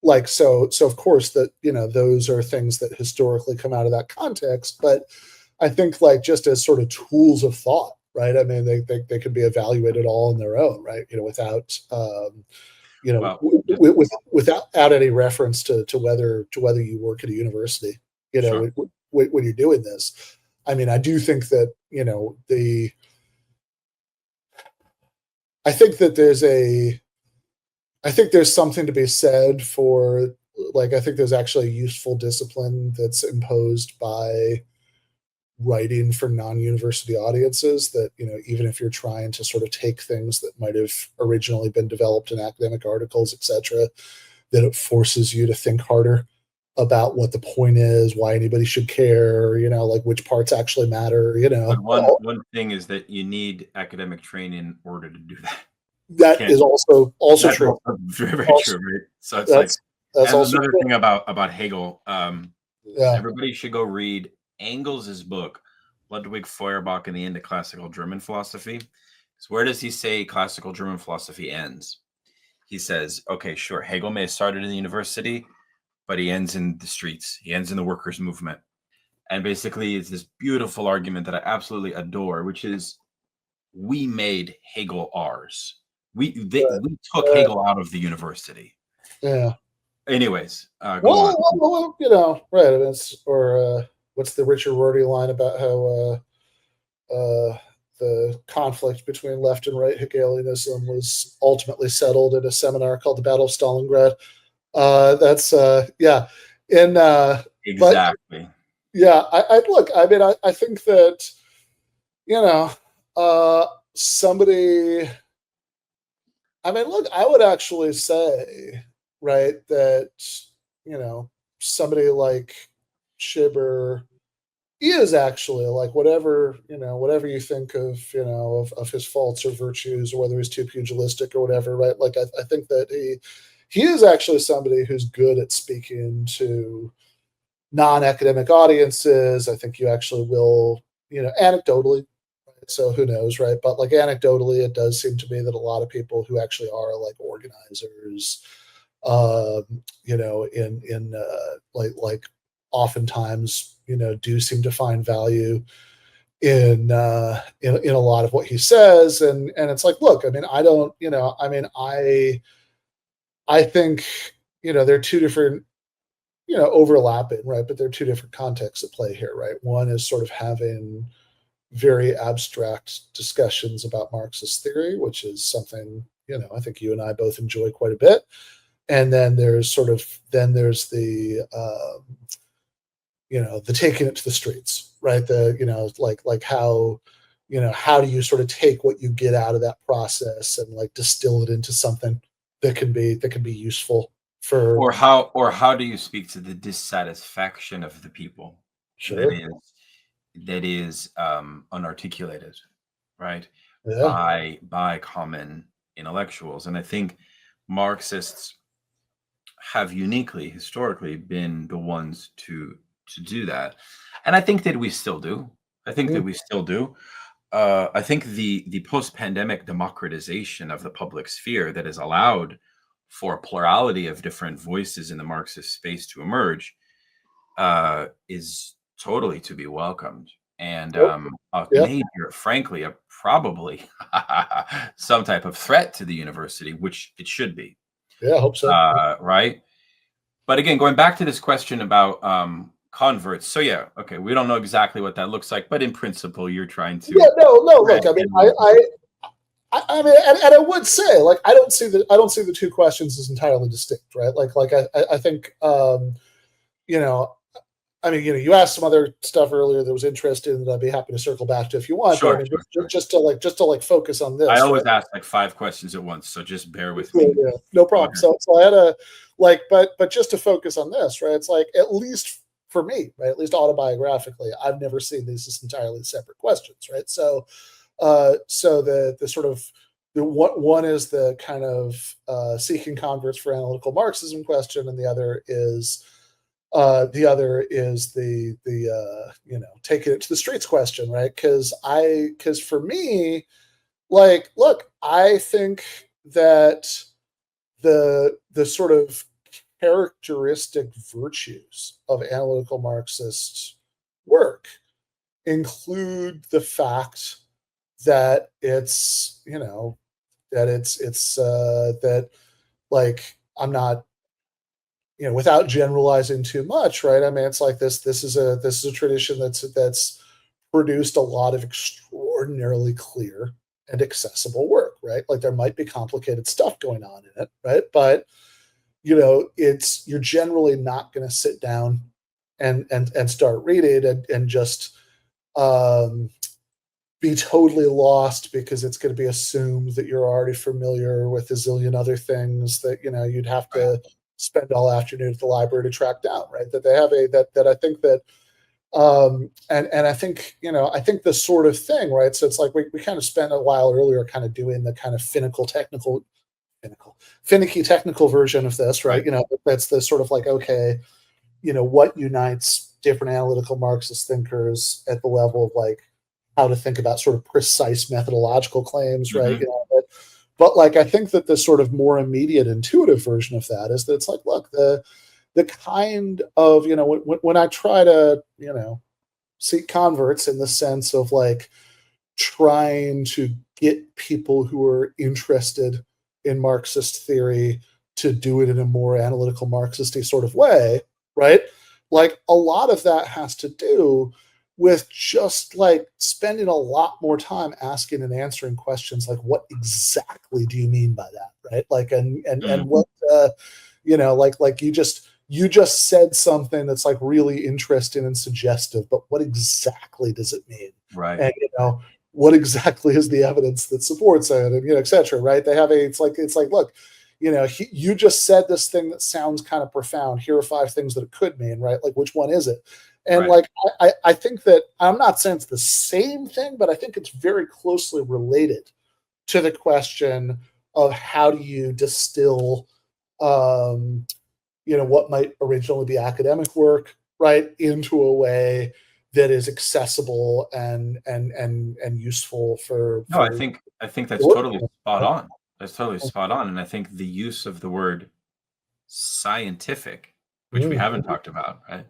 like, so of course that, those are things that historically come out of that context. But I think like just as sort of tools of thought, right? I mean, they can be evaluated all on their own, right? Without, Well, just without any reference to whether you work at a university, sure. when you're doing this. I mean, I do think that, I think that there's something to be said for, like, I think there's actually a useful discipline that's imposed by writing for non-university audiences, that, even if you're trying to sort of take things that might have originally been developed in academic articles, etc., that it forces you to think harder about what the point is, why anybody should care, like which parts actually matter, But one thing is that you need academic training in order to do that. that Can't is also That's true. also very, very Also, true, right? So it's like, that's and also another true. thing about Hegel, Yeah. everybody should go read Engels' book, Ludwig Feuerbach and the End of Classical German Philosophy. So where does he say classical German philosophy ends? He says, okay, sure, Hegel may have started in the university, but he ends in the streets. He ends in the workers' movement. And basically, it's this beautiful argument that I absolutely adore, which is, we made Hegel ours. We took Uh, Hegel out of the university. yeah. Anyways, go on. Well, right. I mean, what's the Richard Rorty line about how the conflict between left and right Hegelianism was ultimately settled in a seminar called the Battle of Stalingrad. That's yeah. And but Exactly. yeah, I look. I mean, I think that, somebody. I mean, look, I would actually say, right, that, somebody like Schibber is actually, like, whatever you think of, of his faults or virtues, or whether he's too pugilistic or whatever, right? Like, I think that he is actually somebody who's good at speaking to non-academic audiences. I think you actually will, anecdotally. So who knows, right? But like anecdotally, it does seem to me that a lot of people who actually are like organizers, in like oftentimes, do seem to find value in a lot of what he says. And it's like, look, I mean, I don't, I mean, I think, there are two different, overlapping, right? But there are two different contexts at play here, right? One is sort of having very abstract discussions about Marxist theory, which is something, I think you and I both enjoy quite a bit. And then there's the, the taking it to the streets, right? The, like how, how do you sort of take what you get out of that process and like distill it into something that can be useful for. Or how do you speak to the dissatisfaction of the people Sure. that is unarticulated, right? Yeah. By common intellectuals. And I think Marxists have uniquely, historically, been the ones to do that. And I think that we still do. I think that we still do. I think the post-pandemic democratization of the public sphere that has allowed for a plurality of different voices in the Marxist space to emerge is totally to be welcomed. And Yeah. major, frankly, probably some type of threat to the university, which it should be. Yeah, I hope so. Right. But again, going back to this question about converts. So yeah, okay, we don't know exactly what that looks like, but in principle, you're trying to. Yeah, no. Look, I mean, I mean, and I would say, like, I don't see the two questions as entirely distinct, right? I think, you know, I mean, you asked some other stuff earlier that was interesting that I'd be happy to circle back to if you want. Sure, but I mean, sure. just to focus on this. I always right? ask like 5 questions at once, so just bear with Yeah, me. yeah, no problem. So I had but just to focus on this, right? It's like, at least for me, right? At least autobiographically, I've never seen these as entirely separate questions, right? So, so the sort of one is the kind of seeking converts for analytical Marxism question, and the other is the taking it to the streets question, right? Because for me, like, look, I think that the sort of characteristic virtues of analytical Marxist work include the fact that that, like, I'm not, without generalizing too much, right? I mean, it's like this is a tradition that's produced a lot of extraordinarily clear and accessible work, right? Like, there might be complicated stuff going on in it, right? But you're generally not going to sit down and start reading and just be totally lost because it's going to be assumed that you're already familiar with a zillion other things that you'd have to spend all afternoon at the library to track down, right? That they have that I think that and I think I think the sort of thing, right? So it's like we kind of spent a while earlier kind of doing the kind of finicky technical version of this, right? That's the sort of like, okay, what unites different analytical Marxist thinkers at the level of like how to think about sort of precise methodological claims, right? But like, I think that the sort of more immediate intuitive version of that is that it's like, look, the kind of, when I try to, seek converts in the sense of like trying to get people who are interested in Marxist theory to do it in a more analytical Marxist-y sort of way, right? Like, a lot of that has to do with just like spending a lot more time asking and answering questions like, what exactly do you mean by that, right? Like, and what, like you just said something that's like really interesting and suggestive, but what exactly does it mean? Right. And what exactly is the evidence that supports it, and et cetera, right? They have it's like, look, you just said this thing that sounds kind of profound. Here are 5 things that it could mean, right? Like, which one is it? And like, I think that, I'm not saying it's the same thing, but I think it's very closely related to the question of how do you distill what might originally be academic work, right, into a way that is accessible and useful for. No, I think that's totally spot on. That's totally spot on. And I think the use of the word scientific, which we haven't talked about, right?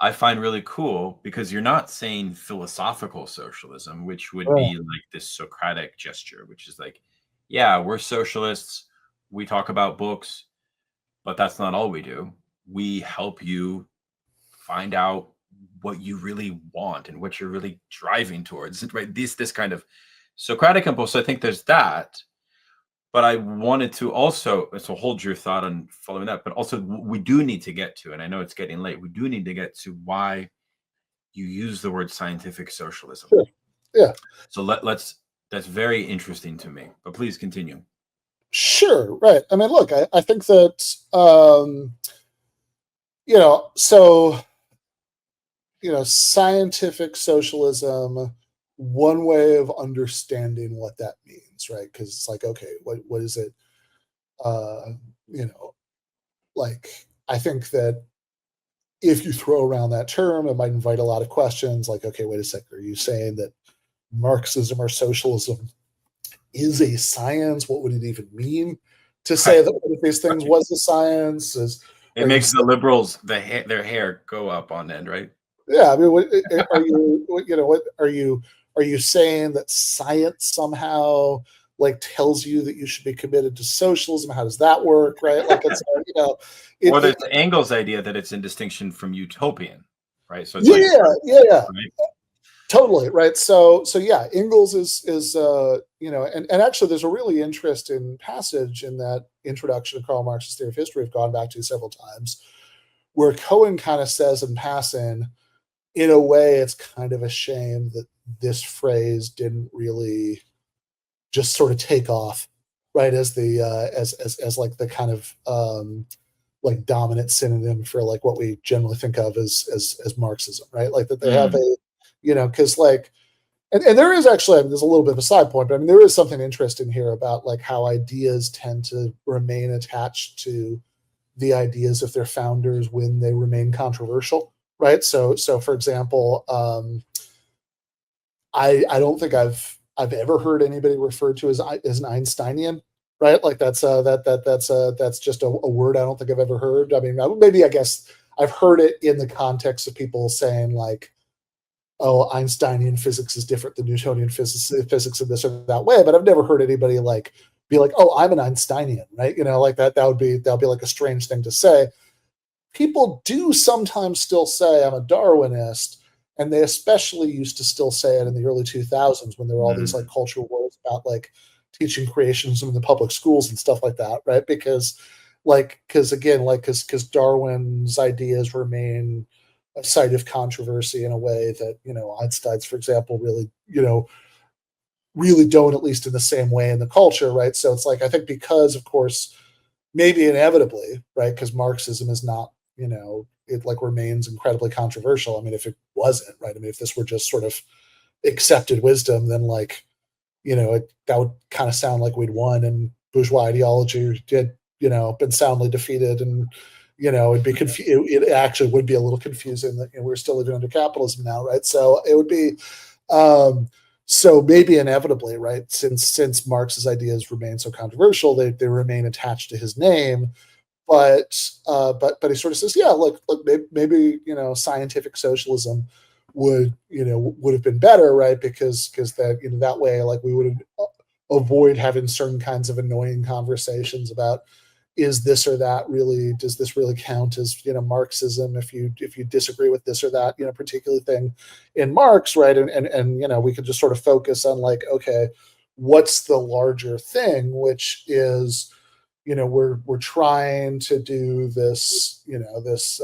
I find really cool, because you're not saying philosophical socialism, which would be like this Socratic gesture, which is like, yeah, we're socialists, we talk about books, but that's not all we do. We help you find out what you really want and what you're really driving towards, right? This kind of Socratic impulse. I think there's that, but I wanted to also, so hold your thought on following that, but also we do need to get to, and I know it's getting late, we do need to get to why you use the word scientific socialism. Sure. Yeah. So that's very interesting to me, but please continue. Sure. Right. I mean, look, I think that, scientific socialism, one way of understanding what that means, right? Because it's like, okay, what is it? Like, I think that if you throw around that term, it might invite a lot of questions like, okay, wait a second, are you saying that Marxism or socialism is a science? What would it even mean to say that one of these things was a science? It makes the liberals, their hair go up on end, right? Yeah, I mean, are you saying that science somehow like tells you that you should be committed to socialism? How does that work, right? Like, it's or there's Engels' idea that it's in distinction from utopian, right? So it's yeah. Right? Totally, right. So yeah, Engels is and actually there's a really interesting passage in that introduction to Karl Marx's theory of history I've gone back to several times, where Cohen kind of says in passing, in a way, it's kind of a shame that this phrase didn't really just sort of take off, right, as the as like the kind of like dominant synonym for like what we generally think of as Marxism, right? Like that they have a, because like, and there is actually, I mean, there's a little bit of a side point, but I mean, there is something interesting here about like how ideas tend to remain attached to the ideas of their founders when they remain controversial, right? So for example, I don't think I've ever heard anybody referred to as an Einsteinian, right? Like that's just a word I don't think I've ever heard. I mean, maybe I guess I've heard it in the context of people saying like, oh, Einsteinian physics is different than Newtonian physics in this or that way, but I've never heard anybody like be like, oh, I'm an Einsteinian, right? Like that would be like a strange thing to say. People do sometimes still say I'm a Darwinist, and they especially used to still say it in the early 2000s when there were all these like cultural wars about like teaching creationism in the public schools and stuff like that, right? Because Darwin's ideas remain a site of controversy in a way that Einstein's, for example, really don't, at least in the same way in the culture, right? So it's like I think because, of course, maybe inevitably, right, because Marxism is not, it like remains incredibly controversial. I mean, if it wasn't, right, I mean, if this were just sort of accepted wisdom, then like, that would kind of sound like we'd won and bourgeois ideology had, been soundly defeated, and it'd be it actually would be a little confusing that we're still living under capitalism now, right? So it would be so maybe inevitably, right, since Marx's ideas remain so controversial, they remain attached to his name. But he sort of says, yeah, look, maybe scientific socialism would have been better, right? Because that that way, like we would avoid having certain kinds of annoying conversations about, is this or that really, does this really count as Marxism if you disagree with this or that particular thing in Marx, right? And we could just sort of focus on like, okay, what's the larger thing, which is we're trying to do this this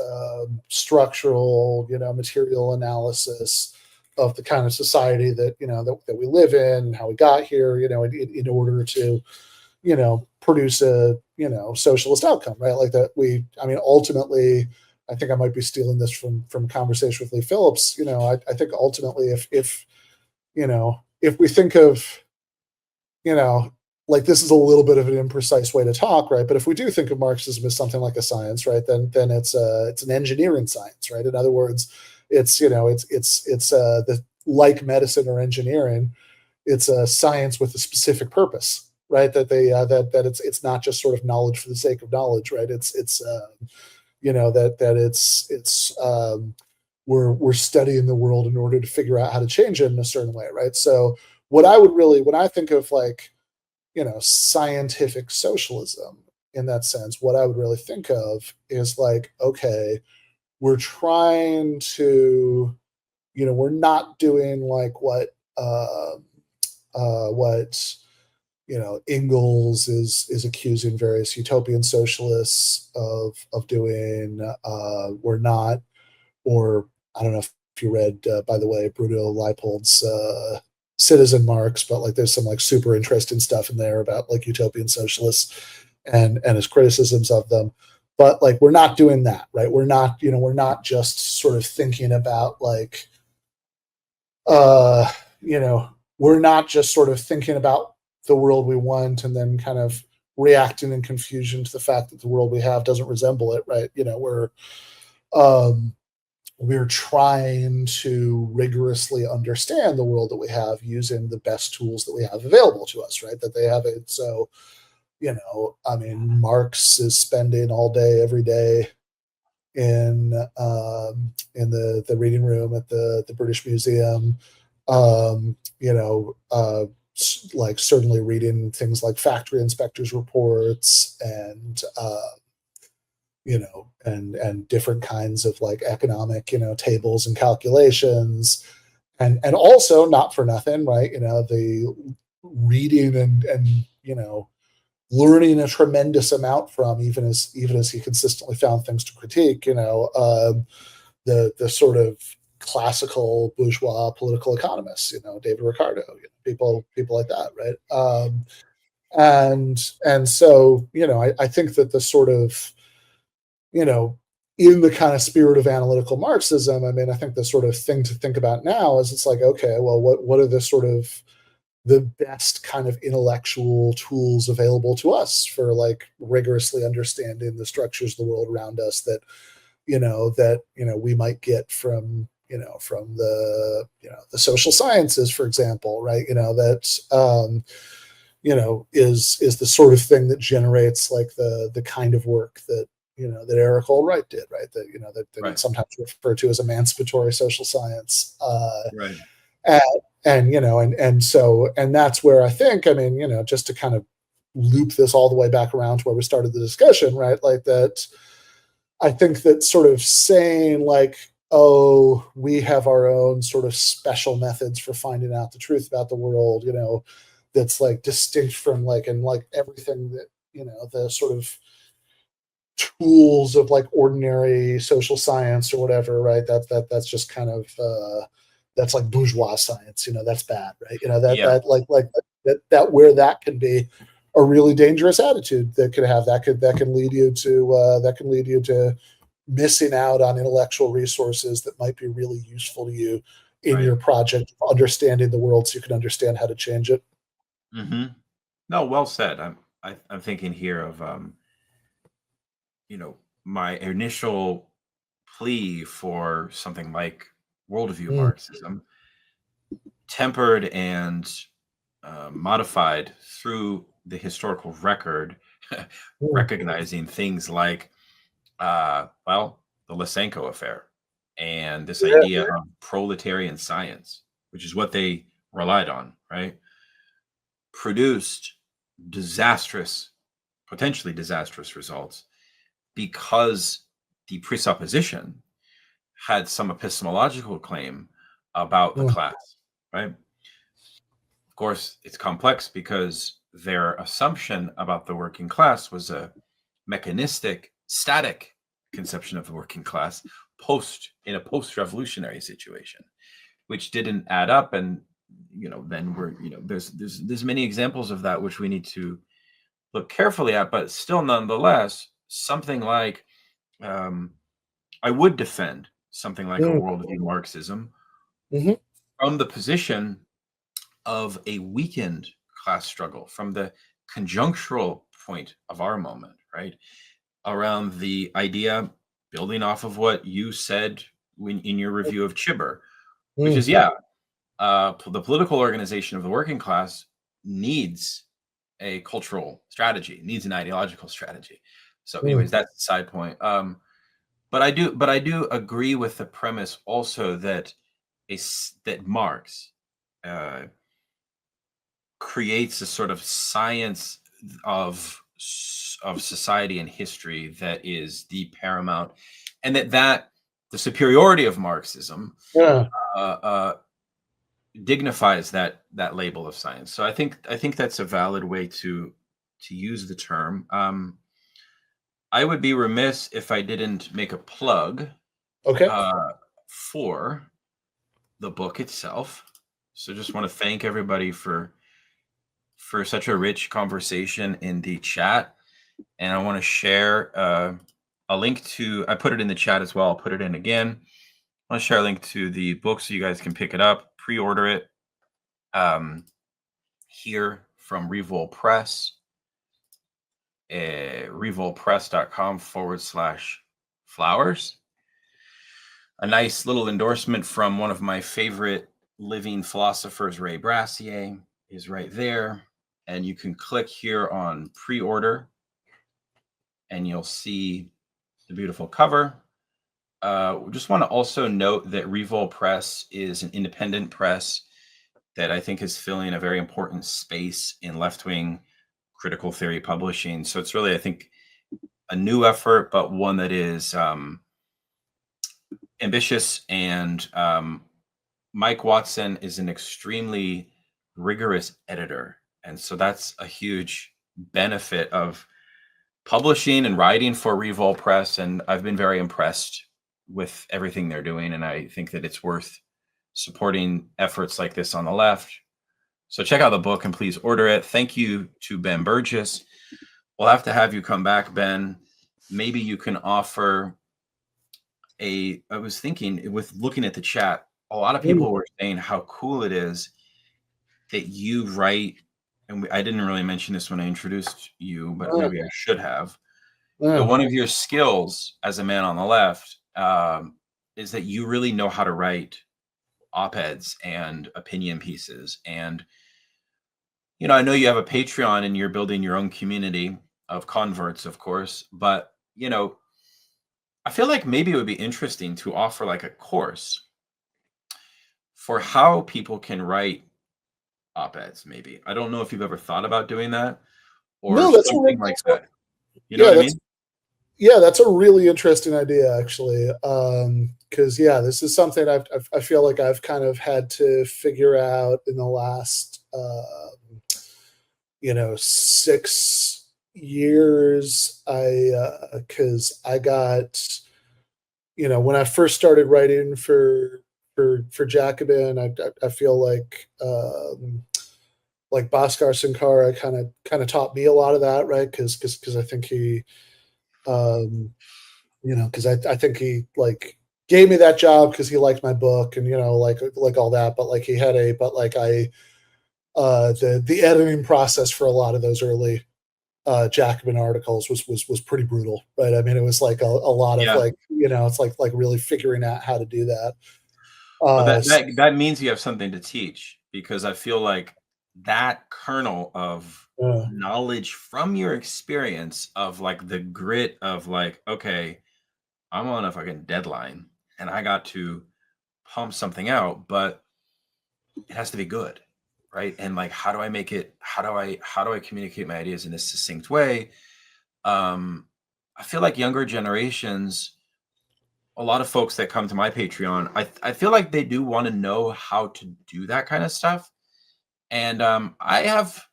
structural material analysis of the kind of society that that we live in, how we got here, in order to produce a socialist outcome, right? Like that ultimately, I think I might be stealing this from conversation with Lee Phillips. I think ultimately if we think of like this is a little bit of an imprecise way to talk, right? But if we do think of Marxism as something like a science, right, then it's an engineering science, right? In other words, it's the like medicine or engineering, it's a science with a specific purpose, right? That it's not just sort of knowledge for the sake of knowledge, right? We're studying the world in order to figure out how to change it in a certain way, right? So when I think of like scientific socialism in that sense, what I would really think of is like, okay, we're trying to, we're not doing like what Engels is accusing various utopian socialists of doing. We're not, or I don't know if you read, by the way, Bruno Leipold's Citizen Marx, but like there's some like super interesting stuff in there about like utopian socialists and his criticisms of them. But like we're not doing that, right? We're not just sort of thinking about like we're not just sort of thinking about the world we want and then kind of reacting in confusion to the fact that the world we have doesn't resemble it, right? We're trying to rigorously understand the world that we have using the best tools that we have available to us, right? That they have it. So, Marx is spending all day, every day in the reading room at the British Museum, like certainly reading things like factory inspectors' reports and and different kinds of like economic tables and calculations, and also, not for nothing, right? The reading and learning a tremendous amount from, even as he consistently found things to critique, the sort of classical bourgeois political economists, David Ricardo, people like that, right? And so, I think that the sort of, in the kind of spirit of analytical Marxism, I mean, I think the sort of thing to think about now is, it's like, okay, well, what are the sort of the best kind of intellectual tools available to us for like rigorously understanding the structures of the world around us that we might get from the social sciences, for example, right? That is the sort of thing that generates like the kind of work that that Eric Allwright did, right? That Right. it's sometimes referred to as emancipatory social science. Right. And that's where I think, I mean, just to kind of loop this all the way back around to where we started the discussion, right? Like that, I think that sort of saying like, oh, we have our own sort of special methods for finding out the truth about the world, that's like distinct from like, and like everything that, the sort of tools of like ordinary social science or whatever, right? That's just kind of, that's like bourgeois science, that's bad, right? That where that can be a really dangerous attitude that can lead you to missing out on intellectual resources that might be really useful to you in Right. your project of understanding the world, so you can understand how to change it. Mm-hmm. No, well said. I'm thinking here of my initial plea for something like worldview Marxism, tempered and modified through the historical record, recognizing things like, the Lysenko affair and this idea of proletarian science, which is what they relied on, right? Produced potentially disastrous results because the presupposition had some epistemological claim about the class, right? Of course, it's complex because their assumption about the working class was a mechanistic, static conception of the working class in a post-revolutionary situation, which didn't add up. And then there's many examples of that which we need to look carefully at, but still, nonetheless, something like I would defend something like a worldview Marxism from the position of a weakened class struggle, from the conjunctural point of our moment, right? Around the idea, building off of what you said in your review of Chibber, which is, the political organization of the working class needs a cultural strategy, needs an ideological strategy. So anyways, that's the side point. But I do agree with the premise also that Marx creates a sort of science of society and history that is the paramount, and that the superiority of Marxism dignifies that label of science. So I think that's a valid way to use the term. I would be remiss if I didn't make a plug for the book itself. So just want to thank everybody for such a rich conversation in the chat. And I want to share a link to, I put it in the chat as well, I'll put it in again. I want to share a link to the book so you guys can pick it up, pre-order it here from Revol Press. revolpress.com/flowers. A nice little endorsement from one of my favorite living philosophers, Ray Brassier, is right there. And you can click here on pre-order and you'll see the beautiful cover. We just want to also note that Revol Press is an independent press that I think is filling a very important space in left-wing critical theory publishing. So it's really, I think, a new effort, but one that is ambitious and Mike Watson is an extremely rigorous editor. And so that's a huge benefit of publishing and writing for Revol Press. And I've been very impressed with everything they're doing. And I think that it's worth supporting efforts like this on the left. So check out the book and please order it. Thank you to Ben Burgis. We'll have to have you come back, Ben. Maybe you can offer I was thinking, with looking at the chat, a lot of people were saying how cool it is that you write, and I didn't really mention this when I introduced you, but maybe I should have. But one of your skills as a man on the left is that you really know how to write op-eds and opinion pieces. And, you know, I know you have a Patreon and you're building your own community of converts, of course, but, you know, I feel like maybe it would be interesting to offer like a course for how people can write op-eds. Maybe, I don't know if you've ever thought about doing that or something like that. You know what I mean? Yeah, that's a really interesting idea, actually. Because this is something I feel like I've kind of had to figure out in the last 6 years. Because I got, when I first started writing for Jacobin, I feel like Bhaskar Sankara kind of taught me a lot of that, right? Because I think he because I think he like gave me that job because he liked my book and like all that, but like he had the editing process for a lot of those early Jacobin articles was pretty brutal, right? I mean, it was like a lot of it's like really figuring out how to do that. But that means you have something to teach, because I feel like that kernel of knowledge from your experience of like the grit of like, okay, I'm on a fucking deadline and I got to pump something out, but it has to be good, right? And like, how do I make it? How do I communicate my ideas in a succinct way? I feel like younger generations, a lot of folks that come to my Patreon, I feel like they do want to know how to do that kind of stuff. And I have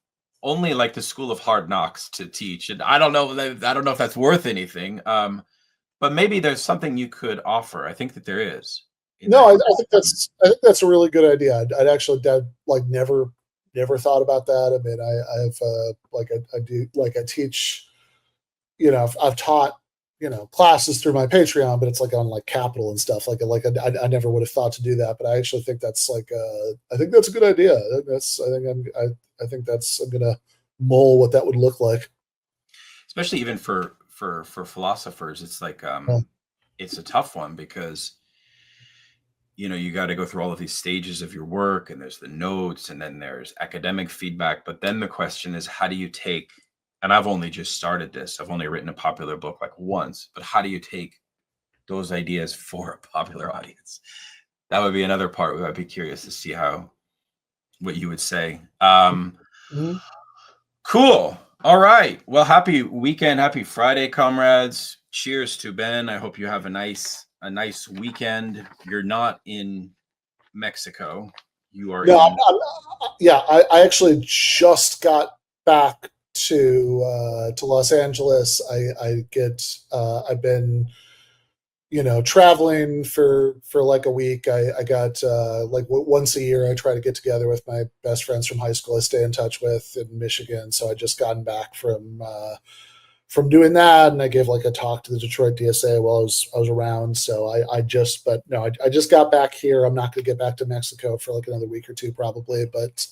only like the School of Hard Knocks to teach, and I don't know if that's worth anything. But maybe there's something you could offer. I think that there is. No, I think that's a really good idea. I'd actually like never thought about that. I mean, I have I teach, I've taught classes through my Patreon, but it's like on like Capital and stuff. I never would have thought to do that, but I actually think that's I think that's a good idea. I think I'm gonna mull what that would look like. Especially even for philosophers, it's like it's a tough one, because you got to go through all of these stages of your work, and there's the notes, and then there's academic feedback. But then the question is, how do you take, and I've only just started this, I've only written a popular book like once, but how do you take those ideas for a popular audience? That would be another part where I'd be curious to see what you would say. Cool. All right. Well, happy weekend. Happy Friday, comrades. Cheers to Ben. I hope you have a nice weekend. You're not in Mexico. You are. No, I actually just got back to Los Angeles. I've been traveling for like a week. I got like once a year I try to get together with my best friends from high school I stay in touch with in Michigan. So I just gotten back from doing that, and I gave like a talk to the Detroit DSA while I was around. So I just got back here. I'm not going to get back to Mexico for like another week or two probably, but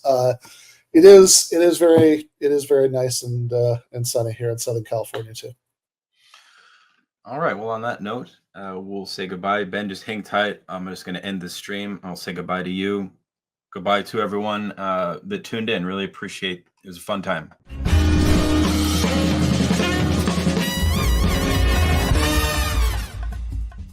it is very nice and sunny here in Southern California too. All right. Well, on that note, we'll say goodbye. Ben, just hang tight. I'm just going to end the stream. I'll say goodbye to you. Goodbye to everyone that tuned in. Really appreciate it. It was a fun time.